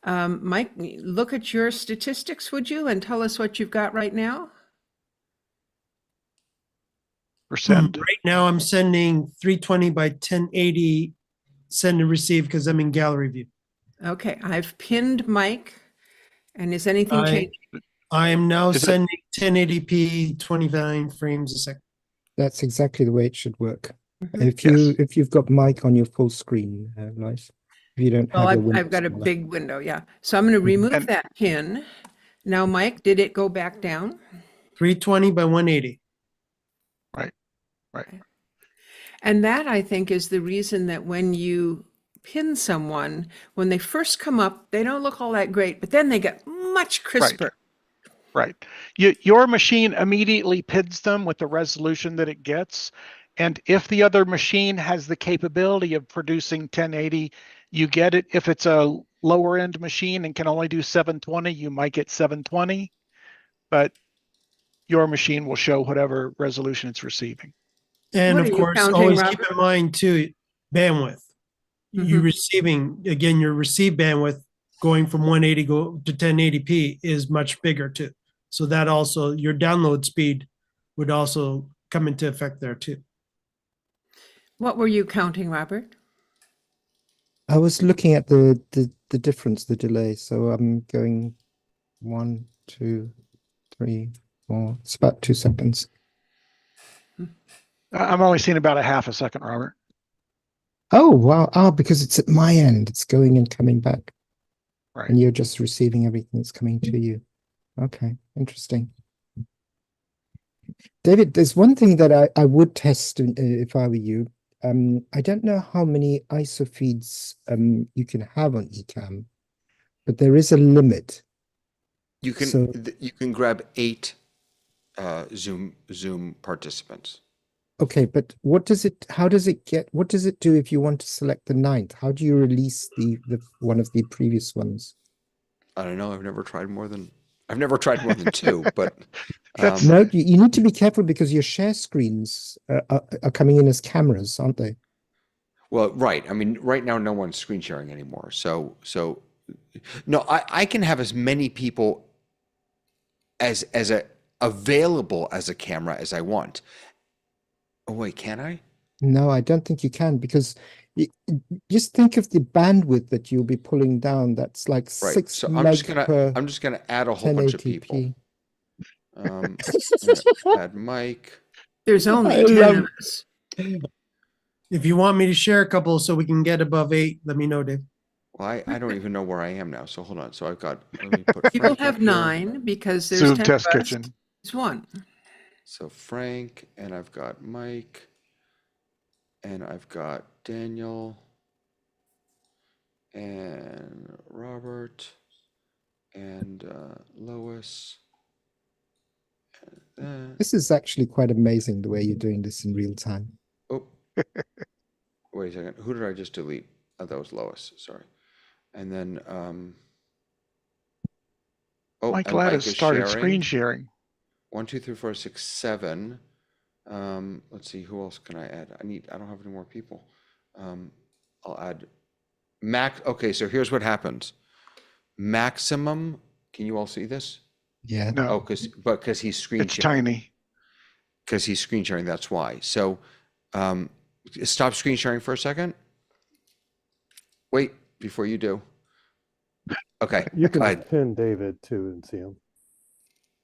Mike, look at your statistics, would you, and tell us what you've got right now? Percent. Right now I'm sending 320 by 1080 send and receive because I'm in gallery view. Okay, I've pinned Mike. And is anything changing? I am now sending 1080p 29 frames a second. That's exactly the way it should work. If you've got Mike on your full screen, Lois. If you don't have I've got a big window, yeah. So I'm going to remove that pin. Now, Mike, did it go back down? 320 by 180. Right. And that, I think, is the reason that when you pin someone, when they first come up, they don't look all that great, but then they get much crisper. Right. Your machine immediately pins them with the resolution that it gets. And if the other machine has the capability of producing 1080, you get it. If it's a lower end machine and can only do 720, you might get 720, but your machine will show whatever resolution it's receiving. And of course, always keep in mind too, bandwidth. You receiving, again, your receive bandwidth going from 180 to 1080p is much bigger too. So that also, your download speed would also come into effect there too. What were you counting, Robert? I was looking at the difference, the delay. So I'm going 1, 2, 3, 4. It's about 2 seconds. I'm only seeing about a half a second, Robert. Oh, wow. Oh, because it's at my end. It's going and coming back. Right. And you're just receiving everything that's coming to you. Okay, interesting. David, there's one thing that I would test if I were you. I don't know how many ISO feeds you can have on Ecamm, but there is a limit. You can grab 8 Zoom participants. Okay, but what does it do if you want to select the 9th? How do you release the one of the previous ones? I don't know. I've never tried more than I've never tried more than two, but That's- No, you need to be careful because your share screens are coming in as cameras, aren't they? well, right. I mean, right now, no one's screen sharing anymore. So no, I can have as many people as available as a camera as I want. Oh wait, can I? No, I don't think you can because just think of the bandwidth that you'll be pulling down. That's like Right. 6 So meg per I'm just gonna add a whole bunch of people. 1080p. I'm gonna add Mike. There's only I 10 love- of us. If you want me to share a couple so we can get above 8, let me know, Dave. Well, I don't even know where I am now. So hold on. So I've got. Let me put. You will Frank up have here. 9 because there's Zoom 10 test of us. kitchen. It's 1. So Frank, and I've got Mike, and I've got Daniel, and Robert, and Lois. And This is actually quite amazing the way you're doing this in real time. oh, wait a second. Who did I just delete? Oh, that was Lois. Sorry. And then oh, Mike and Ladd has started sharing. screen sharing. 1, 2, 3, 4, 6, 7. Let's see, who else can I add? I don't have any more people. I'll add Max. Okay, so here's what happens. Maximum, can you all see this? Yeah. No, Oh, because he's screen it's sharing. tiny. Because he's screen sharing, that's why. So stop screen sharing for a second. Wait, before you do. Okay, You go can ahead. pin David too and see him.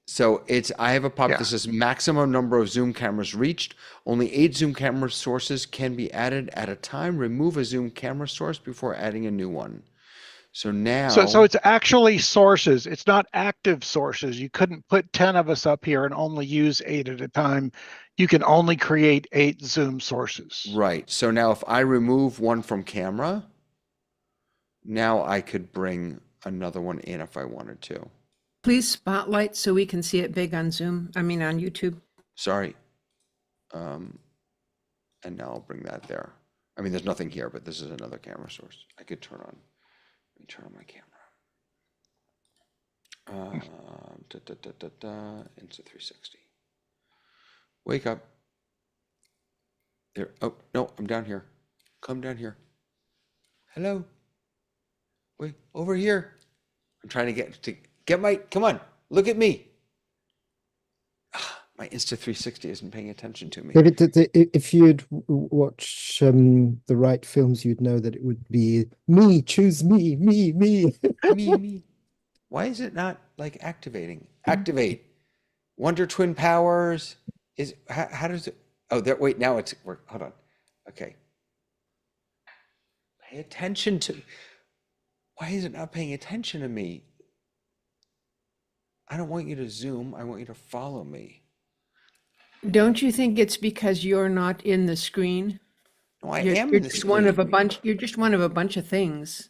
So I have a pop Yeah. that says maximum number of Zoom cameras reached. Only 8 Zoom camera sources can be added at a time. Remove a Zoom camera source before adding a new one. So now. So it's actually sources. It's not active sources. You couldn't put 10 of us up here and only use 8 at a time. You can only create 8 Zoom sources. Right. So now if I remove one from camera, now I could bring another one in if I wanted to. Please spotlight so we can see it big on Zoom. I mean, on YouTube. Sorry. And now I'll bring that there. I mean, there's nothing here, but this is another camera source. I could turn on. Let me turn on my camera. Insta 360. Wake up. There. Oh, no, I'm down here. Come down here. Hello. Wait, over here. I'm trying to get my, come on, look at me. My Insta 360 isn't paying attention to me. David, if you'd watch the right films, you'd know that it would be me, choose me. me. Why is it not like activating? Activate. Wonder Twin Powers is, how does it, oh, there, wait, now it's, hold on. Okay. Pay attention to, why is it not paying attention to me? I don't want you to zoom. I want you to follow me. Don't you think it's because you're not in the screen? No, I You're, am you're in the just one of a screen. bunch. You're just one of a bunch of things.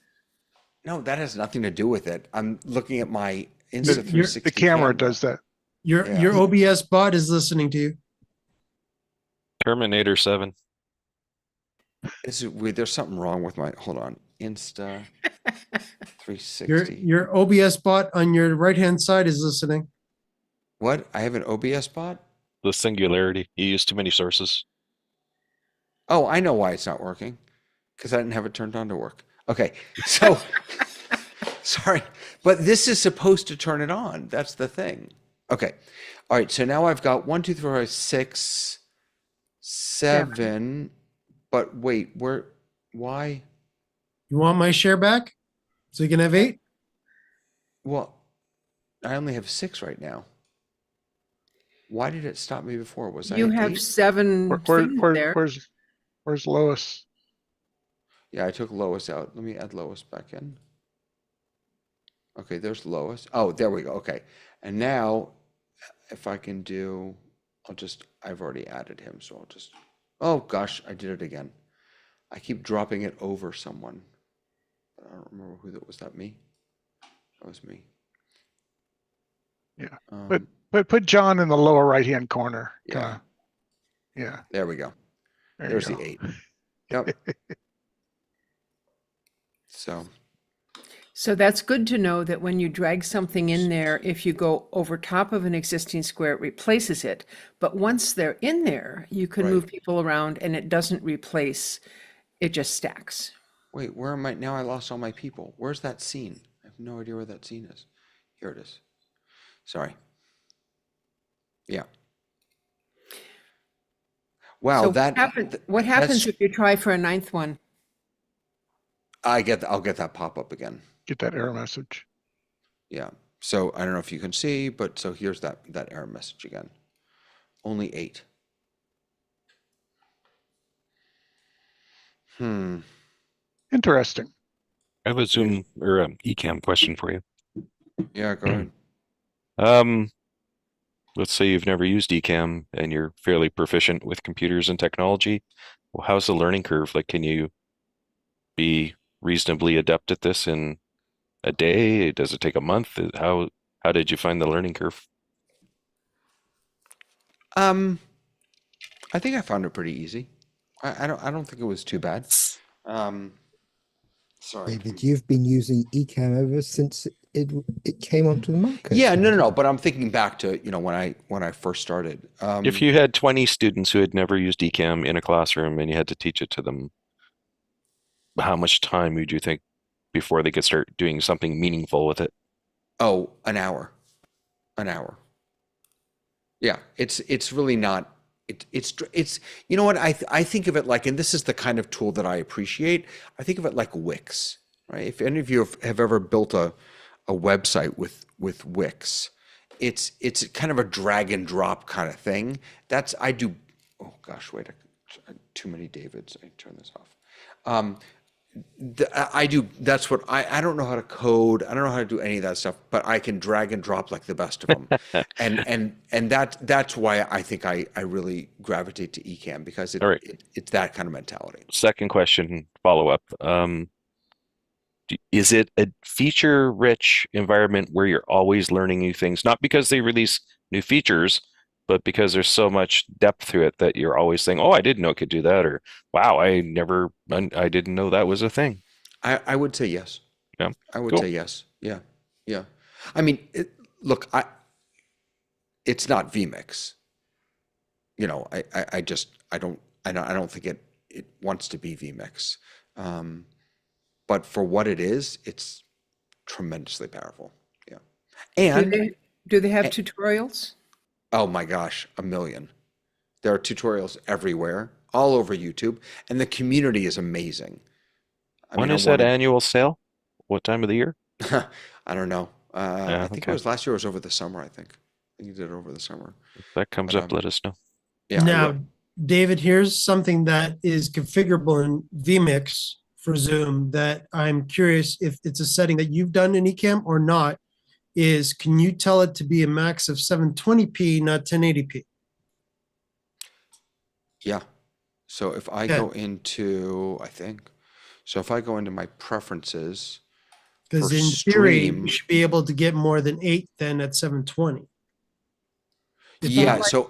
No, that has nothing to do with it. I'm looking at my Insta 360 The camera does that. Your Yeah. OBS bot is listening to you. Terminator 7. This is weird. There's something wrong with my, hold on. Insta 360. Your OBS bot on your right-hand side is listening. What? I have an OBS bot? The singularity. You use too many sources. Oh, I know why it's not working. Because I didn't have it turned on to work. Okay, so sorry, but this is supposed to turn it on. That's the thing. Okay, all right. So now I've got 1, 2, 3, 4, 5, 6, 7. But wait, why? You want my share back? So you can have 8? Well, I only have 6 right now. Why did it stop me before? Was I You at have 8? 7 things there. Where's Lois? Yeah, I took Lois out. Let me add Lois back in. Okay, there's Lois. Oh, there we go. Okay. And now if I can do, I've already added him. So I'll just, oh gosh, I did it again. I keep dropping it over someone. I don't remember who that was. That me? That was me. Yeah. But put John in the lower right-hand corner. Yeah. Yeah. There we go. There There's you the go. 8. Yep. So So that's good to know that when you drag something in there, if you go over top of an existing square, it replaces it. But once they're in there, you can Right. move people around and it doesn't replace, it just stacks. Wait, where am I now? I lost all my people. Where's that scene? I have no idea where that scene is. Here it is. Sorry. Yeah. Wow, So that what happens that's- if you try for a ninth one? I'll get that pop up again. Get that error message. Yeah. So I don't know if you can see, but so here's that error message again. Only 8. Interesting. I have a Zoom or a Ecamm question for you. Yeah, go ahead. Let's say you've never used Ecamm and you're fairly proficient with computers and technology. Well, how's the learning curve? Like, can you be reasonably adept at this in a day? Does it take a month? How did you find the learning curve? I think I found it pretty easy. I don't think it was too bad. Sorry. David, you've been using Ecamm ever since it came onto the market. Yeah, no. But I'm thinking back to, when I first started. If you had 20 students who had never used Ecamm in a classroom and you had to teach it to them, how much time would you think before they could start doing something meaningful with it? Oh, an hour. Yeah, it's really not. It's you know what, I think of it like, and this is the kind of tool that I appreciate. I think of it like Wix, right? If any of you have ever built a website with Wix, it's kind of a drag and drop kind of thing. I do. Oh gosh, wait, too many Davids. I turn this off. That's what I don't know how to code. I don't know how to do any of that stuff, but I can drag and drop like the best of them. and that's why I think I really gravitate to Ecamm, because it's that kind of mentality. Second question, follow up. Is it a feature-rich environment where you're always learning new things? Not because they release new features, but because there's so much depth to it that you're always saying, "Oh, I didn't know it could do that," or "Wow, I didn't know that was a thing." I would say yes. Yeah, I would say yes. Yeah. I mean, look, it's not vMix. I don't think it wants to be vMix. But for what it is, it's tremendously powerful. Yeah. And do they have tutorials? Oh my gosh, a million. There are tutorials everywhere, all over YouTube, and the community is amazing. When is that annual sale? What time of the year? I don't know. I think it was last year. It was over the summer, I think. You did it over the summer. If that comes up, let us know. Yeah. Now, David, here's something that is configurable in vMix for Zoom that I'm curious if it's a setting that you've done in Ecamm or not. Can you tell it to be a max of 720p, not 1080p? Yeah. So if I go into, if I go into my preferences, because in theory, you should be able to get more than 8 then at 720. Yeah. So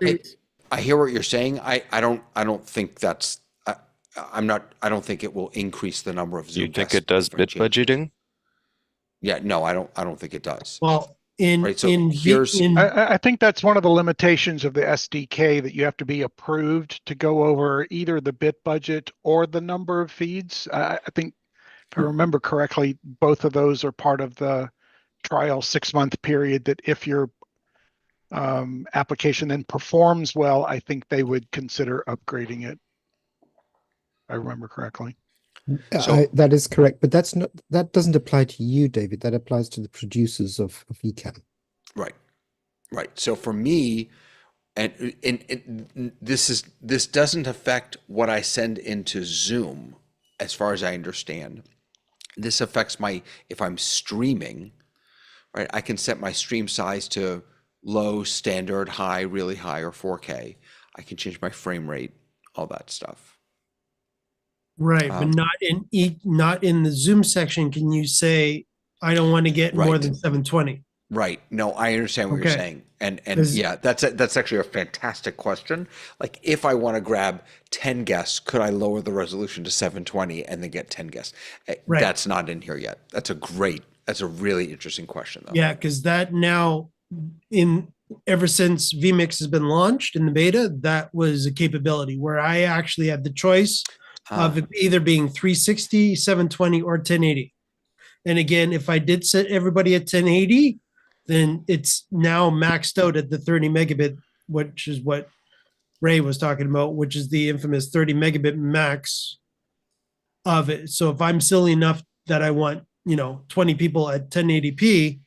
I hear what you're saying. I don't think that's. I don't think it will increase the number of Zoom. You think it does bit budgeting? Yeah, no, I don't think it does. Well, I think that's one of the limitations of the SDK, that you have to be approved to go over either the bit budget or the number of feeds. I think, if I remember correctly, both of those are part of the trial 6-month period, that if your application then performs well, I think they would consider upgrading it. I remember correctly. That is correct, but that doesn't apply to you, David. That applies to the producers of Ecamm. Right. So for me, and this doesn't affect what I send into Zoom, as far as I understand. This affects if I'm streaming, right? I can set my stream size to low, standard, high, really high, or 4K. I can change my frame rate, all that stuff. Right, but not in the Zoom section. Can you say, I don't want to get more than 720? Right. No, I understand what you're saying. And yeah, that's actually a fantastic question. Like, if I want to grab 10 guests, could I lower the resolution to 720 and then get 10 guests? Right. That's not in here yet. That's a great That's a really interesting question, though. Yeah, because that now ever since vMix has been launched in the beta, that was a capability where I actually had the choice of it either being 360, 720, or 1080. And again, if I did set everybody at 1080, then it's now maxed out at the 30 megabit, which is what Ray was talking about, which is the infamous 30 megabit max of it. So if I'm silly enough that I want, 20 people at 1080p,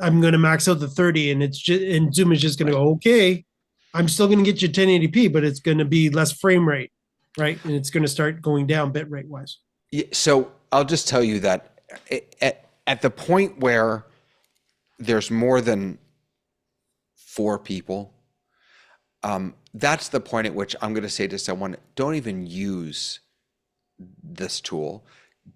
I'm going to max out the 30, and and Zoom is just going to go, okay, I'm still going to get you 1080p, but it's going to be less frame rate, right? And it's going to start going down bit rate wise. Yeah, so I'll just tell you that at the point where there's more than 4 people, that's the point at which I'm going to say to someone, don't even use this tool.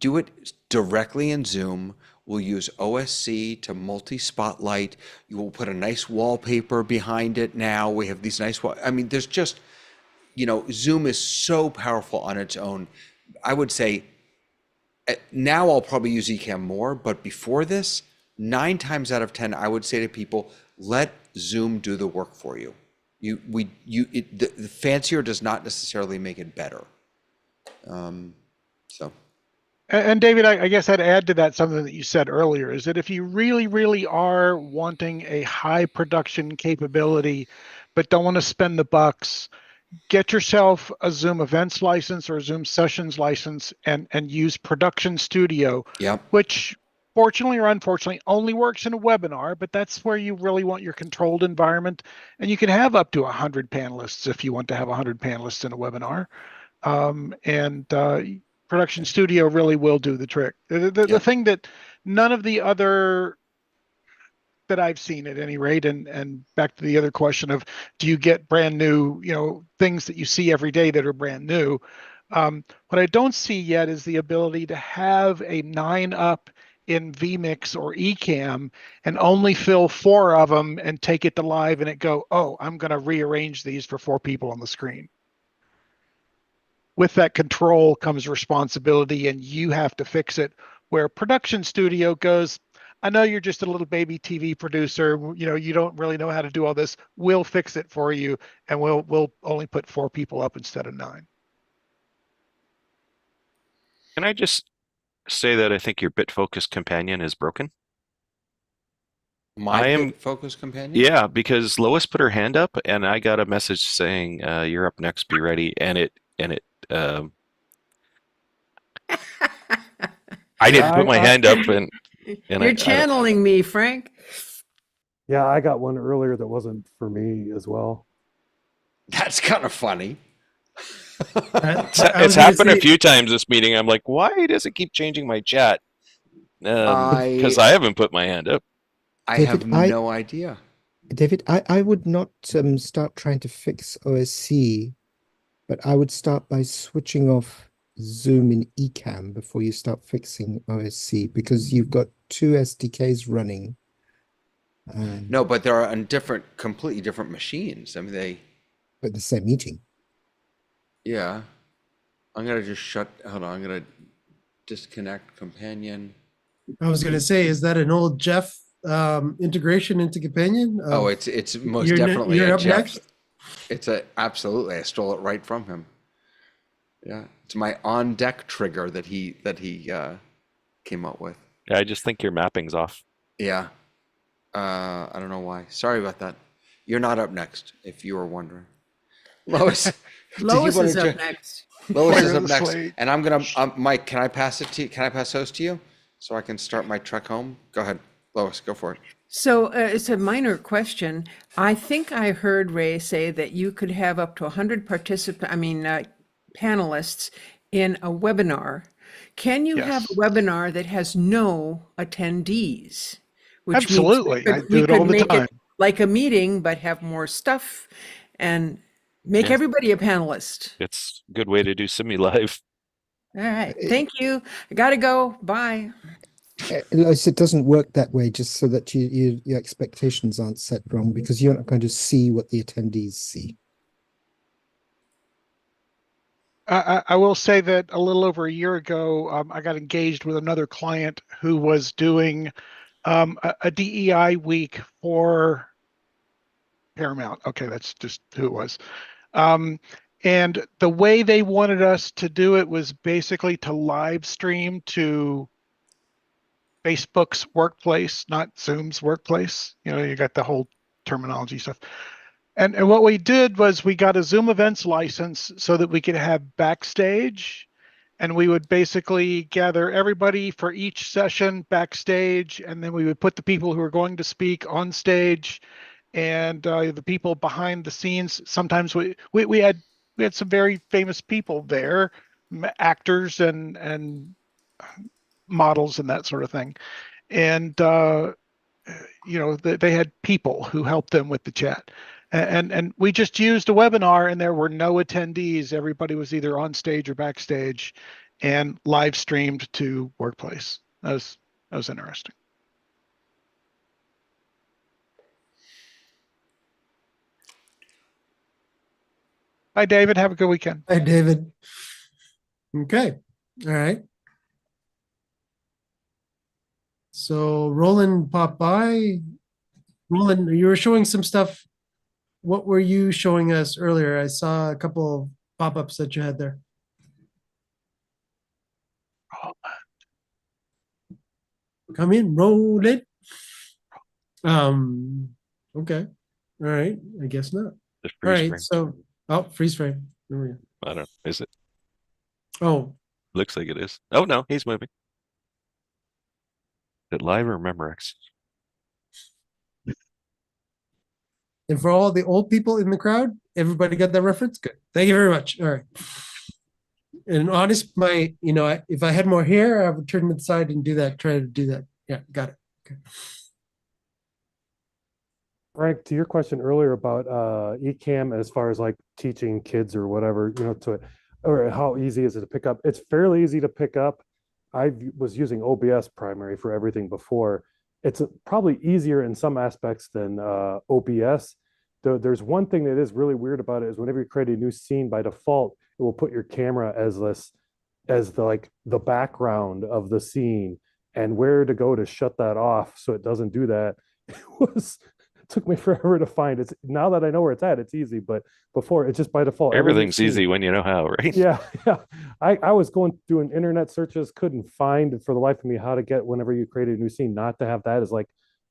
Do it directly in Zoom. We'll use OSC to multi-spotlight. You will put a nice wallpaper behind it now. We have these nice, I mean, there's just, Zoom is so powerful on its own. I would say now I'll probably use Ecamm more, but before this, 9 times out of 10, I would say to people, let Zoom do the work for you. The fancier does not necessarily make it better. And David, I guess I'd add to that something that you said earlier, is that if you really, really are wanting a high production capability, but don't want to spend the bucks, get yourself a Zoom Events license or a Zoom Sessions license and use Production Studio, which fortunately or unfortunately only works in a webinar, but that's where you really want your controlled environment. And you can have up to 100 panelists if you want to have 100 panelists in a webinar. Production Studio really will do the trick. The thing that none of the other that I've seen at any rate, and back to the other question of, do you get brand new, things that you see every day that are brand new? What I don't see yet is the ability to have a 9-up in vMix or Ecamm and only fill 4 of them and take it to live and it go, oh, I'm going to rearrange these for 4 people on the screen. With that control comes responsibility, and you have to fix it. Where Production Studio goes, I know you're just a little baby TV producer. You don't really know how to do all this. We'll fix it for you, and we'll only put 4 people up instead of 9. Can I just say that I think your BitFocus companion is broken? BitFocus companion? Yeah, because Lois put her hand up, and I got a message saying, "You're up next. Be ready." And it. I didn't put my hand up, and you're channeling me, Frank. Yeah, I got one earlier that wasn't for me as well. That's kind of funny. It's happened a few times this meeting. I'm like, why does it keep changing my chat? Because I haven't put my hand up. David, have no idea. David, I would not start trying to fix OSC, but I would start by switching off Zoom in Ecamm before you start fixing OSC, because you've got 2 SDKs running. No, but they're on completely different machines. I mean, but the same meeting. Yeah. I'm going to just hold on. I'm going to disconnect companion. I was going to say, is that an old Jeff integration into companion? It's most definitely you're a up Jeff. next? It's absolutely. I stole it right from him. Yeah, it's my on deck trigger that he came up with. Yeah, I just think your mapping's off. Yeah, I don't know why. Sorry about that. You're not up next, if you were wondering. Lois. Lois is up next. Lois is up next, and I'm gonna. Mike, can I pass it to you? Can I pass those to you so I can start my trek home? Go ahead, Lois. Go for it. So it's a minor question. I think I heard Ray say that you could have up to 100 panelists in a webinar. Can you have a webinar that has no attendees? Which Absolutely. I do it all the time. It like a meeting, but have more stuff and make everybody a panelist. It's a good way to do semi-live. All right. Thank you. I got to go. Bye. It doesn't work that way, just so that your expectations aren't set wrong, because you're not going to see what the attendees see. I will say that a little over a year ago, I got engaged with another client who was doing a DEI week for Paramount. Okay, that's just who it was. Um, and the way they wanted us to do it was basically to live stream to Facebook's workplace, not Zoom's workplace. You know, you got the whole terminology stuff. And what we did was we got a Zoom events license so that we could have backstage, and we would basically gather everybody for each session backstage, and then we would put the people who are going to speak on stage, and the people behind the scenes. Sometimes we had some very famous people there, actors and models and that sort of thing, and you know, they had people who helped them with the chat. And we just used a webinar, and there were no attendees. Everybody was either on stage or backstage, and live streamed to Workplace. That was interesting. Hi, David. Have a good weekend. Hi, David. Okay. All right. So Roland popped by. Roland, you were showing some stuff. What were you showing us earlier? I saw a couple of pop-ups that you had there. Come in, Roland. Okay. All right. I guess not. The All freeze right. frame. So, freeze frame. There we go. I don't know. Is it? Oh, Looks like it is. Oh no, he's moving. Is it live or Memorex? and for all the old people in the crowd, everybody got that reference? Good. Thank you very much. All right. And honest, if I had more hair, I would turn to the side and do that, try to do that. Yeah, got it. Okay. Frank, to your question earlier about eCam as far as like teaching kids or whatever, or how easy is it to pick up? It's fairly easy to pick up. I was using OBS primary for everything before. It's probably easier in some aspects than OBS. There's one thing that is really weird about it is whenever you create a new scene, by default, it will put your camera as the background of the scene, and where to go to shut that off so it doesn't do that. It took me forever to find it. Now that I know where it's at, it's easy. But before, it's just by default. Everything's easy when you know how, right? Yeah. I was doing internet searches, couldn't find for the life of me how to get whenever you create a new scene, not to have that as like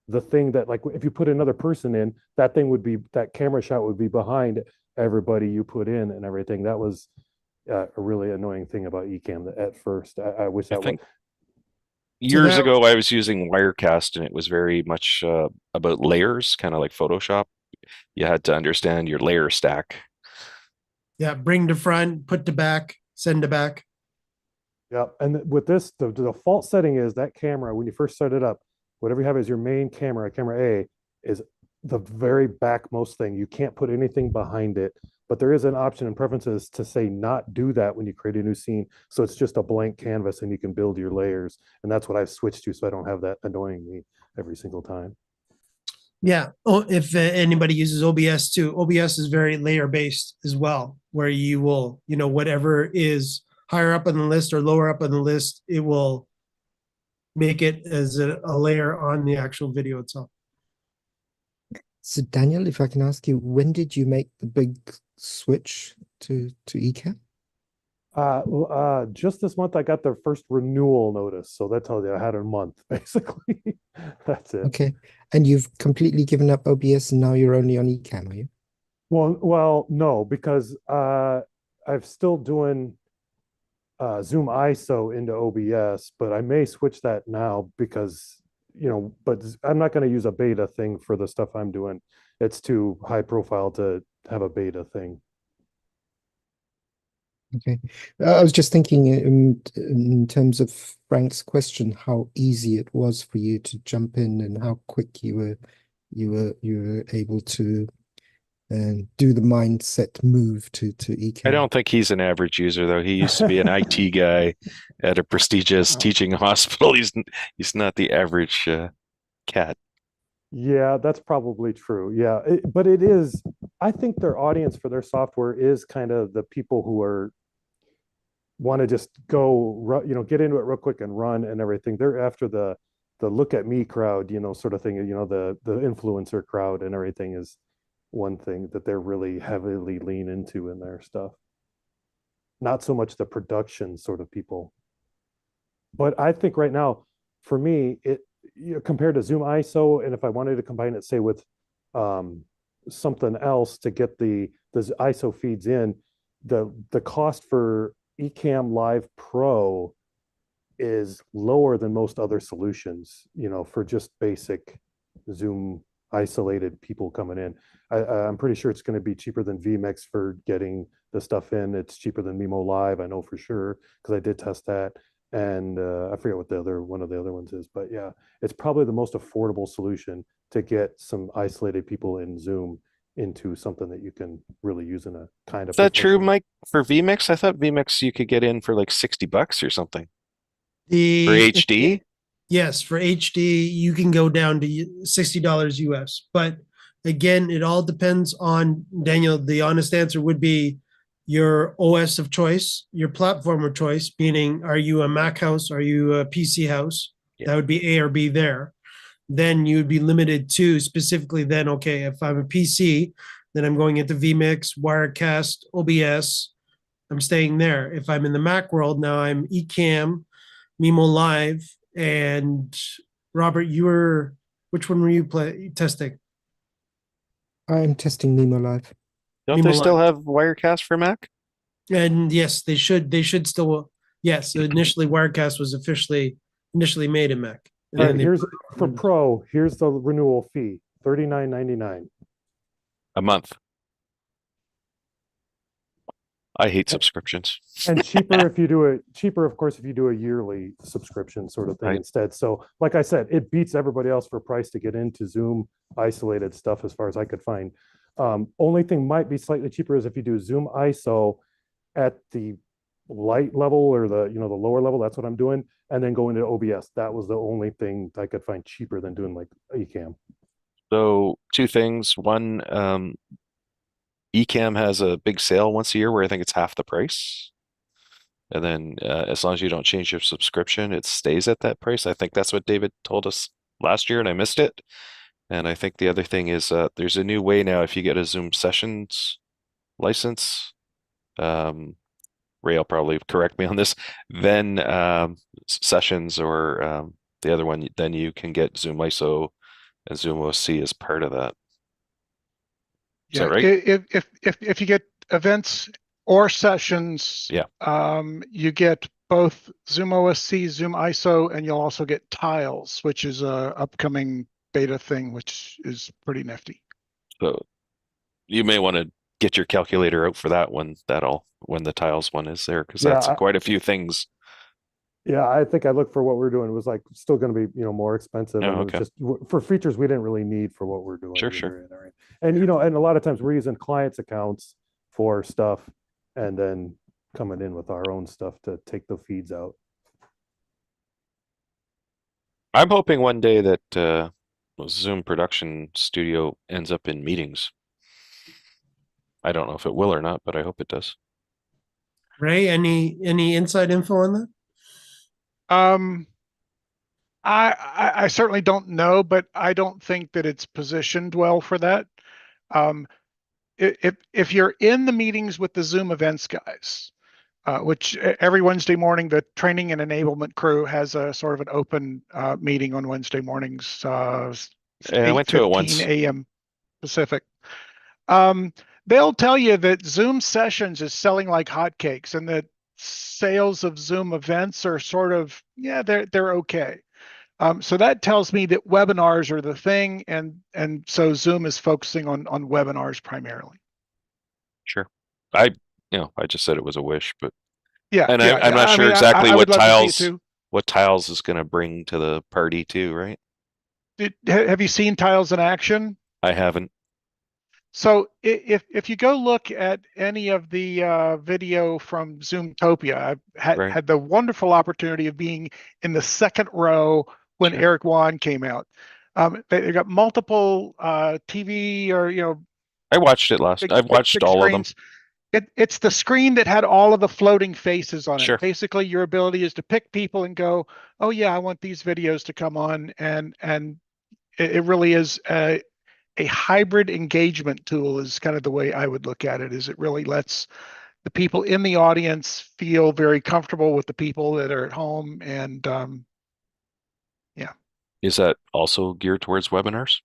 the thing that, like, if you put another person in, that camera shot would be behind everybody you put in and everything. That was a really annoying thing about eCam at first. I wish that was. Years ago, I was using Wirecast, and it was very much about layers, kind of like Photoshop. You had to understand your layer stack. Yeah, bring to front, put to back, send to back. Yeah, and with this, the default setting is that camera, when you first set it up, whatever you have as your main camera, camera A, is the very backmost thing. You can't put anything behind it, but there is an option in preferences to say not do that when you create a new scene. So it's just a blank canvas and you can build your layers. And that's what I've switched to, so I don't have that annoying me every single time. Yeah. Oh, if anybody uses OBS too, OBS is very layer based as well, where you will, whatever is higher up on the list or lower up on the list, it will make it as a layer on the actual video itself. So Daniel, if I can ask you, when did you make the big switch to eCam? Just this month, I got the first renewal notice. So that tells you I had a month, basically. That's it. Okay. And you've completely given up OBS and now you're only on eCam, are you? Well, no, because I'm still doing ZoomISO into OBS, but I may switch that now because, but I'm not going to use a beta thing for the stuff I'm doing. It's too high profile to have a beta thing. Okay. I was just thinking in terms of Frank's question, how easy it was for you to jump in and how quick you were able to do the mindset move to eCam. I don't think he's an average user, though. He used to be an IT guy at a prestigious teaching hospital. He's not the average cat. Yeah, that's probably true. Yeah, but it is. I think their audience for their software is kind of the people who are want to just go, get into it real quick and run and everything. They're after the look at me crowd, sort of thing. The influencer crowd and everything is one thing that they're really heavily lean into in their stuff. Not so much the production sort of people. But I think right now, for me, compared to ZoomISO, and if I wanted to combine it, say, with something else to get the ISO feeds in, the cost for Ecamm Live Pro is lower than most other solutions, for just basic Zoom isolated people coming in. I'm pretty sure it's going to be cheaper than vMix for getting the stuff in. It's cheaper than Mimo Live, I know for sure, because I did test that. And I forget what one of the other ones is, but yeah, it's probably the most affordable solution to get some isolated people in Zoom into something that you can really use in a kind of. Is that true, Mike? For vMix, I thought vMix you could get in for like $60 or something. For HD? Yes, for HD, you can go down to $60 US. But again, it all depends on, Daniel, the honest answer would be your OS of choice, your platform of choice, meaning are you a Mac house, are you a PC house? Yeah. That would be A or B there. Then you would be limited to specifically then, okay, if I'm a PC, then I'm going into vMix, Wirecast, OBS, I'm staying there. If I'm in the Mac world, now I'm Ecamm, Mimo Live, and Robert, which one were you testing? I'm testing Mimo Live. Don't they still have Wirecast for Mac? And yes, they should still. Yes, initially Wirecast was initially made in Mac. All right, here's for Pro. Here's the renewal fee: $39.99 a month. I hate subscriptions. And cheaper if you do it. Cheaper, of course, if you do a yearly subscription sort of thing Right. instead. So, like I said, it beats everybody else for price to get into Zoom isolated stuff, as far as I could find. Only thing might be slightly cheaper is if you do ZoomISO at the light level or the lower level. That's what I'm doing, and then go into OBS. That was the only thing I could find cheaper than doing like Ecamm. So two things. One, Ecamm has a big sale once a year where I think it's half the price. And then as long as you don't change your subscription, it stays at that price. I think that's what David told us last year, and I missed it. And I think the other thing is there's a new way now if you get a Zoom Sessions license. Ray will probably correct me on this. Then Sessions or the other one, then you can get ZoomISO and ZoomOSC as part of that. Is that right? If you get events or sessions, Yeah. You get both ZoomOSC, ZoomISO, and you'll also get Tiles, which is a upcoming beta thing, which is pretty nifty. So you may want to get your calculator out for that one. When the Tiles one is there, because that's quite a few things. Yeah, I think I looked for what we're doing. It was like still going to be more expensive. Oh, and okay. It was just for features we didn't really need for what we're doing. Sure. And and a lot of times we're using clients' accounts for stuff, and then coming in with our own stuff to take the feeds out. I'm hoping one day that Zoom Production Studio ends up in meetings. I don't know if it will or not, but I hope it does. Ray, any inside info on that? I certainly don't know, but I don't think that it's positioned well for that. If you're in the meetings with the Zoom events guys, which every Wednesday morning, the training and enablement crew has a sort of an open meeting on Wednesday mornings, I went to it once. 8:15 a.m. Pacific. They'll tell you that Zoom Sessions is selling like hotcakes, and that sales of Zoom events are sort of, they're okay. So that tells me that webinars are the thing, and so Zoom is focusing on webinars primarily. Sure. I just said it was a wish, but yeah. And yeah, I'm not sure exactly I what would love to see it too. Tiles is going to bring to the party too, right? Have you seen Tiles in action? I haven't. So if you go look at any of the video from Zoomtopia, I've had the wonderful opportunity of being in the second row when Eric Wan came out. They got multiple TV or I watched it last. I've watched all of them. It's the screen that had all of the floating faces on it. Sure. Basically, your ability is to pick people and go, oh yeah, I want these videos to come on, and it really is a hybrid engagement tool is kind of the way I would look at it. Is it really lets the people in the audience feel very comfortable with the people that are at home, and yeah. Is that also geared towards webinars?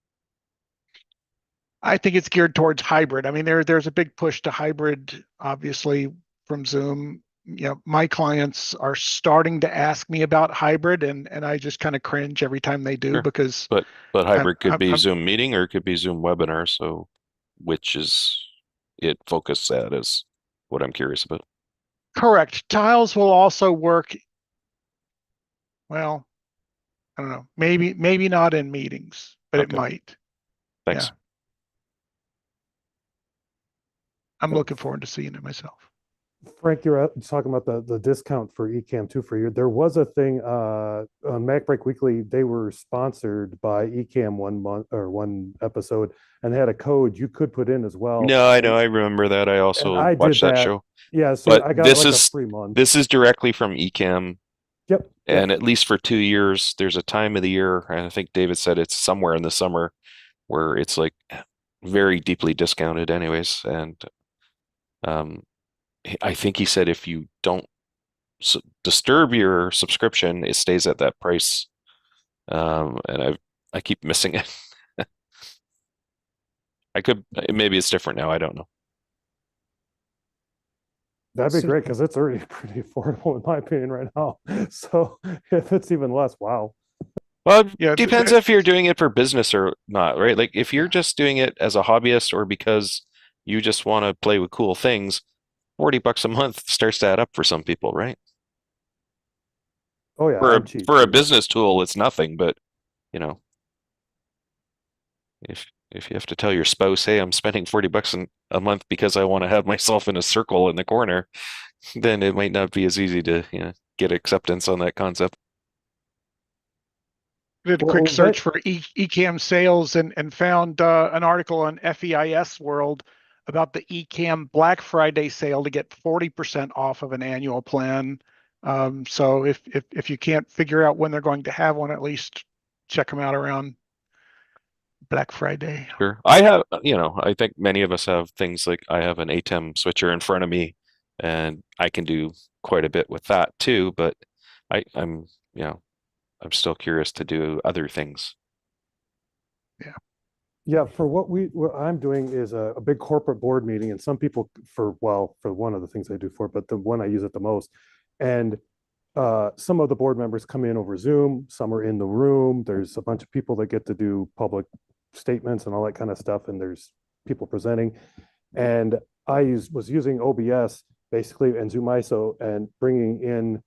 I think it's geared towards hybrid. I mean, there's a big push to hybrid, obviously, from Zoom. You know, my clients are starting to ask me about hybrid, and I just kind of cringe every time they do, Sure. because But hybrid could be I'm- Zoom meeting or it could be Zoom webinar. So which is it focused at is what I'm curious about. correct. Tiles will also work. Well, I don't know. Maybe not in meetings, but it Okay. might. Thanks. Yeah. I'm looking forward to seeing it myself. Frank, you're talking about the discount for Ecamm 2 for you. There was a thing on MacBreak Weekly. They were sponsored by Ecamm 1 month or 1 episode, and they had a code you could put in as well. No, I know. I remember that. I also I did watched that that. show. Yeah, so But I got this like is a free month. This is directly from Ecamm. Yep. And at least for 2 years, there's a time of the year, and I think David said it's somewhere in the summer where it's like very deeply discounted anyways. And I think he said if you don't disturb your subscription, it stays at that price. And I keep missing it. Maybe it's different now. I don't know. That'd be great because it's already pretty affordable in my opinion right now. So if it's even less, wow. Well, Yeah, it depends if you're doing it for business or not, right? Like if you're just doing it as a hobbyist or because you just want to play with cool things, $40 a month starts to add up for some people, right? Oh yeah, For I'm cheap a too. business tool, it's nothing, but you know, if you have to tell your spouse, hey, I'm spending $40 a month because I want to have myself in a circle in the corner, then it might not be as easy to, get acceptance on that concept. Did a Well, quick search that- for Ecamm sales and found an article on FEIS World about the Ecamm Black Friday sale to get 40% off of an annual plan. So if you can't figure out when they're going to have one, at least check them out around Black Friday. Sure. I have, I think many of us have things like I have an ATEM switcher in front of me, and I can do quite a bit with that too, but I'm still curious to do other things. Yeah, for what I'm doing is a big corporate board meeting, and some people for one of the things I do for it, but the one I use it the most. And some of the board members come in over Zoom, some are in the room. There's a bunch of people that get to do public statements and all that kind of stuff, and there's people presenting. And I was using OBS basically and ZoomISO and bringing in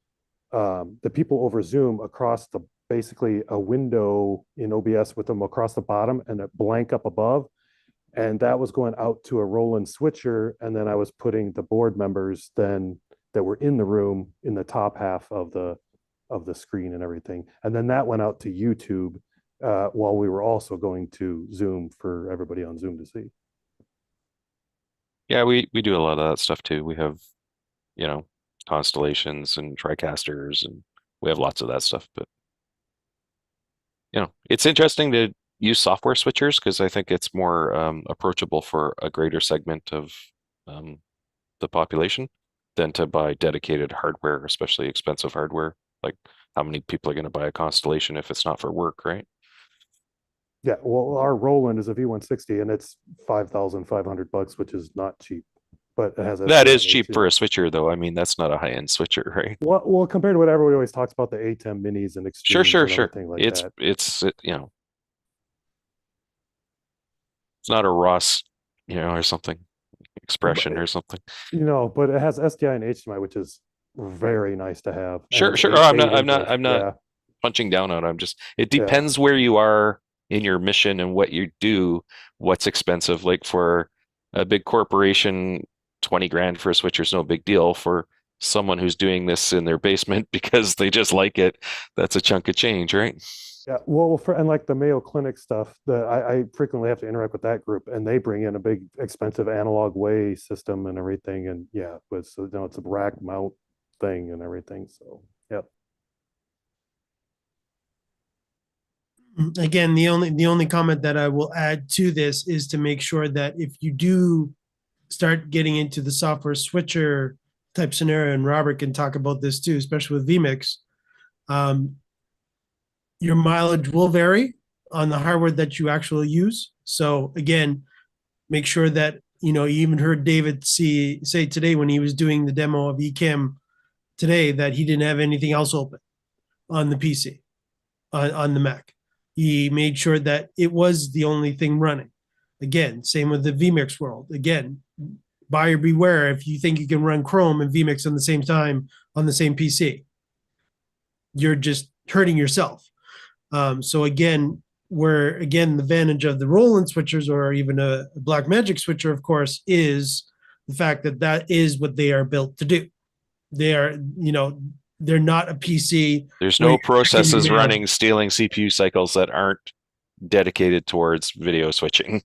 the people over Zoom across basically a window in OBS with them across the bottom and a blank up above. And that was going out to a Roland switcher. And then I was putting the board members then that were in the room in the top half of the screen and everything. And then that went out to YouTube while we were also going to Zoom for everybody on Zoom to see. Yeah, we do a lot of that stuff too. We have, constellations and TriCasters, and we have lots of that stuff. But it's interesting to use software switchers because I think it's more approachable for a greater segment of the population than to buy dedicated hardware, especially expensive hardware. Like how many people are going to buy a constellation if it's not for work, right? Yeah, well, our Roland is a V160 and it's $5,500, which is not cheap, but it has That is SDI cheap too. for a switcher, though. I mean, that's not a high-end switcher, right? Well, compared to what everybody always talks about the ATEM minis and Sure, extremes and sure. everything like It's that. it's not a Ross, or something expression or something. But it has SDI and HDMI, which is very nice to have. And Sure, it's sure. 8 Oh, I'm 8 not inches. Yeah. punching down on it. It depends where you are in your mission and what you do, what's expensive. Like for a big corporation, 20 grand for a switcher is no big deal. For someone who's doing this in their basement because they just like it, that's a chunk of change, right? Yeah, well, and like the Mayo Clinic stuff, I frequently have to interact with that group, and they bring in a big, expensive analog way system and everything, and yeah, but so it's a rack mount thing and everything. So yeah. Again, the only comment that I will add to this is to make sure that if you do start getting into the software switcher type scenario, and Robert can talk about this too, especially with vMix, your mileage will vary on the hardware that you actually use. So again, make sure that, you even heard David say today when he was doing the demo of Ecamm today that he didn't have anything else open on the PC, on the Mac. He made sure that it was the only thing running. Again, same with the vMix world. Again, buyer beware if you think you can run Chrome and vMix on the same time on the same PC. You're just hurting yourself. So again, the advantage of the Roland switchers or even a Blackmagic switcher, of course, is the fact that that is what they are built to do. They are, they're not a PC. There's no processes running stealing CPU cycles that aren't dedicated towards video switching.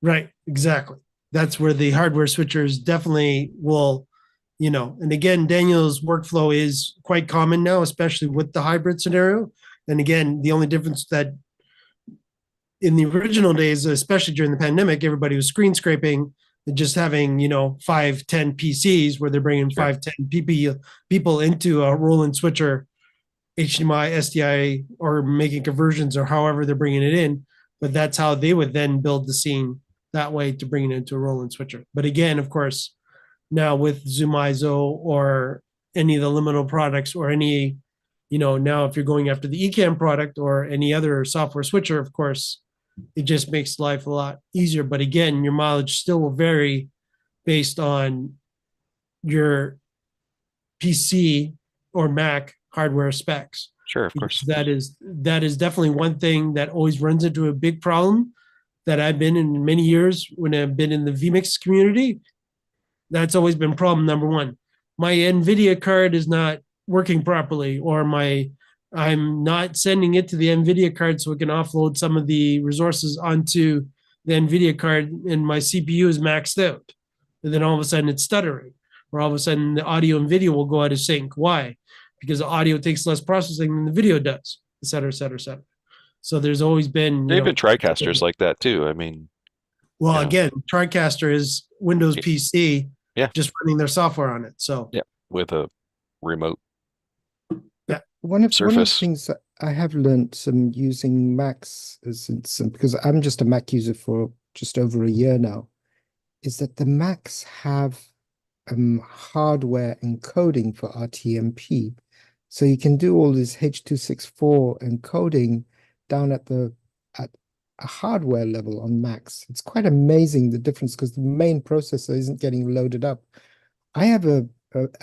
Right, exactly. That's where the hardware switchers definitely will, and again, Daniel's workflow is quite common now, especially with the hybrid scenario. And again, the only difference that in the original days, especially during the pandemic, everybody was screen scraping and just having, 5, 10 PCs where they're bringing 5, 10 people into a Roland switcher, HDMI, SDI, or making conversions or however they're bringing it in. But that's how they would then build the scene that way to bring it into a Roland switcher. But again, of course, now with ZoomISO or any of the liminal products or any, now if you're going after the Ecamm product or any other software switcher, of course, it just makes life a lot easier. But again, your mileage still will vary based on your PC or Mac hardware specs. Sure, of course. That is definitely one thing that always runs into a big problem that I've been in many years when I've been in the vMix community. That's always been problem number one. My NVIDIA card is not working properly, or I'm not sending it to the NVIDIA card so it can offload some of the resources onto the NVIDIA card, and my CPU is maxed out. And then all of a sudden it's stuttering, or all of a sudden the audio and video will go out of sync. Why? Because the audio takes less processing than the video does, et cetera, et cetera, et cetera. So there's always been... They've been TriCasters like that too. I mean... Well, again, TriCaster is Windows PC, just running their software on it. So with a remote. One of the things that I have learned using Macs because I'm just a Mac user for just over a year now, is that the Macs have hardware encoding for RTMP. So you can do all this H.264 encoding down at a hardware level on Macs. It's quite amazing the difference because the main processor isn't getting loaded up. I have a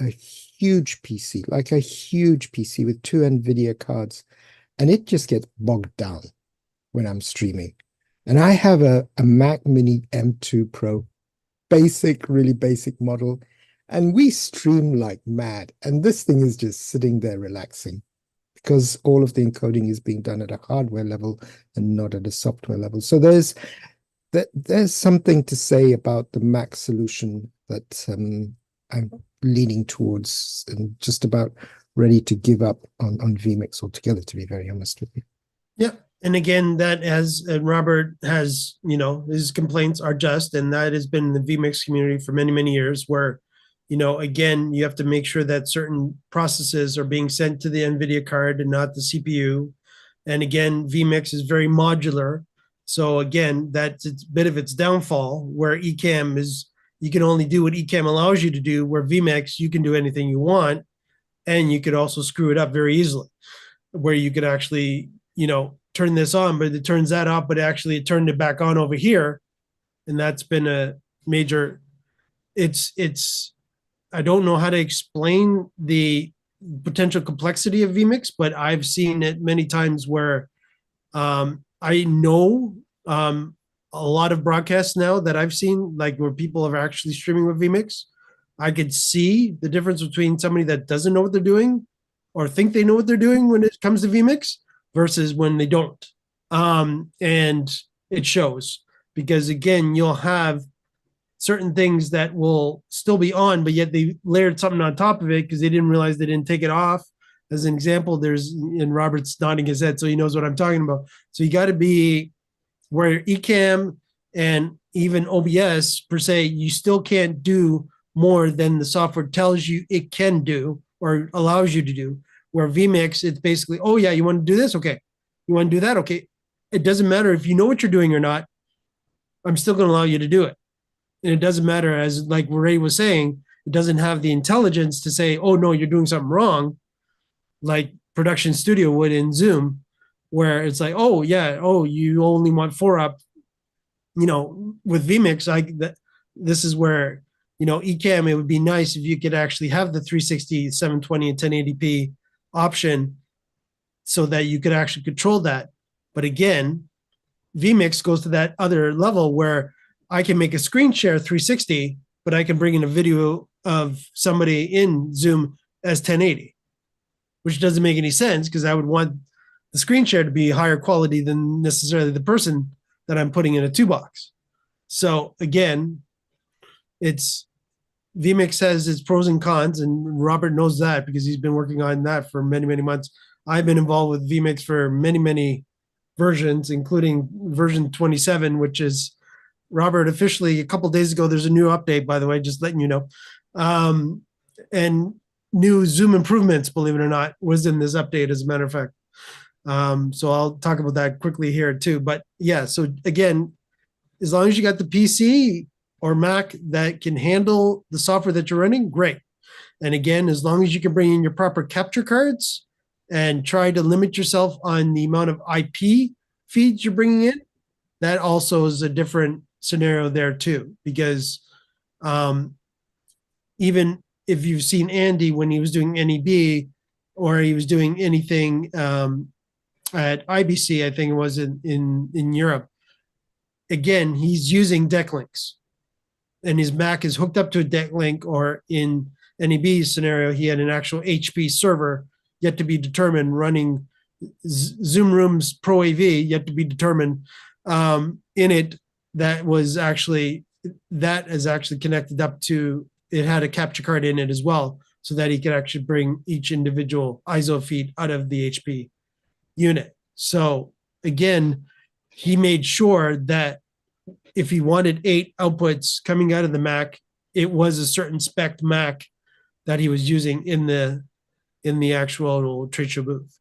huge PC, like a huge PC with 2 NVIDIA cards, and it just gets bogged down when I'm streaming. And I have a Mac Mini M2 Pro, really basic model, and we stream like mad. And this thing is just sitting there relaxing because all of the encoding is being done at a hardware level and not at a software level. So there's something to say about the Mac solution that I'm leaning towards and just about ready to give up on vMix altogether, to be very honest with you. Yeah. And again, that Robert has, his complaints are just, and that has been in the vMix community for many, many years where, again, you have to make sure that certain processes are being sent to the NVIDIA card and not the CPU. And again, vMix is very modular. So again, that's a bit of its downfall where Ecamm is, you can only do what Ecamm allows you to do, where vMix, you can do anything you want. And you could also screw it up very easily, where you could actually, turn this on, but it turns that off, but actually it turned it back on over here. And that's been a major, I don't know how to explain the potential complexity of vMix, but I've seen it many times where I know a lot of broadcasts now that I've seen, like where people are actually streaming with vMix, I could see the difference between somebody that doesn't know what they're doing or think they know what they're doing when it comes to vMix versus when they don't. And it shows, because again, you'll have certain things that will still be on, but yet they layered something on top of it because they didn't realize they didn't take it off. As an example, and Robert's nodding his head, so he knows what I'm talking about. So you got to be where Ecamm and even OBS per se, you still can't do more than the software tells you it can do or allows you to do. Where vMix, it's basically, oh yeah, you want to do this? Okay. You want to do that? Okay. It doesn't matter if you know what you're doing or not. I'm still going to allow you to do it. And it doesn't matter, as like Ray was saying, it doesn't have the intelligence to say, oh no, you're doing something wrong, like Production Studio would in Zoom, where it's like, oh yeah, oh, you only want 4-up. With vMix, this is where, Ecamm, it would be nice if you could actually have the 360, 720, and 1080p option so that you could actually control that. But again, vMix goes to that other level where I can make a screen share 360, but I can bring in a video of somebody in Zoom as 1080, which doesn't make any sense because I would want the screen share to be higher quality than necessarily the person that I'm putting in a 2-box. So again, vMix has its pros and cons, and Robert knows that because he's been working on that for many, many months. I've been involved with vMix for many, many versions, including version 27, which is, Robert, officially a couple days ago, there's a new update, by the way, just letting you know. And new Zoom improvements, believe it or not, was in this update, as a matter of fact. So I'll talk about that quickly here too. But yeah, so again, as long as you got the PC or Mac that can handle the software that you're running, great. And again, as long as you can bring in your proper capture cards and try to limit yourself on the amount of IP feeds you're bringing in, that also is a different scenario there too. Because even if you've seen Andy when he was doing NEB or he was doing anything at IBC, I think it was in Europe, again, he's using deck links. And his Mac is hooked up to a deck link, or in NEB's scenario, he had an actual HP server yet to be determined running Zoom Rooms Pro AV, yet to be determined in it. That is actually connected up to, it had a capture card in it as well, so that he could actually bring each individual ISO feed out of the HP unit. So again, he made sure that if he wanted 8 outputs coming out of the Mac, it was a certain spec Mac that he was using in the actual trade show booth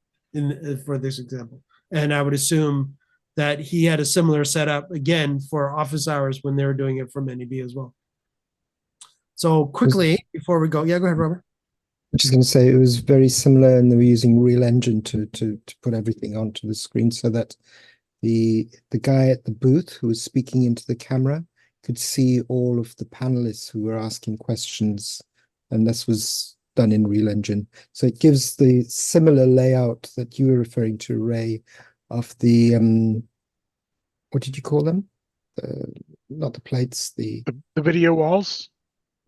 for this example. And I would assume that he had a similar setup again for office hours when they were doing it from NEB as well. So quickly before we go, yeah, go ahead, Robert. I'm just going to say it was very similar, and they were using Real Engine to put everything onto the screen so that the guy at the booth who was speaking into the camera could see all of the panelists who were asking questions, and this was done in Real Engine. So it gives the similar layout that you were referring to, Ray, of the what did you call them? Not the plates, the video walls.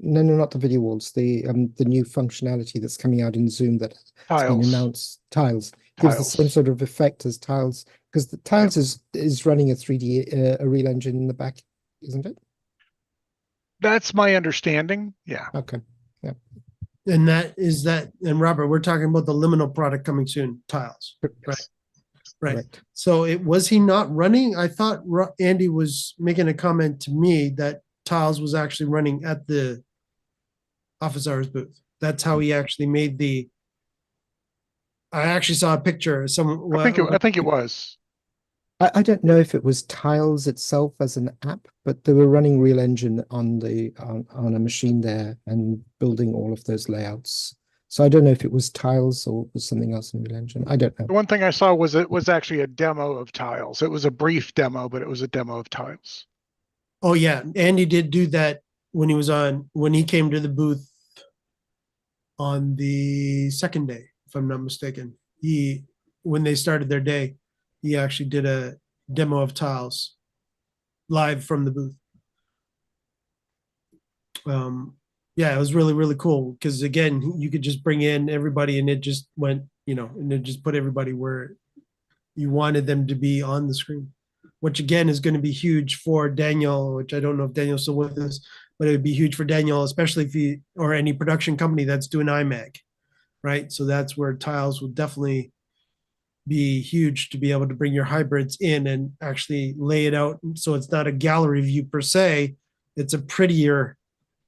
No, not the video walls. The new functionality that's coming out in Zoom that has been announced. Tiles gives the same sort of effect as tiles, because the tiles is running a 3D a Real Engine in the back, isn't it? That's my understanding. Yeah. Okay. Yeah. And and Robert, we're talking about the liminal product coming soon, tiles, right? Right. So was he not running? I thought Andy was making a comment to me that tiles was actually running at the office hours booth. That's how he actually made I actually saw a picture. I think it was. I don't know if it was Tiles itself as an app, but they were running Real Engine on a machine there and building all of those layouts. So I don't know if it was Tiles or was something else in Real Engine. I don't know. The one thing I saw was it was actually a demo of Tiles. It was a brief demo, but it was a demo of Tiles. Oh yeah, Andy did do that when he came to the booth on the second day, if I'm not mistaken. When they started their day, he actually did a demo of Tiles live from the booth. Yeah, it was really, really cool because again, you could just bring in everybody and it just went, and it just put everybody where you wanted them to be on the screen, which again is going to be huge for Daniel, which I don't know if Daniel's still with us, but it would be huge for Daniel, especially if he or any production company that's doing IMAG, right? So that's where tiles will definitely be huge to be able to bring your hybrids in and actually lay it out. So it's not a gallery view per se, it's a prettier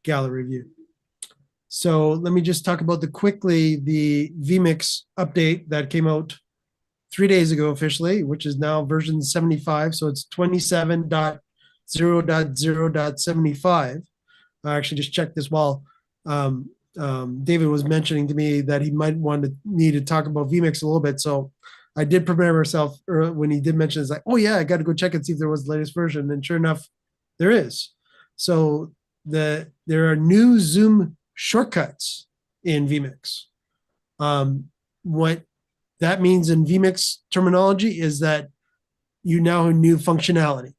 gallery view. So let me just talk about the vMix update that came out 3 days ago officially, which is now version 75. So it's 27.0.0.75. I actually just checked this while David was mentioning to me that he might need to talk about vMix a little bit. So I did prepare myself when he did mention it's like, oh yeah, I got to go check and see if there was the latest version. And sure enough, there is. So there are new Zoom shortcuts in vMix. What that means in vMix terminology is that you now have new functionality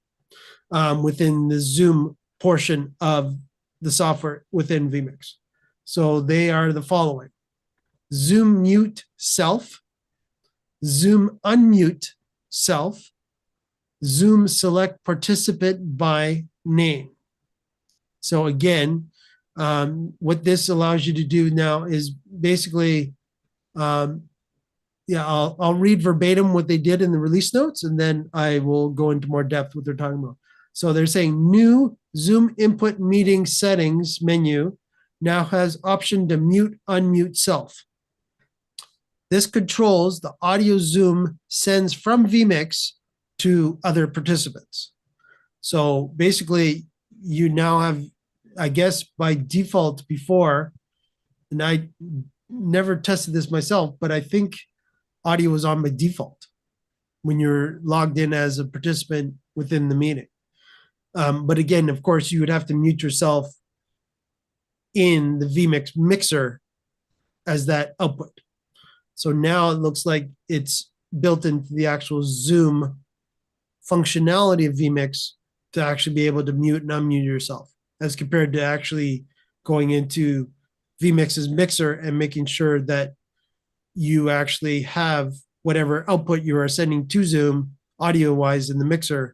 within the Zoom portion of the software within vMix. So they are the following: Zoom mute self, Zoom unmute self, Zoom select participant by name. So again, what this allows you to do now is basically, I'll read verbatim what they did in the release notes, and then I will go into more depth what they're talking about. So they're saying new Zoom input meeting settings menu now has option to mute, unmute self. This controls the audio Zoom sends from vMix to other participants. So basically, you now have, I guess by default before, and I never tested this myself, but I think audio was on by default when you're logged in as a participant within the meeting. But again, of course, you would have to mute yourself in the vMix mixer as that output. So now it looks like it's built into the actual Zoom functionality of vMix to actually be able to mute and unmute yourself, as compared to actually going into vMix's mixer and making sure that you actually have whatever output you are sending to Zoom audio-wise in the mixer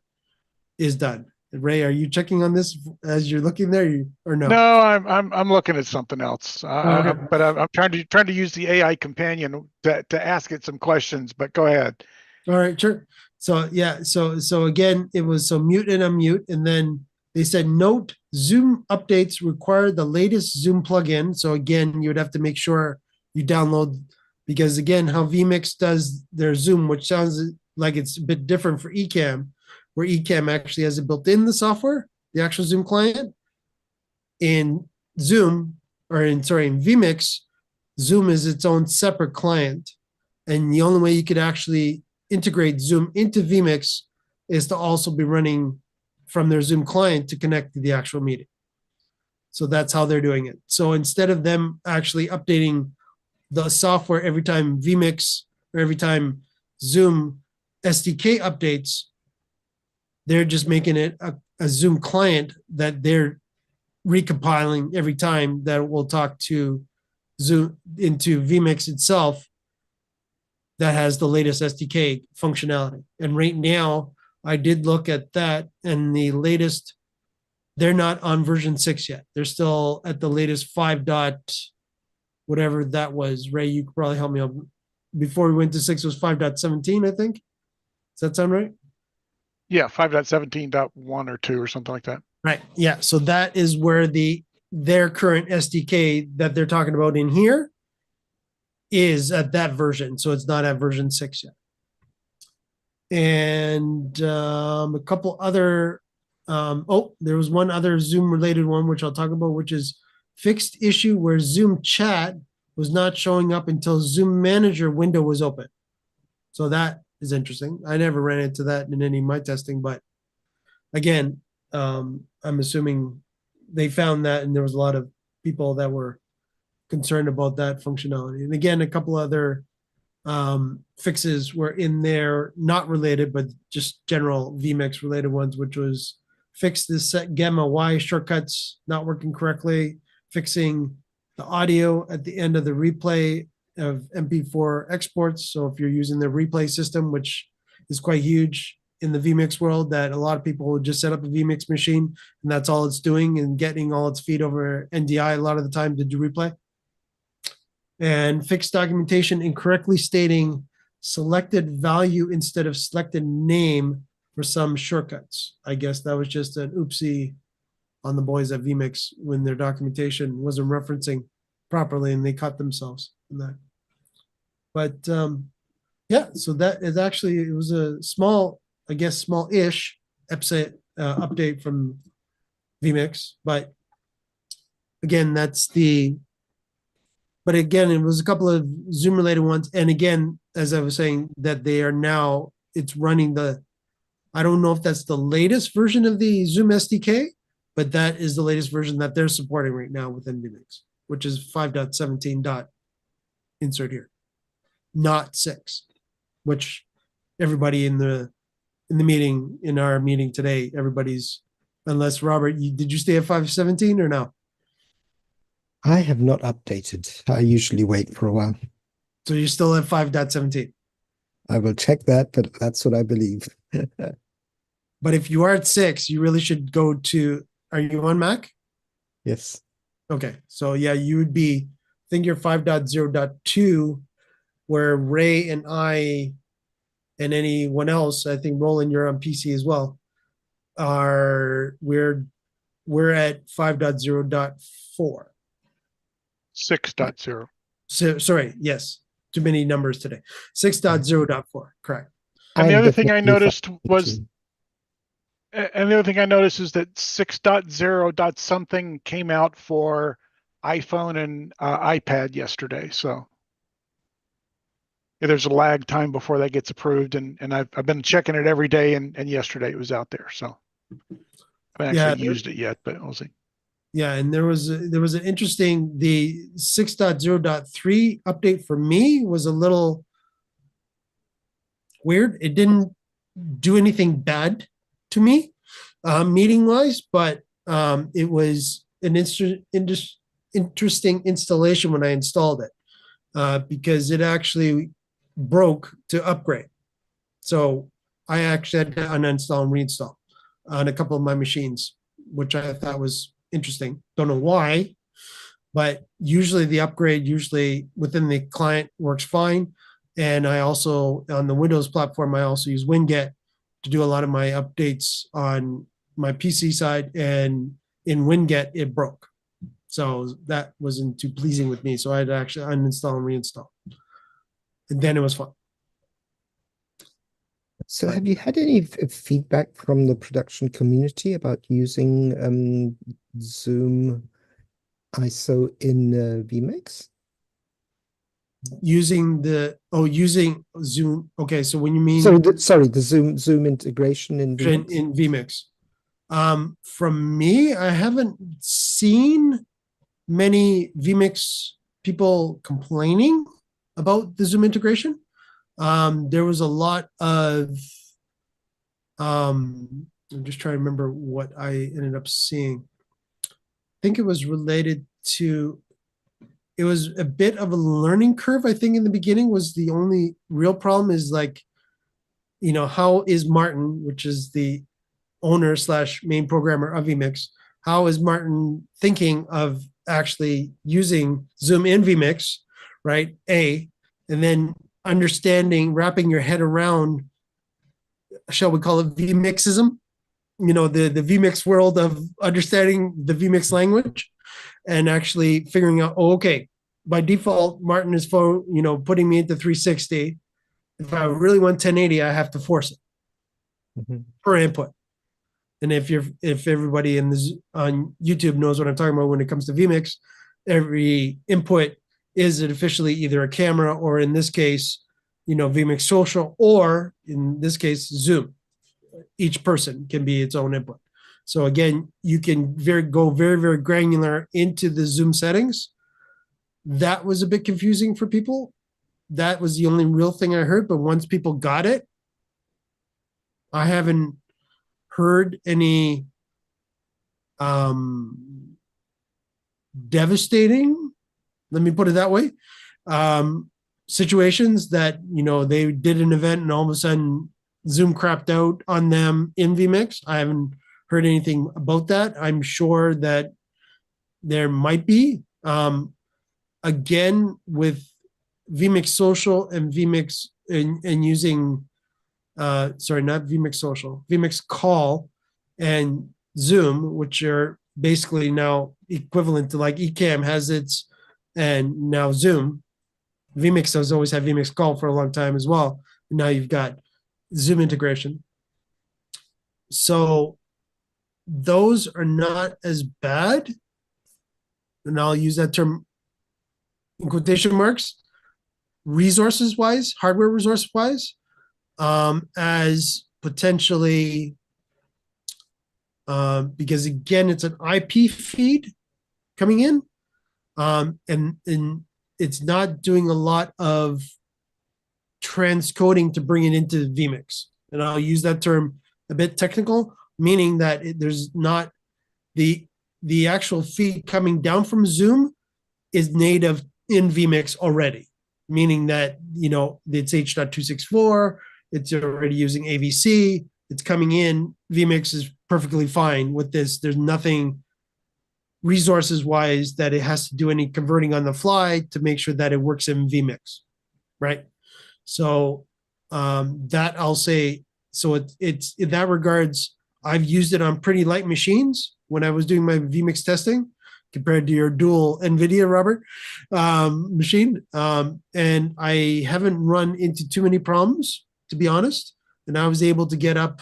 is done. Ray, are you checking on this as you're looking there, or no? No, I'm looking at something else. Okay. But I'm trying to use the AI companion to ask it some questions. But go ahead. All right, sure. So yeah, so again, it was so mute and unmute, and then they said note Zoom updates require the latest Zoom plugin. So again, you would have to make sure you download, because again, how vMix does their Zoom, which sounds like it's a bit different for Ecamm, where Ecamm actually has it built in the software, the actual Zoom client. In Zoom, or in vMix, Zoom is its own separate client. And the only way you could actually integrate Zoom into vMix is to also be running from their Zoom client to connect to the actual meeting. So that's how they're doing it. So instead of them actually updating the software every time vMix or every time Zoom SDK updates, they're just making it a Zoom client that they're recompiling every time that will talk to Zoom into vMix itself that has the latest SDK functionality. And right now, I did look at that, and the latest, they're not on version 6 yet. They're still at the latest 5 dot whatever that was. Ray, you could probably help me out. Before we went to 6, it was 5.17, I think. Does that sound right? Yeah, 5.17.1 or 2 or something like that. Right. Yeah. So that is where their current SDK that they're talking about in here is at that version. So it's not at version 6 yet. And a couple other, there was one other Zoom related one, which I'll talk about, which is fixed issue where Zoom chat was not showing up until Zoom Manager window was open. So that is interesting. I never ran into that in any of my testing, but again, I'm assuming they found that, and there was a lot of people that were concerned about that functionality. And again, a couple other fixes were in there, not related, but just general vMix related ones, which was fix the set gamma Y shortcuts not working correctly, fixing the audio at the end of the replay of MP4 exports. So if you're using the replay system, which is quite huge in the vMix world, that a lot of people would just set up a vMix machine and that's all it's doing, and getting all its feed over NDI a lot of the time to do replay. And fixed documentation incorrectly stating selected value instead of selected name for some shortcuts. I guess that was just an oopsie on the boys at vMix when their documentation wasn't referencing properly and they caught themselves in that. But yeah, so that is actually, it was a small, I guess, small-ish update from vMix. But again, but again, it was a couple of Zoom-related ones. And again, as I was saying, that they are now, it's running I don't know if that's the latest version of the Zoom SDK, but that is the latest version that they're supporting right now within vMix, which is 5.17. Insert here, not 6, which everybody in our meeting today, everybody's, unless Robert, did you stay at 5.17 or no? I have not updated. I usually wait for a while. So you're still at 5.17. I will check that, but that's what I believe. But if you are at 6, you really should go to, are you on Mac? Yes. Okay. So yeah, you would be, I think you're 5.0.2, where Ray and I and anyone else, I think Roland, you're on PC as well, we're at 5.0.4. 6.0. So sorry, yes. Too many numbers today. 6.0.4, correct. And the other thing I noticed was, and the other thing I noticed is that 6.0. something came out for iPhone and iPad yesterday. So yeah, there's a lag time before that gets approved, and I've been checking it every day, and yesterday it was out there. So I haven't actually used it yet, but we'll see. Yeah, and there was an interesting, the 6.0.3 update for me was a little weird. It didn't do anything bad to me, meeting wise, but it was an interesting installation when I installed it, because it actually broke to upgrade. So I actually had to uninstall and reinstall on a couple of my machines, which I thought was interesting. Don't know why, but usually the upgrade within the client works fine. And I also, on the Windows platform, I also use WinGet to do a lot of my updates on my PC side, and in WinGet it broke. So that wasn't too pleasing with me. So I had to actually uninstall and reinstall. And then it was fun. So have you had any feedback from the production community about using ZoomISO in vMix? Using Zoom. Okay, so when you mean the Zoom integration in vMix? In vMix. From me, I haven't seen many vMix people complaining about the Zoom integration. There was a lot of, I'm just trying to remember what I ended up seeing. I think it was related to, it was a bit of a learning curve. I think in the beginning was the only real problem is like, how is Martin, which is the owner / main programmer of vMix, how is Martin thinking of actually using Zoom in vMix, right? And then wrapping your head around, shall we call it vMixism? The vMix world of understanding the vMix language and actually figuring out, okay, by default, Martin is putting me into 360. If I really want 1080, I have to force it per input. And if everybody on YouTube knows what I'm talking about when it comes to vMix, every input is it officially either a camera or in this case, vMix Social, or in this case, Zoom. Each person can be its own input. So again, you can go very, very granular into the Zoom settings. That was a bit confusing for people. That was the only real thing I heard. But once people got it, I haven't heard any devastating, let me put it that way, situations that they did an event and all of a sudden Zoom crapped out on them in vMix. I haven't heard anything about that. I'm sure that there might be. Again, with vMix Social and vMix and using, sorry, not vMix Social, vMix Call and Zoom, which are basically now equivalent to like Ecamm has its, and now Zoom. vMix has always had vMix Call for a long time as well. Now you've got Zoom integration. So those are not as bad, and I'll use that term in quotation marks, resources wise, hardware resource wise, as potentially, because again, it's an IP feed coming in, and it's not doing a lot of transcoding to bring it into vMix. And I'll use that term a bit technical, meaning that there's not the actual feed coming down from Zoom is native in vMix already, meaning that, you know, it's H.264, it's already using AVC, it's coming in, vMix is perfectly fine with this. There's nothing resources wise that it has to do any converting on the fly to make sure that it works in vMix, right? So that I'll say, so it's in that regards, I've used it on pretty light machines when I was doing my vMix testing compared to your dual NVIDIA, Robert, machine. And I haven't run into too many problems, to be honest. And I was able to get up,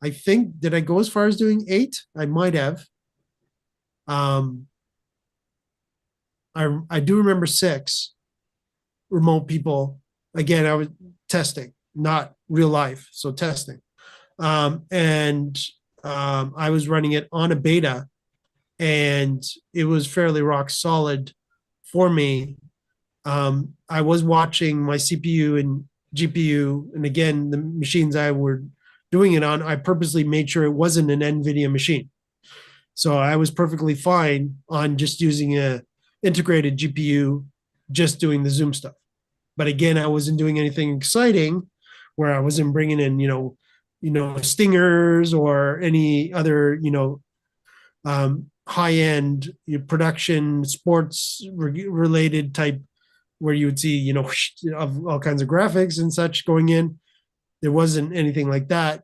I think, did I go as far as doing 8? I might have. I do remember 6 remote people. Again, I was testing, not real life, so testing. And I was running it on a beta, and it was fairly rock solid for me. I was watching my CPU and GPU, and again, the machines I were doing it on, I purposely made sure it wasn't an NVIDIA machine. So I was perfectly fine on just using a integrated GPU, just doing the Zoom stuff. But again, I wasn't doing anything exciting where I wasn't bringing in, you know, stingers or any other, high-end production sports related type where you would see, of all kinds of graphics and such going in. There wasn't anything like that.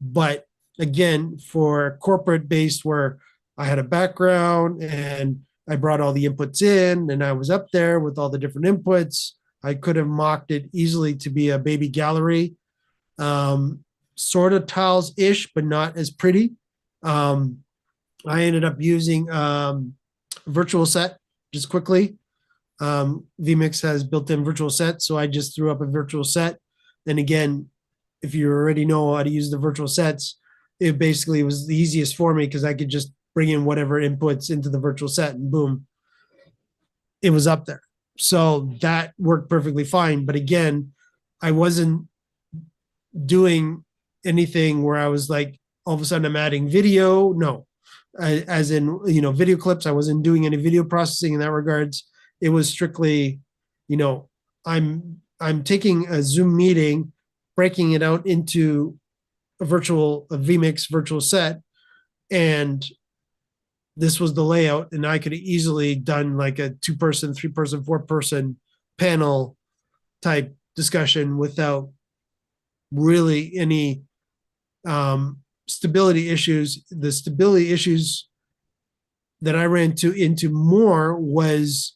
But again, for corporate based where I had a background and I brought all the inputs in and I was up there with all the different inputs, I could have mocked it easily to be a baby gallery, sort of tiles-ish, but not as pretty. I ended up using virtual set just quickly. vMix has built-in virtual set, so I just threw up a virtual set. And again, if you already know how to use the virtual sets, it basically was the easiest for me because I could just bring in whatever inputs into the virtual set and boom, it was up there. So that worked perfectly fine. But again, I wasn't doing anything where I was like, all of a sudden I'm adding video. No, as in, video clips. I wasn't doing any video processing in that regards. It was strictly, I'm taking a Zoom meeting, breaking it out into a vMix virtual set. And this was the layout, and I could have easily done like a 2-person, 3-person, 4-person panel type discussion without really any stability issues. The stability issues that I ran into more was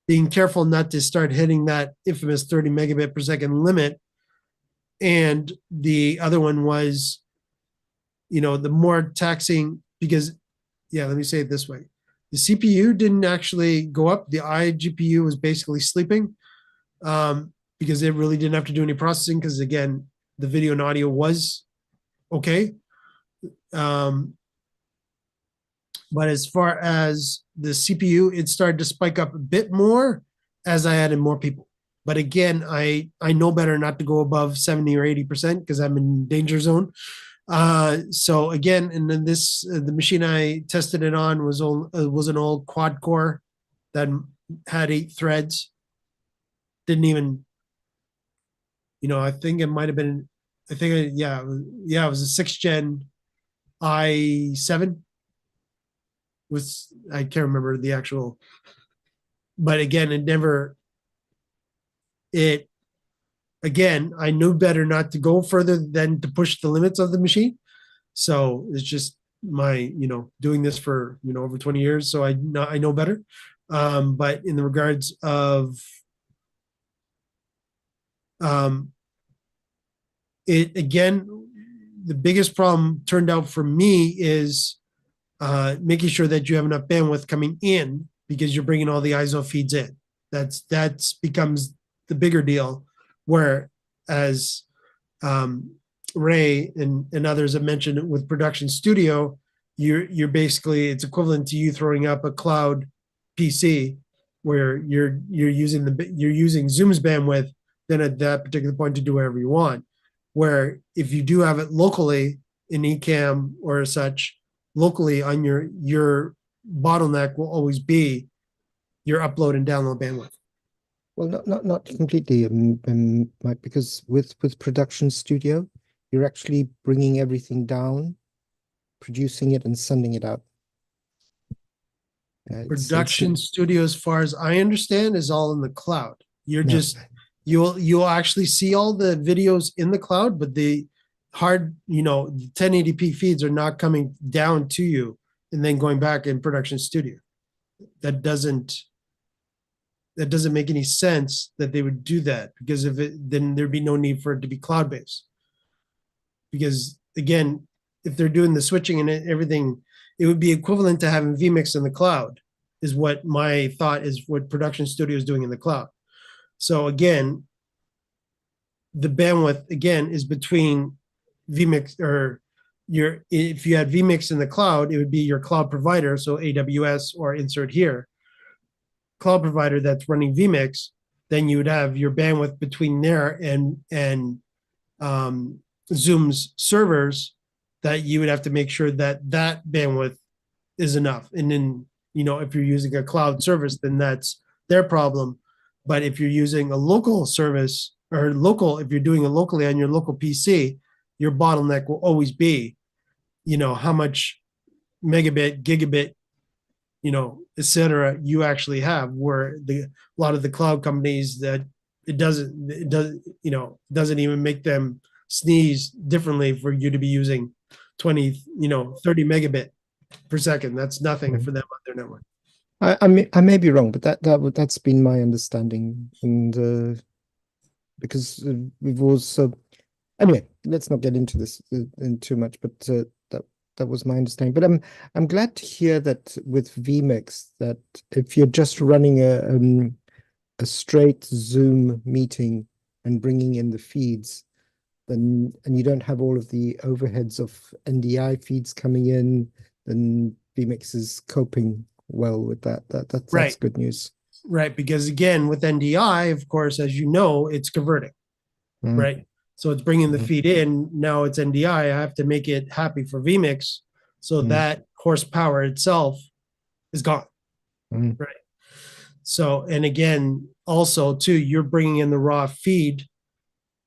being careful not to start hitting that infamous 30 megabit per second limit. And the other one was, the more taxing, because, let me say it this way. The CPU didn't actually go up. The iGPU was basically sleeping because it really didn't have to do any processing because, again, the video and audio was okay. But as far as the CPU, it started to spike up a bit more as I added more people. But again, I know better not to go above 70 or 80% because I'm in danger zone. So again, and then the machine I tested it on was an old quad core that had 8 threads. Didn't even, I think it might have been I think, yeah, it was a 6th gen i7. I can't remember the actual, but again, again, I knew better not to go further than to push the limits of the machine. So it's just my, doing this for, over 20 years. So I know better. But in the regards of, it again, the biggest problem turned out for me is making sure that you have enough bandwidth coming in because you're bringing all the ISO feeds in. That's becomes the bigger deal. Whereas Ray and others have mentioned with Production Studio, you're basically, it's equivalent to you throwing up a cloud PC where you're using Zoom's bandwidth then at that particular point to do whatever you want. Where if you do have it locally in Ecamm or such, locally on your bottleneck will always be your upload and download bandwidth. Well, not completely, Mike, because with Production Studio, you're actually bringing everything down, producing it, and sending it out. Production Studio, as far as I understand, is all in the cloud. You'll actually see all the videos in the cloud, but the hard, 1080p feeds are not coming down to you and then going back in Production Studio. That doesn't make any sense that they would do that, because then there'd be no need for it to be cloud-based. Because again, if they're doing the switching and everything, it would be equivalent to having vMix in the cloud, is what my thought is, what Production Studio is doing in the cloud. So again, the bandwidth again is between vMix, or if you had vMix in the cloud, it would be your cloud provider, so AWS or insert here, cloud provider that's running vMix. Then you would have your bandwidth between there and Zoom's servers, that you would have to make sure that bandwidth is enough. And then, if you're using a cloud service, then that's their problem. But if you're using a local service, or if you're doing it locally on your local PC, your bottleneck will always be, how much megabit, gigabit, et cetera, you actually have, where a lot of the cloud companies that it doesn't even make them sneeze differently for you to be using 20, 30 megabit per second. That's nothing for them on their network. I may be wrong, but that's been my understanding, and because we've also, anyway, let's not get into this in too much, but that was my understanding. But I'm glad to hear that with vMix, that if you're just running a straight Zoom meeting and bringing in the feeds, and you don't have all of the overheads of NDI feeds coming in, then vMix is coping well with that. That's Right. good news. Right, because again, with NDI, of course, as you know, it's converting, right? So it's bringing the feed in. Now it's NDI. I have to make it happy for vMix, so that horsepower itself is gone, right? So, and again, also too, you're bringing in the raw feed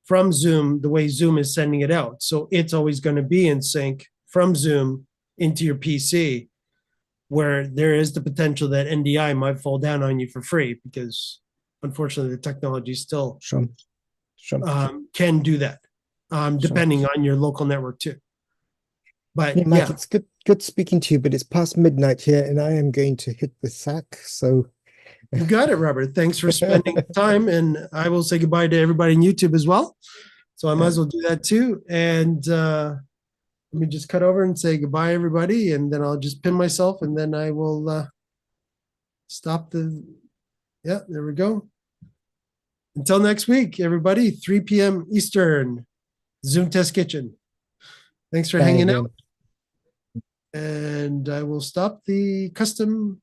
from Zoom the way Zoom is sending it out. So it's always going to be in sync from Zoom into your PC, where there is the potential that NDI might fall down on you for free, because unfortunately the technology still can do that, depending on your local network too. But yeah, Mike, it's good speaking to you, but it's past midnight here and I am going to hit the sack. So you got it, Robert. Thanks for spending time, and I will say goodbye to everybody on YouTube as well. So I might as well do that too. And let me just cut over and say goodbye, everybody, and then I'll just pin myself, and then I will stop yeah, there we go. Until next week, everybody, 3 p.m. Eastern, Zoom Test Kitchen. Thanks for hanging out. And I will stop the custom